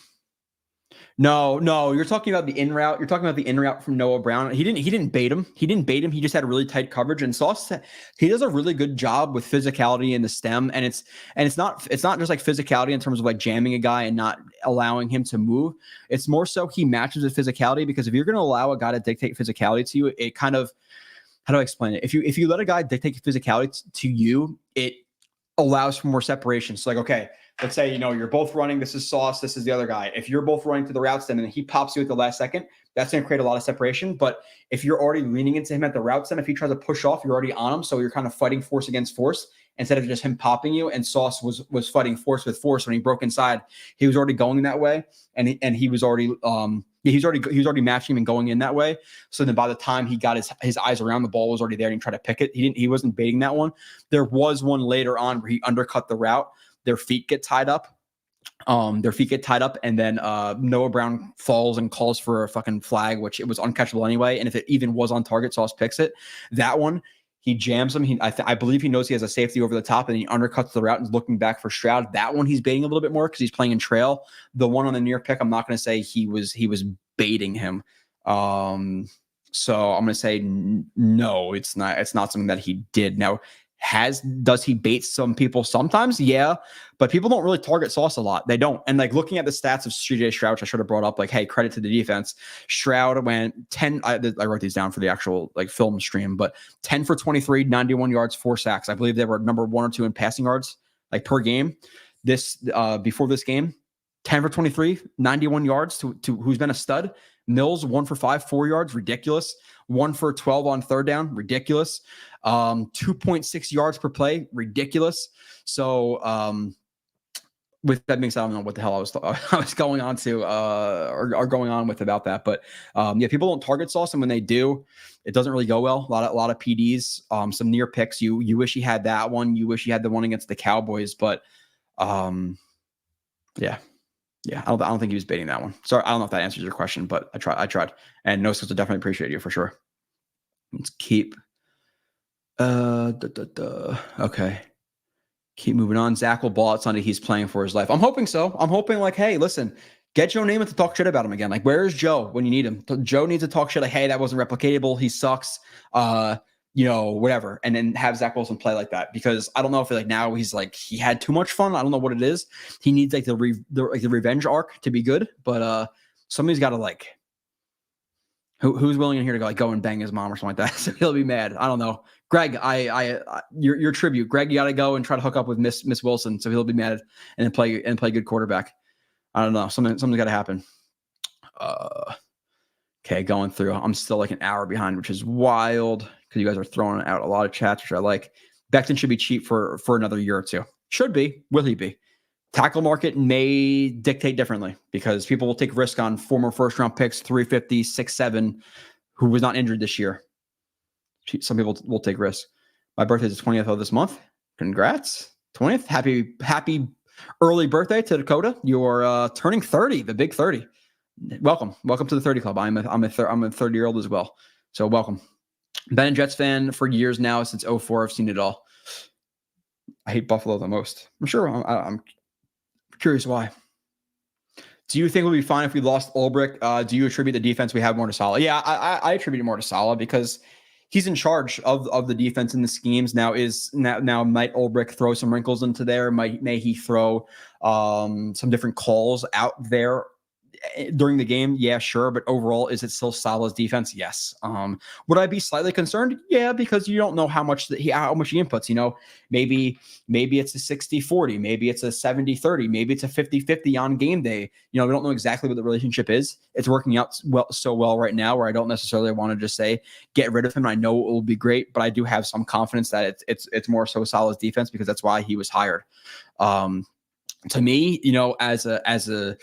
No, you're talking about the in route. You're talking about the in route from Noah Brown. He didn't bait him. He just had really tight coverage. And Sauce, he does a really good job with physicality in the stem. And it's not just like physicality in terms of like jamming a guy and not allowing him to move. It's more so he matches with physicality, because if you're going to allow a guy to dictate physicality to you, it kind of, how do I explain it? If you let a guy dictate physicality to you, it allows for more separation. So like, okay, let's say, you're both running. This is Sauce. This is the other guy. If you're both running to the route stem and he pops you at the last second, that's going to create a lot of separation. But if you're already leaning into him at the route stem, if he tries to push off, you're already on him. So you're kind of fighting force against force instead of just him popping you. And Sauce was fighting force with force when he broke inside. He was already going that way, and he was already he was already matching him and going in that way. So then by the time he got his eyes around, the ball was already there, and he tried to pick it. He wasn't baiting that one. There was one later on where he undercut the route. Their feet get tied up. And then Noah Brown falls and calls for a fucking flag, which it was uncatchable anyway. And if it even was on target, Sauce picks it. That one, he jams him. I believe he knows he has a safety over the top, and he undercuts the route and is looking back for Stroud. That one he's baiting a little bit more because he's playing in trail. The one on the near pick, I'm not going to say he was baiting him. So I'm going to say no, it's not something that he did. Now, does he bait some people sometimes? Yeah, but people don't really target Sauce a lot. They don't. And like looking at the stats of CJ Stroud, which I should have brought up, like, hey, credit to the defense. Stroud went 10. I wrote these down for the actual like film stream, but 10 for 23, 91 yards, 4 sacks. I believe they were number 1 or 2 in passing yards, like per game. This before this game, 10 for 23, 91 yards to who's been a stud. Mills 1 for 5, 4 yards, ridiculous. 1 for 12 on third down, ridiculous. 2.6 yards per play, ridiculous. So with that being said, I don't know what the hell I was going on to or going on with about that. But yeah, people don't target Sauce, and when they do, it doesn't really go well. A lot of PDs, some near picks. You wish he had that one. You wish he had the one against the Cowboys, but yeah. I don't think he was baiting that one. Sorry, I don't know if that answers your question, but I tried. And no, skills to definitely appreciate you for sure. Let's keep okay. Keep moving on. Zach will ball out Sunday. He's playing for his life. I'm hoping so. I'm hoping like, hey, listen, Get Joe Namath to talk shit about him again. Like, where's Joe when you need him? Joe needs to talk shit like, hey, that wasn't replicatable. He sucks. Whatever. And then have Zach Wilson play like that, because I don't know if like now he's like, he had too much fun. I don't know what it is. He needs like the revenge arc to be good, but somebody's got to like, who's willing in here to go and bang his mom or something like that. So he'll be mad. I don't know. Greg, your tribute. Greg, you got to go and try to hook up with Miss Wilson, so he'll be mad and play good quarterback. I don't know. Something's got to happen. Okay, going through. I'm still like an hour behind, which is wild because you guys are throwing out a lot of chats, which I like. Becton should be cheap for another year or two. Should be. Will he be? Tackle market may dictate differently because people will take risk on former first-round picks, 350, 6'7", who was not injured this year. Some people will take risks. My birthday is the 20th of this month. Congrats. 20th. Happy early birthday to Dakota. You're turning 30, the big 30. Welcome to the 30 club. I'm a 30-year-old as well. So welcome. Been a Jets fan for years now, since 2004. I've seen it all. I hate Buffalo the most. I'm sure I'm curious why. Do you think we'll be fine if we lost Ulbrich? Do you attribute the defense we have more to Saleh? Yeah, I attribute it more to Saleh because he's in charge of the defense and the schemes. Now might Ulbrich throw some wrinkles into there? May he throw some different calls out there during the game? Yeah, sure. But overall, is it still Saleh's defense? Yes. Would I be slightly concerned? Yeah, because you don't know how much he inputs. Maybe it's a 60-40, maybe it's a 70-30, maybe it's a 50-50 on game day. We don't know exactly what the relationship is. It's working out so well right now, where I don't necessarily want to just say get rid of him. I know it will be great, but I do have some confidence that it's more so Saleh's defense, because that's why he was hired. To me, as a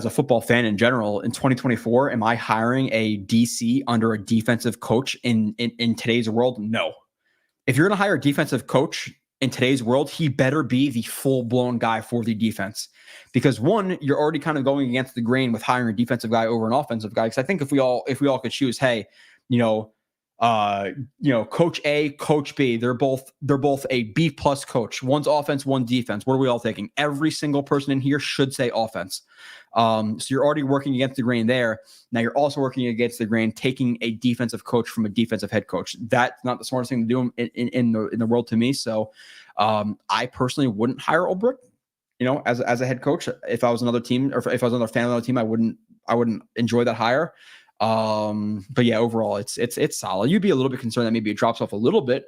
football fan in general, in 2024, am I hiring a DC under a defensive coach in today's world? No. If you're going to hire a defensive coach in today's world, he better be the full-blown guy for the defense. Because one, you're already kind of going against the grain with hiring a defensive guy over an offensive guy. Because I think if we all could choose, hey, Coach A, Coach B, they're both a B+ coach. One's offense, one defense. What are we all thinking? Every single person in here should say offense. So you're already working against the grain there. Now you're also working against the grain, taking a defensive coach from a defensive head coach. That's not the smartest thing to do in the world to me. So I personally wouldn't hire Ulbrich, as a head coach. If I was another team, or if I was another fan of another team, I wouldn't enjoy that hire. But yeah, overall it's solid. You'd be a little bit concerned that maybe it drops off a little bit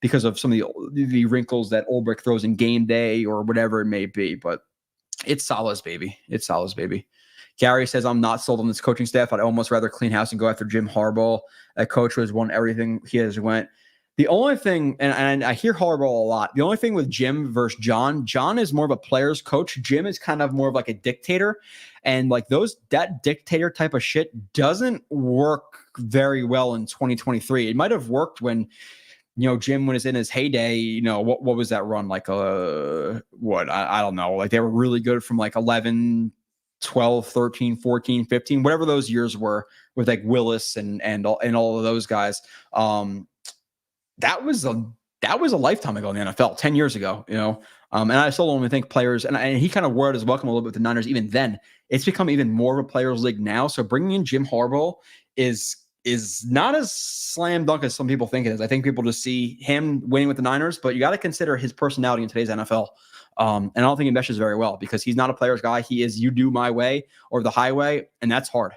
because of some of the wrinkles that Ulbrich throws in game day or whatever it may be, but it's Saleh's baby. It's Saleh's baby. Gary says, I'm not sold on this coaching staff. I'd almost rather clean house and go after Jim Harbaugh. That coach who has won everything he has went. The only thing, and I hear Harbaugh a lot, the only thing with Jim versus John is more of a player's coach. Jim is kind of more of like a dictator. And like that dictator type of shit doesn't work very well in 2023. It might have worked when, Jim was in his heyday. What was that run? Like, I don't know. Like they were really good from like 11, 12, 13, 14, 15, whatever those years were with like Willis and all of those guys. That was a lifetime ago in the NFL, 10 years ago, and I still only think players, and he kind of worded his welcome a little bit with the Niners. Even then, it's become even more of a players league now. So bringing in Jim Harbaugh is not as slam dunk as some people think it is. I think people just see him winning with the Niners, but you got to consider his personality in today's NFL. And I don't think he meshes very well because he's not a player's guy. He is, you do my way or the highway, and that's hard.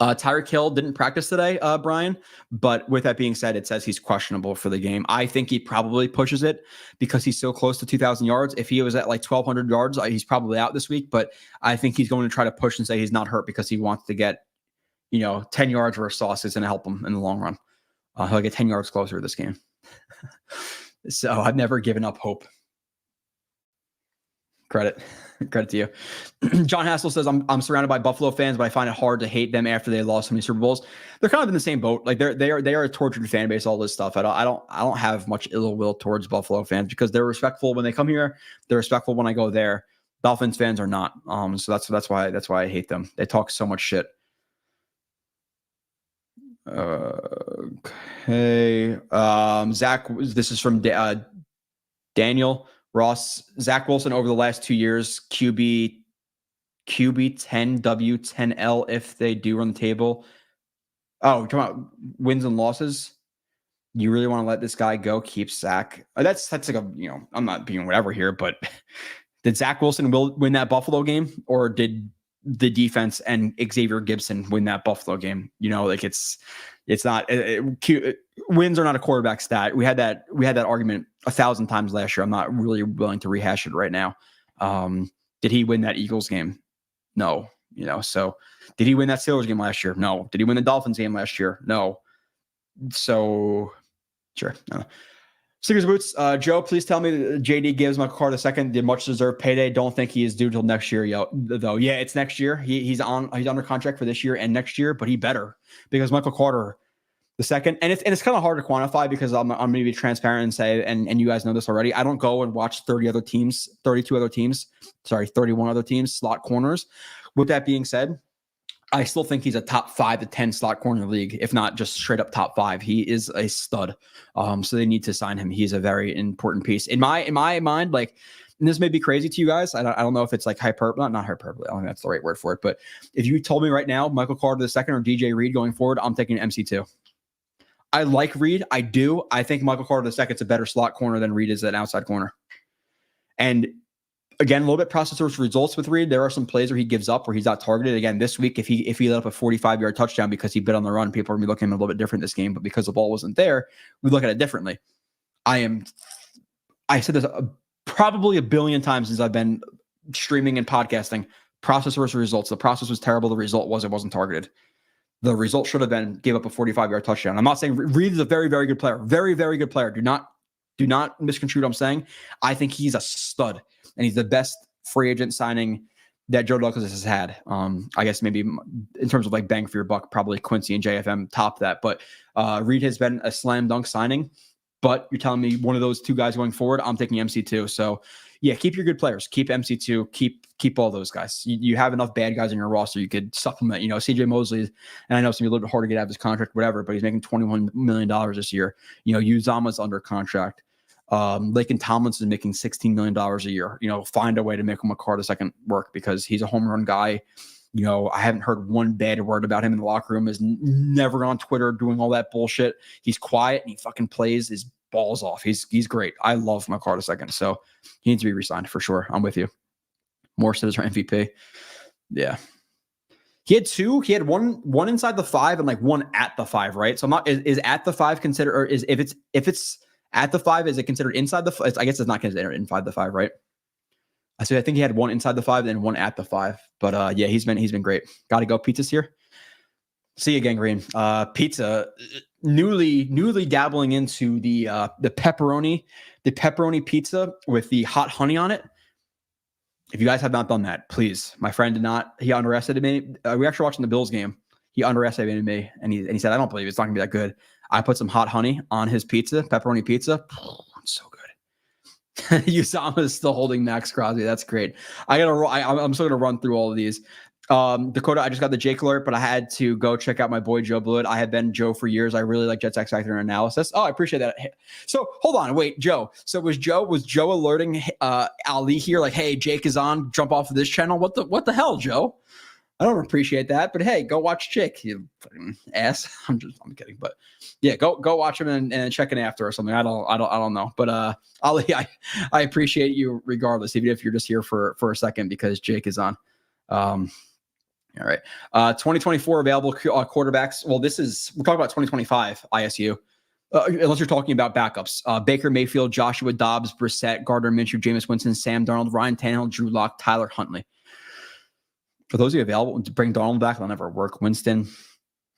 Tyreek Hill didn't practice today, Brian, but with that being said, it says he's questionable for the game. I think he probably pushes it because he's so close to 2,000 yards. If he was at like 1,200 yards, he's probably out this week, but I think he's going to try to push and say he's not hurt because he wants to get, 10 yards where sauce is going to help him in the long run. He'll get 10 yards closer this game. So I've never given up hope. Credit to you. John Hassel says, I'm surrounded by Buffalo fans, but I find it hard to hate them after they lost so many Super Bowls. They're kind of in the same boat. Like they are a tortured fan base, all this stuff. I don't have much ill will towards Buffalo fans because they're respectful when they come here. They're respectful when I go there. Dolphins fans are not. So that's why I hate them. They talk so much shit. Okay. Zach, this is from Daniel. Ross, Zach Wilson over the last 2 years, QB 10 W 10 L if they do run the table. Oh, you're talking about wins and losses. You really want to let this guy go? Keep Zach. That's like a, I'm not being whatever here, but did Zach Wilson win that Buffalo game, or did the defense and Xavier Gibson win that Buffalo game? It's not wins are not a quarterback stat. We had that argument 1,000 times last year. I'm not really willing to rehash it right now. Did he win that Eagles game? No. So did he win that Steelers game last year? No. Did he win the Dolphins game last year? No. So sure. No. Stickers Boots. Joe, please tell me that JD gives Michael Carter II the much deserved payday. Don't think he is due till next year, though. Yeah, it's next year. He's under contract for this year and next year, but he better, because Michael Carter II, and it's kind of hard to quantify, because I'm going to be transparent and say, and you guys know this already, I don't go and watch 31 other teams slot corners. With that being said, I still think he's a top 5 to 10 slot corner in the league, if not just straight up top 5. He is a stud. So they need to sign him. He's a very important piece in my mind. Like, and this may be crazy to you guys. I don't know if it's like hyperbole, not hyperbole. I don't think that's the right word for it. But if you told me right now, Michael Carter II or DJ Reed going forward, I'm taking MC2. I like Reed. I do. I think Michael Carter II is a better slot corner than Reed is an outside corner. And again, a little bit process results with Reed. There are some plays where he gives up, where he's not targeted. Again, this week, if he let up a 45-yard touchdown because he bit on the run, people are going to be looking at him a little bit different this game. But because the ball wasn't there, we look at it differently. I said this probably a billion times since I've been streaming and podcasting. Process versus results. The process was terrible. The result was it wasn't targeted. The result should have been gave up a 45-yard touchdown. I'm not saying Reed is a very, very good player. Very, very good player. Do not misconstrue what I'm saying. I think he's a stud, and he's the best free agent signing that Joe Douglas has had. I guess maybe in terms of like bang for your buck, probably Quincy and JFM top that. But Reed has been a slam dunk signing. But you're telling me one of those two guys going forward, I'm taking MC2. So yeah, keep your good players. Keep MC2. Keep all those guys. You have enough bad guys in your roster. You could supplement, CJ Mosley, and I know it's gonna be a little bit hard to get out of his contract, whatever, but he's making $21 million this year. Uzama's under contract. Laken Tomlinson is making $16 million a year. Find a way to make him a Carter II work, because he's a home run guy. I haven't heard one bad word about him in the locker room. Is never on Twitter doing all that bullshit. He's quiet and he fucking plays his balls off. He's great. I love my Carter II. So he needs to be re-signed for sure. I'm with you. Morse is our MVP. Yeah. He had two. He had one inside the 5 and like one at the 5, right? So I'm not, is at the 5 considered, or is if it's at the 5, is it considered inside the? I guess it's not considered inside the 5, right? I think he had one inside the 5 and one at the 5. But yeah, he's been great. Got to go. Pizza's here. See you again, Green. Pizza, newly dabbling into the pepperoni pizza with the hot honey on it. If you guys have not done that, please. My friend did not. He underestimated me. We were actually watching the Bills game. He underestimated me, and he said, "I don't believe it's not gonna be that good." I put some hot honey on his pizza, pepperoni pizza. It's so good. Usama is still holding Max Crosby. That's great. I'm still gonna run through all of these. Dakota, I just got the Jake alert, but I had to go check out my boy Joe Blewett. I had been Joe for years. I really like Jets X Factor and analysis. Oh, I appreciate that. So hold on, wait, Joe. So was Joe alerting Ali here? Like, hey, Jake is on. Jump off of this channel. What the hell, Joe? I don't appreciate that, but hey, go watch Jake. You fucking ass. I'm kidding, but yeah, go watch him and check in after or something. I don't know, but Ali, I appreciate you regardless, even if you're just here for a second because Jake is on. All right. 2024 available quarterbacks. Well, we're talking about 2025 ISU. Unless you're talking about backups. Baker Mayfield, Joshua Dobbs, Brissett, Gardner Minshew, Jameis Winston, Sam Darnold, Ryan Tannehill, Drew Lock, Tyler Huntley. For those of you available to bring Darnold back, that'll never work. Winston.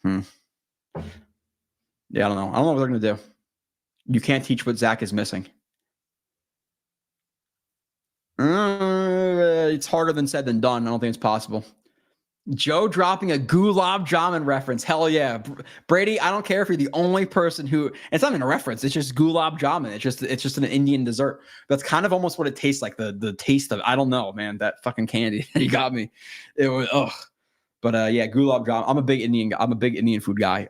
Yeah, I don't know. I don't know what they're going to do. You can't teach what Zach is missing. It's harder than said than done. I don't think it's possible. Joe dropping a Gulab Jamun reference. Hell yeah. Brady, I don't care if you're the only person who, it's not even a reference. It's just Gulab Jamun. It's just an Indian dessert. That's kind of almost what it tastes like. The taste of, I don't know, man, that fucking candy. You got me. It was, But yeah, Gulab Jamun. I'm a big Indian food guy.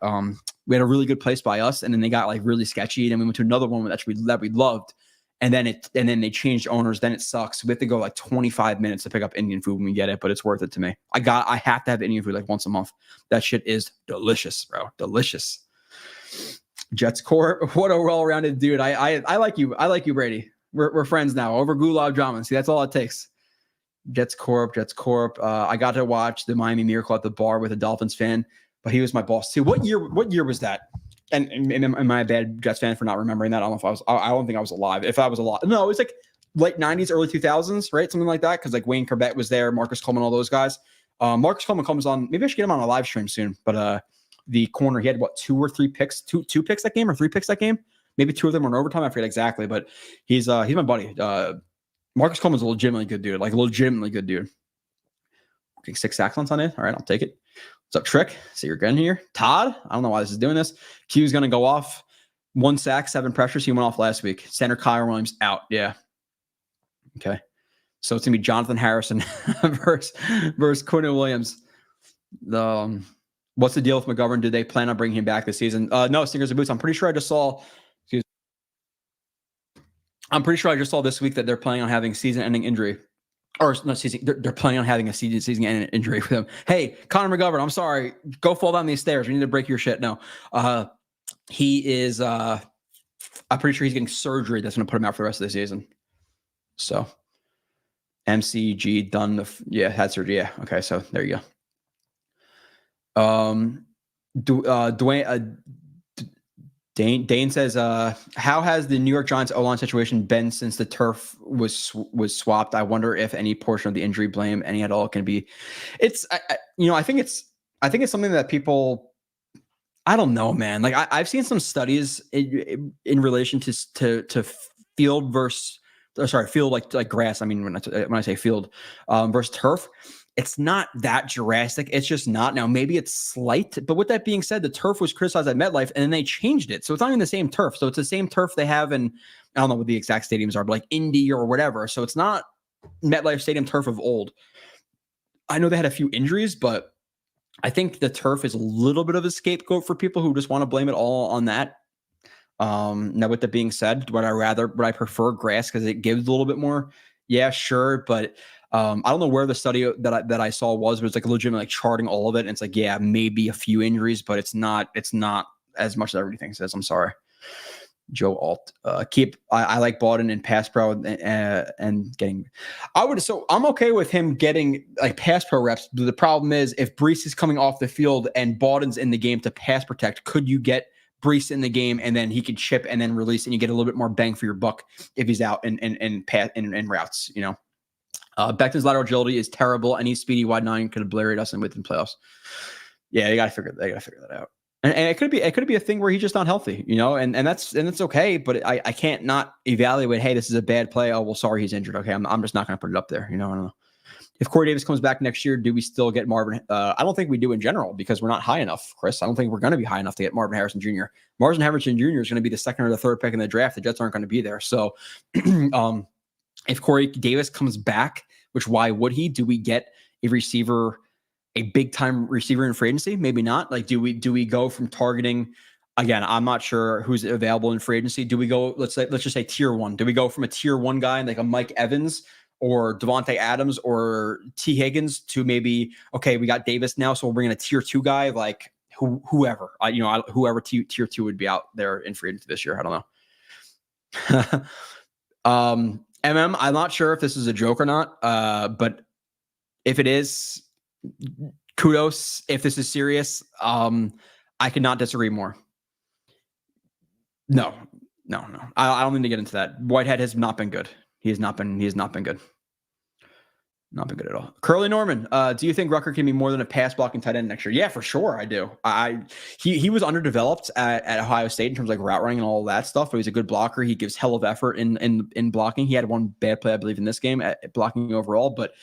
We had a really good place by us, and then they got like really sketchy. And then we went to another one that we loved. And then they changed owners. Then it sucks. We have to go like 25 minutes to pick up Indian food when we get it, but it's worth it to me. I have to have Indian food like once a month. That shit is delicious, bro. Delicious. Jets Corp. What a well-rounded dude. I like you. I like you, Brady. We're friends now over gulag drama. See, that's all it takes. Jets Corp. I got to watch the Miami Miracle at the bar with a Dolphins fan, but he was my boss too. What year was that? And am I a bad Jets fan for not remembering that? I don't know if I was. I don't think I was alive. If I was alive, no, it was like late 90s, early 2000s, right? Something like that. Because like Wayne Corbett was there, Marcus Coleman, all those guys. Marcus Coleman comes on. Maybe I should get him on a live stream soon. But the corner, he had what, 2 or 3 picks, two picks that game or 3 picks that game. Maybe 2 of them were in overtime. I forget exactly, but he's my buddy. Marcus Coleman's a legitimately good dude. Like legitimately good dude. Okay, 6 sacks on it. All right, I'll take it. What's up, Trick? See, you're getting here. Todd, I don't know why this is doing this. Q's going to go off. 1 sack, 7 pressures. He went off last week. Center Kyle Williams out. Yeah. Okay. So it's going to be Jonathan Harrison versus Quinn Williams. What's the deal with McGovern? Did they plan on bringing him back this season? No, Stingers and Boots. I'm pretty sure I just saw this week that they're planning on having season-ending injury. Or not season. They're planning on having a season-ending injury for them. Hey, Connor McGovern, I'm sorry. Go fall down these stairs. We need to break your shit. No, he is. I'm pretty sure he's getting surgery that's going to put him out for the rest of the season. So, MCG done. Had surgery. Yeah. Okay. So there you go. Dane says, how has the New York Giants O-line situation been since the turf was swapped? I wonder if any portion of the injury blame, any at all, can be. I think it's something that people, I don't know, man. Like I've seen some studies in relation to field versus, field like grass. I mean, when I say field versus turf. It's not that drastic. It's just not. Now, maybe it's slight. But with that being said, the turf was criticized at MetLife, and then they changed it. So it's not even the same turf. So it's the same turf they have in, I don't know what the exact stadiums are, but like Indy or whatever. So it's not MetLife Stadium turf of old. I know they had a few injuries, but I think the turf is a little bit of a scapegoat for people who just want to blame it all on that. Now, with that being said, would I prefer grass because it gives a little bit more? Yeah, sure. But I don't know where the study that I saw was, but it's like legitimately like charting all of it. And it's like, yeah, maybe a few injuries, but it's not as much as everything says. I'm sorry. Joe Alt, I like Bawden in pass pro and getting, I'm okay with him getting like pass pro reps. But the problem is if Breece is coming off the field and Bawden's in the game to pass protect, could you get Breece in the game and then he could chip and then release and you get a little bit more bang for your buck if he's out in routes, you know? Becton's lateral agility is terrible. Any speedy wide 9 could obliterate us in playoffs. Yeah, they gotta figure that out. And it could be a thing where he's just not healthy, you know, and that's okay. But I can't not evaluate. Hey, this is a bad play. Oh well, sorry, he's injured. Okay, I'm just not gonna put it up there. You know, I don't know. If Corey Davis comes back next year, do we still get Marvin? I don't think we do in general because we're not high enough, Chris. I don't think we're going to be high enough to get Marvin Harrison Jr. Marvin Harrison Jr. is going to be the 2nd or the 3rd pick in the draft. The Jets aren't going to be there. So if Corey Davis comes back, which why would he? Do we get a receiver, a big time receiver in free agency? Maybe not. Like, do we go from targeting? Again, I'm not sure who's available in free agency. Do we go? Let's just say tier 1. Do we go from a tier 1 guy like a Mike Evans or Devontae Adams or T Higgins to maybe, okay, we got Davis now, so we'll bring in a tier 2 guy like whoever, whoever tier 2 would be out there in free agency this year. I don't know. I'm not sure if this is a joke or not, but if it is, kudos. If this is serious, I could not disagree more. No. I don't need to get into that. Whitehead has not been good. He has not been good. Not been good at all. Curly Norman, do you think Rucker can be more than a pass blocking tight end next year? Yeah, for sure. I do. He was underdeveloped at Ohio State in terms of like route running and all that stuff, but he's a good blocker. He gives hell of effort in blocking. He had one bad play, I believe, in this game at blocking overall, but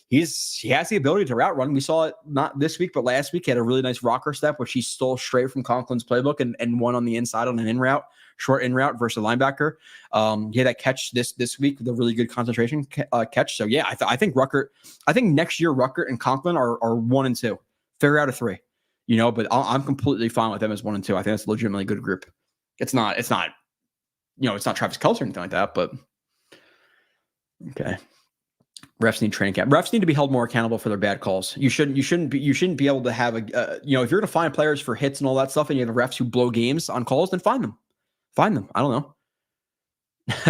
he has the ability to route run. We saw it not this week, but last week he had a really nice rocker step, which he stole straight from Conklin's playbook and won on the inside on an short in route versus a linebacker. He had that catch this week with a really good concentration catch. So yeah, I think next year Rucker and Conklin are 1 and 2. Figure out a 3, you know. But I'm completely fine with them as 1 and 2. I think that's a legitimately good group. It's not Travis Kelce or anything like that, but Okay. Refs need training camp. Refs need to be held more accountable for their bad calls. You shouldn't be able to have if you're going to find players for hits and all that stuff, and you have refs who blow games on calls, then find them. I don't know.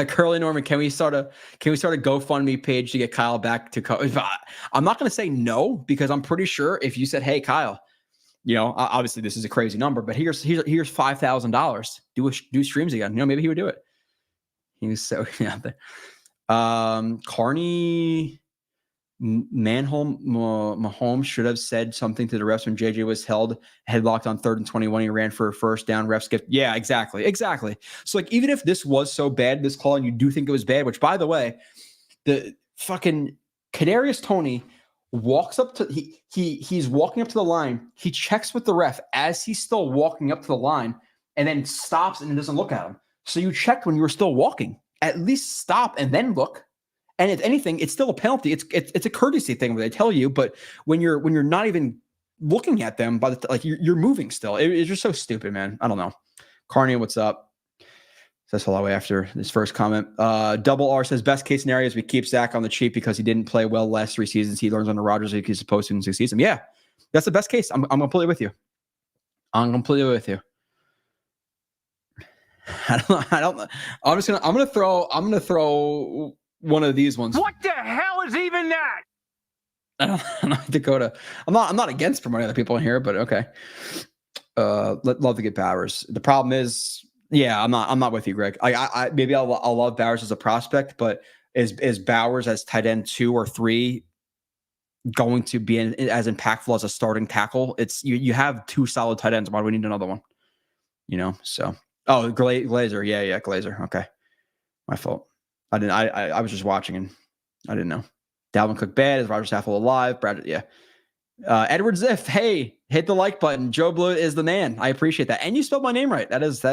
Curly Norman, can we start a GoFundMe page to get Kyle back to? I'm not going to say no, because I'm pretty sure if you said, "Hey, Kyle, obviously this is a crazy number, but here's $5,000. Do streams again." Maybe he would do it. He was so Carney Mahomes should have said something to the refs when JJ was headlocked on 3rd and 21. He ran for a first down. Refs skipped. Yeah, exactly. So even if this was so bad, this call, and you do think it was bad, which by the way, the fucking Kadarius Toney walks up to he's walking up to the line. He checks with the ref as he's still walking up to the line, and then stops and doesn't look at him. So you checked when you were still walking. At least stop and then look. And if anything, it's still a penalty. It's a courtesy thing where they tell you, but when you're not even looking at them, you're moving still. It's just so stupid, man. I don't know. Carney, what's up? Says hello after this first comment. Double R says best case scenario is we keep Zach on the cheap because he didn't play well last 3 seasons. He learns under Rodgers like he's supposed to and succeeds him. Yeah, that's the best case. I'm completely with you. I'm gonna throw one of these ones. What the hell is even that? I don't know, Dakota. I'm not against promoting other people in here, but okay. Love to get Bowers. The problem is, yeah, I'm not with you, Greg. I maybe I'll love Bowers as a prospect, but is Bowers as tight end 2 or 3 going to be as impactful as a starting tackle? It's you have 2 solid tight ends. Why do we need another one? So. Oh, Glazer. Yeah, Glazer. Okay. My fault. I was just watching and I didn't know. Dalvin Cook bad. Is Roger Saffold alive? Brad, yeah. Edward Ziff. Hey, hit the like button. Joe Blue is the man. I appreciate that. And you spelled my name right. That is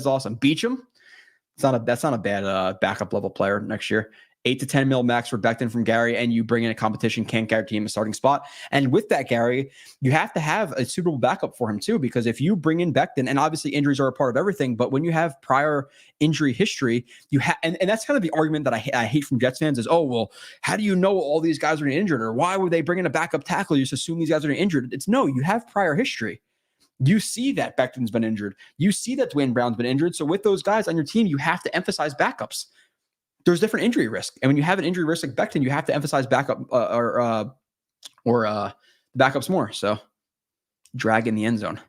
awesome. Beecham. That's not a bad backup level player next year. 8 to 10 mil max for Becton from Gary, and you bring in a competition, can't guarantee him a starting spot. And with that, Gary, you have to have a suitable backup for him too, because if you bring in Becton, and obviously injuries are a part of everything, but when you have prior injury history, you have, and that's kind of the argument that I hate from Jets fans is, oh, well, how do you know all these guys are injured, or why would they bring in a backup tackle? You just assume these guys are injured. It's no, you have prior history. You see that Becton's been injured. You see that Dwayne Brown's been injured. So with those guys on your team, you have to emphasize backups. There's different injury risk. And when you have an injury risk like Becton, you have to emphasize backup or backups more. So drag in the end zone.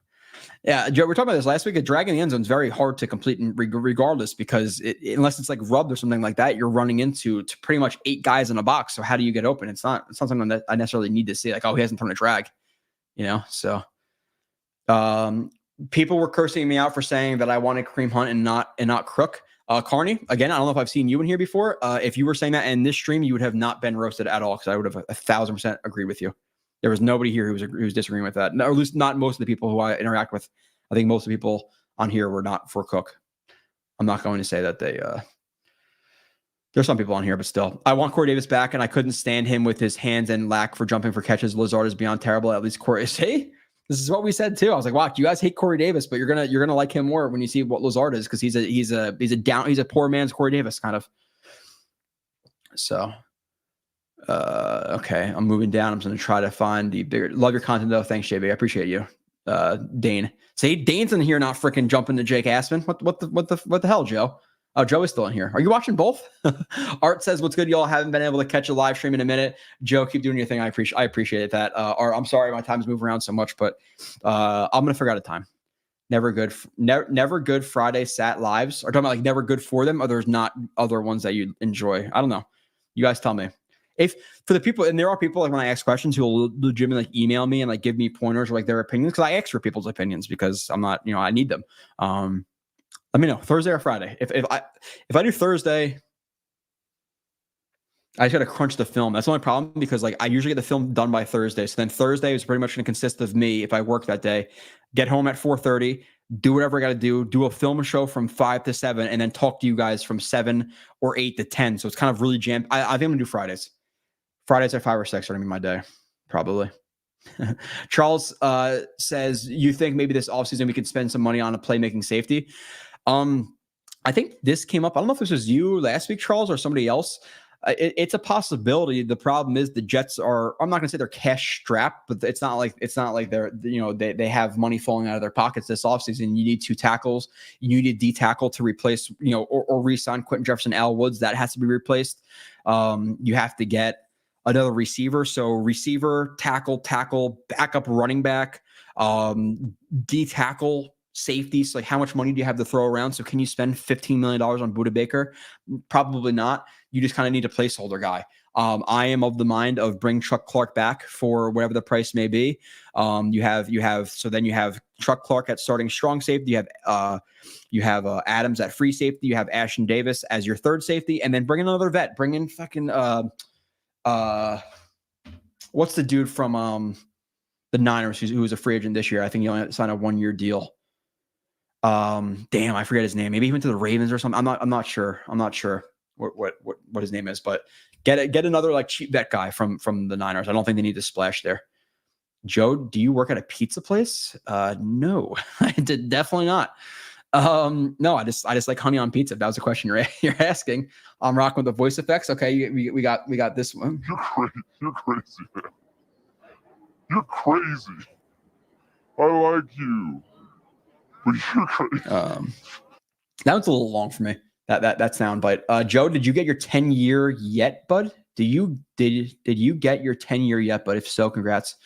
Yeah, Joe, we were talking about this last week. A drag in the end zone is very hard to complete regardless, because unless it's like rubbed or something like that, you're running into pretty much 8 guys in a box. So how do you get open? It's not something that I necessarily need to see. Like, oh, he hasn't thrown a drag, So people were cursing me out for saying that I wanted Kareem Hunt and not Crook. Carney, again, I don't know if I've seen you in here before. If you were saying that in this stream, you would have not been roasted at all, because I would have 1,000% agreed with you. There was nobody here who was disagreeing with that, or at least not most of the people who I interact with. I think most of the people on here were not for Cook. I'm not going to say that there's some people on here, but still. I want Corey Davis back, and I couldn't stand him with his hands and lack for jumping for catches. Lazard is beyond terrible. At least Corey. See? This is what we said too. I was like, "Wow, you guys hate Corey Davis, but you're gonna like him more when you see what Lazard is, because he's a poor man's Corey Davis kind of." So, okay, I'm moving down. I'm just gonna try to find the bigger. Love your content though. Thanks, JB. I appreciate you. Dane, say Dane's in here, not freaking jumping to Jake Asman. What the hell, Joe? Oh, Joe is still in here. Are you watching both? Art says, what's good, y'all? Haven't been able to catch a live stream in a minute. Joe, keep doing your thing. I appreciate that. Art, I'm sorry my time's moved around so much, but I'm going to figure out a time. Never good Friday sat lives. Are talking about like never good for them, or there's not other ones that you enjoy? I don't know. You guys tell me. If for the people, and there are people like when I ask questions who will legitimately like email me and like give me pointers or like their opinions, because I ask for people's opinions because I'm not, I need them. Let me know Thursday or Friday. If I do Thursday, I just got to crunch the film. That's the only problem, because like I usually get the film done by Thursday. So then Thursday is pretty much going to consist of me, if I work that day, get home at 4:30, do whatever I got to do a film show from 5 to 7, and then talk to you guys from 7 or 8 to 10. So it's kind of really jammed. I think I'm going to do Fridays. Fridays at 5 or 6 are going to be my day, probably. Charles says, you think maybe this offseason we could spend some money on a playmaking safety? I think this came up. I don't know if this was you last week, Charles, or somebody else. It's a possibility. The problem is the Jets are, I'm not going to say they're cash strapped, but it's not like they're, they have money falling out of their pockets this offseason. You need 2 tackles. You need a D tackle to replace, or re-sign Quentin Jefferson, Al Woods. That has to be replaced. You have to get another receiver. So receiver, tackle, backup running back, D tackle, safety. So like, how much money do you have to throw around? So can you spend $15 million on Budda Baker? Probably not. You just kind of need a placeholder guy. I am of the mind of bring Chuck Clark back for whatever the price may be. You have Chuck Clark at starting strong safety. You have Adams at free safety. You have Ashton Davis as your third safety, and then bring in another vet. Bring in fucking what's the dude from the Niners who was a free agent this year? I think he only signed a 1-year deal. Damn, I forget his name. Maybe he went to the Ravens or something. I'm not sure. I'm not sure what his name is, but get another like cheap vet guy from the Niners. I don't think they need to splash there. Joe, do you work at a pizza place? No, I did definitely not. No, I just like honey on pizza. If that was the question you're asking. I'm rocking with the voice effects. Okay, we got this one. You're crazy, man. You're crazy. I like you, but you're crazy. That was a little long for me. That sound bite. Joe, did you get your 10-year yet, bud? Did you get your 10-year yet, bud? If so, congrats.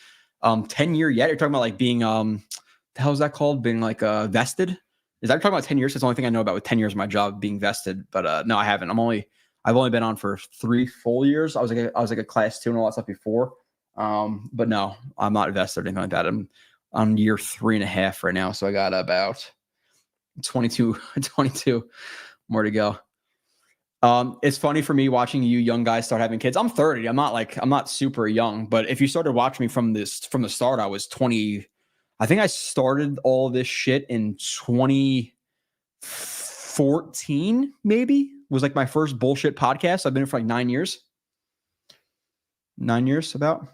10-year yet? You're talking about like being the hell is that called? Being like vested? Is that talking about 10 years? That's the only thing I know about with 10 years of my job being vested. But no, I haven't. I've only been on for 3 full years. I was like a class 2 and all that stuff before. But no, I'm not vested or anything like that. I'm on year 3.5 right now. So I got about 22 more to go. It's funny for me watching you young guys start having kids. I'm 30. I'm not super young, but if you started watching me from the start, I was 20. I think I started all this shit in 2014, maybe was like my first bullshit podcast. I've been here for like 9 years. 9 years about.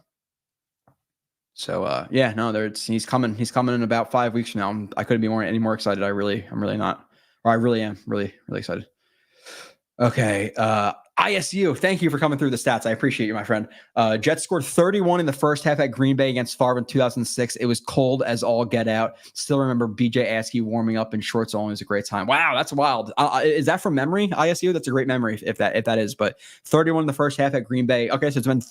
So yeah, no, he's coming in about 5 weeks from now. I couldn't be any more excited. I'm really not, or I really am really excited. Okay. ISU, thank you for coming through the stats. I appreciate you, my friend. Jets scored 31 in the first half at Green Bay against Favre in 2006. It was cold as all get out. Still remember BJ Askey warming up in shorts only. It was a great time. Wow, that's wild. Is that from memory, ISU? That's a great memory if that is. But 31 in the first half at Green Bay. Okay, so it's been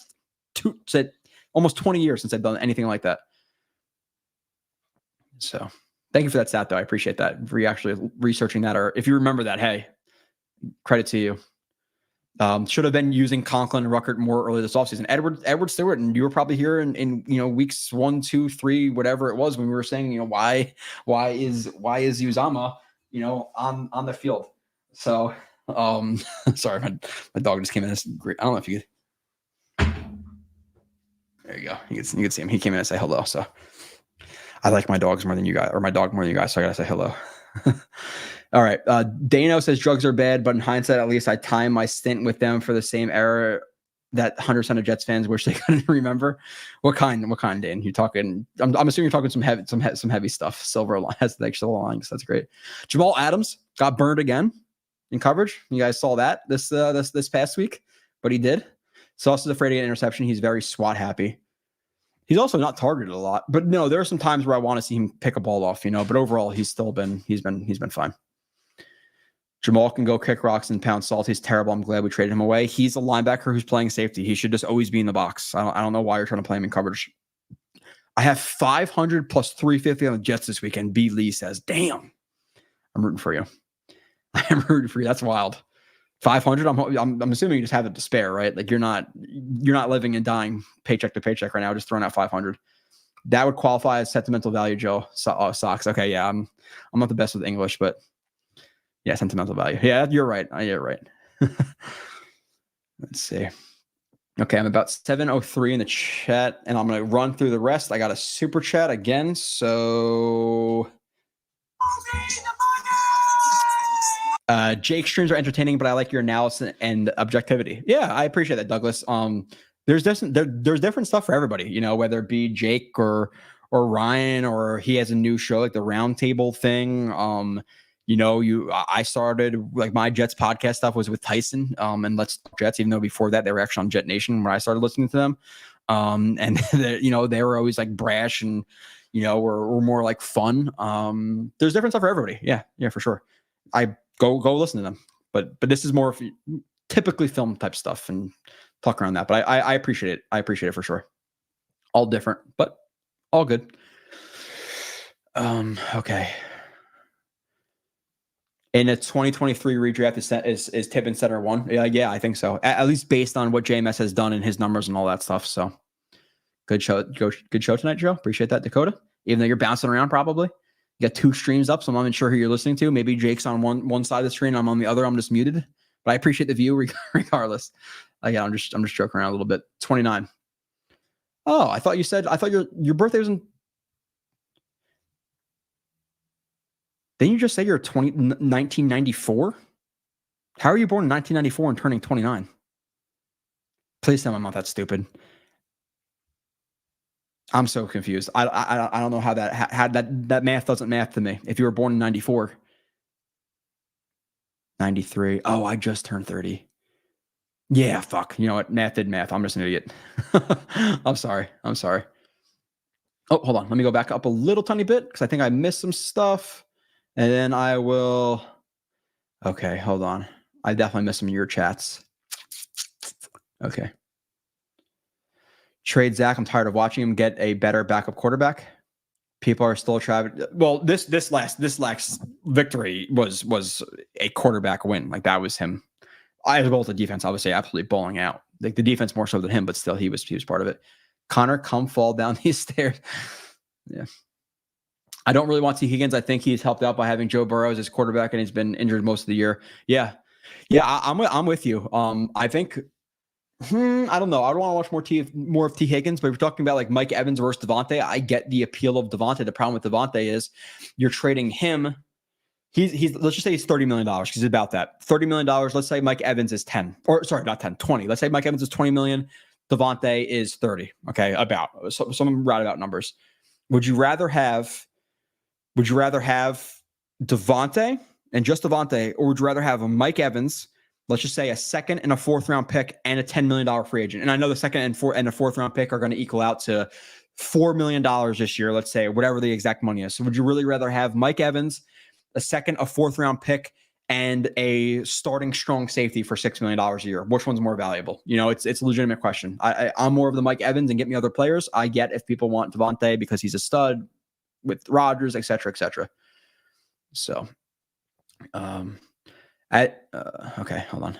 almost 20 years since I've done anything like that. So thank you for that stat, though. I appreciate that. For you actually researching that, or if you remember that, hey, credit to you. Should have been using Conklin and Ruckert more early this offseason. Edward Stewart, and you were probably here in weeks 1, 2, 3, whatever it was when we were saying, why is Uzama, on the field. So sorry, my dog just came in. This great. I don't know if you could. There you go. You can see him. He came in and say hello. So I like my dogs more than you guys, or my dog more than you guys. So I gotta say hello. All right. Dano says drugs are bad, but in hindsight, at least I timed my stint with them for the same era that 100% of Jets fans wish they couldn't remember. What kind, Dan? You talking? I'm assuming you're talking some heavy stuff. Silver lines. That's great. Jamal Adams got burned again in coverage. You guys saw that this past week, but he did. Sauce is afraid to get an interception. He's very SWAT happy. He's also not targeted a lot, but no, there are some times where I want to see him pick a ball off, but overall he's been fine. Jamal can go kick rocks and pound salt. He's terrible. I'm glad we traded him away. He's a linebacker who's playing safety. He should just always be in the box. I don't know why you're trying to play him in coverage. I have 500 plus 350 on the Jets this weekend. B. Lee says, damn, I'm rooting for you. I am rooting for you. That's wild. 500. I'm assuming you just have it to spare, right? Like you're not living and dying paycheck to paycheck right now. Just throwing out 500. That would qualify as sentimental value, Joe. Socks. Okay, yeah. I'm not the best with English, but yeah, sentimental value. Yeah, you're right. You're right. Let's see. Okay, I'm about 7:03 in the chat, and I'm gonna run through the rest. I got a super chat again, so. Jake streams are entertaining, but I like your analysis and objectivity. Yeah, I appreciate that, Douglas. There's different stuff for everybody, whether it be Jake or Ryan, or he has a new show like the Roundtable thing. I started like my Jets podcast stuff was with Tyson and Let's Talk Jets, even though before that they were actually on Jet Nation where I started listening to them. And they were always like brash and, were more like fun. There's different stuff for everybody. Yeah, for sure. I go listen to them, but this is more of typically film type stuff and talk around that. But I appreciate it. I appreciate it for sure. All different, but all good. Okay. In a 2023 redraft is Tippin center one? Yeah, I think so. At least based on what JMS has done and his numbers and all that stuff. So good show tonight, Joe. Appreciate that, Dakota. Even though you're bouncing around, probably you got 2 streams up, so I'm not even sure who you're listening to. Maybe Jake's on one side of the screen, I'm on the other. I'm just muted, but I appreciate the view regardless. Again, I'm just joking around a little bit. 29. Oh, I thought your birthday was in. Didn't you just say you're 1994? How are you born in 1994 and turning 29? Please tell me I'm not that stupid. I'm so confused. I don't know how that math doesn't math to me. If you were born in 94. 93. Oh, I just turned 30. Yeah, fuck. You know what? Math did math. I'm just an idiot. I'm sorry. Oh, hold on. Let me go back up a little tiny bit because I think I missed some stuff. And then I will. Okay, hold on. I definitely missed some of your chats. Okay. Trade Zach. I'm tired of watching him get a better backup quarterback. People are still trying. Well, this last victory was a quarterback win. Like that was him. As well as the defense, obviously, absolutely bowling out. Like the defense more so than him, but still he was part of it. Connor, come fall down these stairs. Yeah. I don't really want T. Higgins. I think he's helped out by having Joe Burrow as his quarterback, and he's been injured most of the year. Yeah. I'm with you. I think. I don't know. I don't want to watch more of T. Higgins, but if we're talking about like Mike Evans versus Devontae, I get the appeal of Devontae. The problem with Devontae is you're trading him. He's let's just say he's $30 million because he's about that. $30 million. Let's say Mike Evans is 10, or sorry, not 10, 20. Let's say Mike Evans is 20 million. Devontae is 30. Okay, about some roundabout numbers. Would you rather have Devontae and just Devontae, or would you rather have a Mike Evans, let's just say a second and a 4th round pick and a $10 million free agent? And I know the second and a 4th round pick are going to equal out to $4 million this year, let's say, whatever the exact money is. So would you really rather have Mike Evans, a second, a 4th round pick, and a starting strong safety for $6 million a year? Which one's more valuable? It's a legitimate question. I'm more of the Mike Evans and get me other players. I get if people want Devontae because he's a stud with Rodgers, et cetera, et cetera. So, okay, hold on.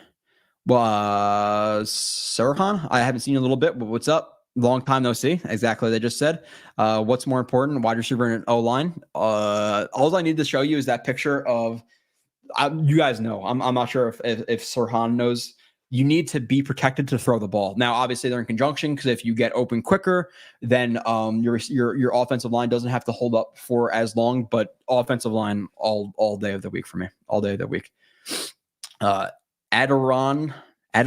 Well, Sirhan, I haven't seen you in a little bit, but what's up? Long time no see. Exactly. They just said, what's more important, wide receiver and O-line? All I need to show you is that picture of, you guys know, I'm not sure if Sirhan knows, you need to be protected to throw the ball. Now, obviously they're in conjunction because if you get open quicker, then your offensive line doesn't have to hold up for as long, but offensive line all day of the week for me, all day of the week. Adiron, I'm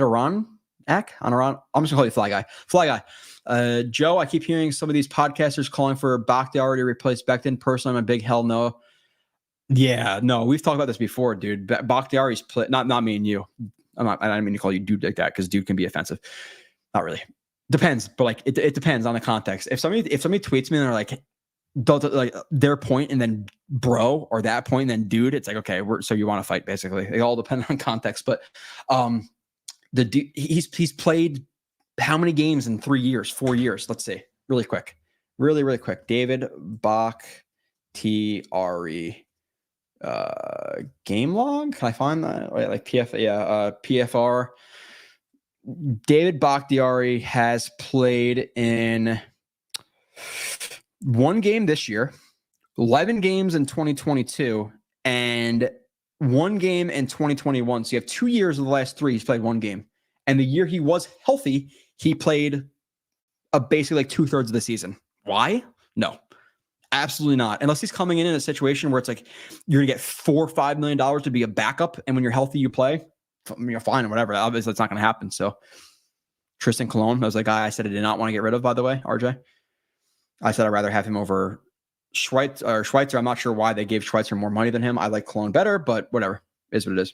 just gonna call you Fly Guy. Joe, I keep hearing some of these podcasters calling for Bakhtiari to replace Becton. Personally, I'm a big hell no. Yeah, no, we've talked about this before, dude. Bakhtiari's not me and you. I don't mean to call you dude like that because dude can be offensive. Not really. Depends, but like it depends on the context. If somebody tweets me and they're like, don't like their point and then bro, or that point and then dude, it's like, okay, so you want to fight basically. They all depend on context, but the dude, he's played how many games in 3 years, 4 years? Let's see, really quick. David Bakhtiari. Game log. Can I find that? Wait, like PFR. David Bakhtiari has played in 1 game this year, 11 games in 2022, and 1 game in 2021. So you have 2 years of the last 3. He's played 1 game, and the year he was healthy, he played basically like 2/3 of the season. Why? No. Absolutely not. Unless he's coming in a situation where it's like you're going to get $4 or $5 million to be a backup, and when you're healthy, you play. You're fine or whatever. Obviously, that's not going to happen. So, Tristan Colon, that was a guy I said I did not want to get rid of, by the way, RJ. I said I'd rather have him over Schweitzer, I'm not sure why they gave Schweitzer more money than him. I like Cologne better, but whatever, is what it is.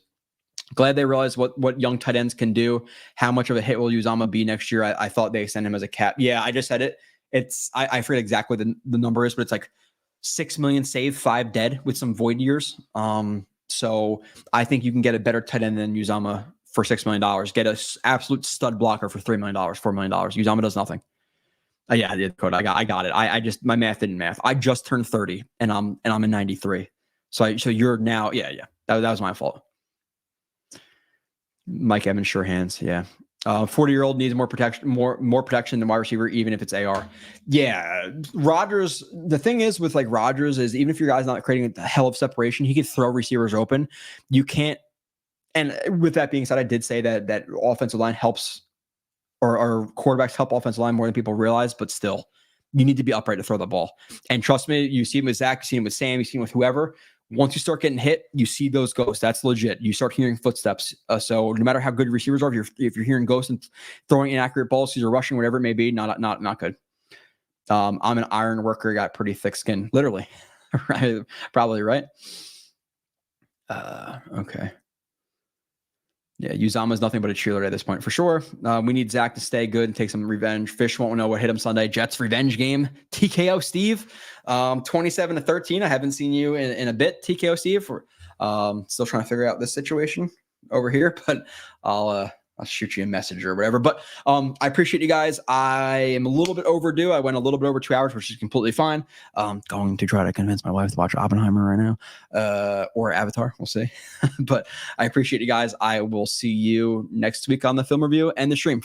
Glad they realized what young tight ends can do. How much of a hit will Uzomah be next year? I thought they extend him as a cap. Yeah, I just said it. It's I forget exactly the number is, but it's like 6 million saved, 5 dead with some void years. So I think you can get a better tight end than Uzomah for $6 million. Get an absolute stud blocker for $3 million, $4 million. Uzomah does nothing. Yeah, the code. I got it. I just, my math didn't math. I just turned 30 and I'm in 93. So you're now, yeah. That was my fault. Mike Evans, sure hands. Yeah. 40-year-old needs more protection than wide receiver, even if it's AR. Yeah. Rodgers, the thing is with like Rodgers is even if your guy's not creating a hell of separation, he could throw receivers open. You can't. And with that being said, I did say that offensive line helps or quarterbacks help offensive line more than people realize, but still you need to be upright to throw the ball. And trust me, you see him with Zach, you see him with Sam, you see him with whoever. Once you start getting hit, you see those ghosts. That's legit. You start hearing footsteps. So no matter how good receivers are, if you're hearing ghosts and throwing inaccurate balls, you're rushing, whatever it may be, not good. I'm an iron worker, got pretty thick skin, literally. Right? Probably right. Okay. Yeah, Uzomah is nothing but a cheerleader at this point for sure. We need Zach to stay good and take some revenge. Fish won't know what hit him Sunday. Jets revenge game. TKO Steve, 27-13. I haven't seen you in a bit. TKO Steve. Still trying to figure out this situation over here, but I'll shoot you a message or whatever. But I appreciate you guys. I am a little bit overdue. I went a little bit over 2 hours, which is completely fine. Going to try to convince my wife to watch Oppenheimer right now, or Avatar. We'll see. But I appreciate you guys. I will see you next week on the film review and the stream.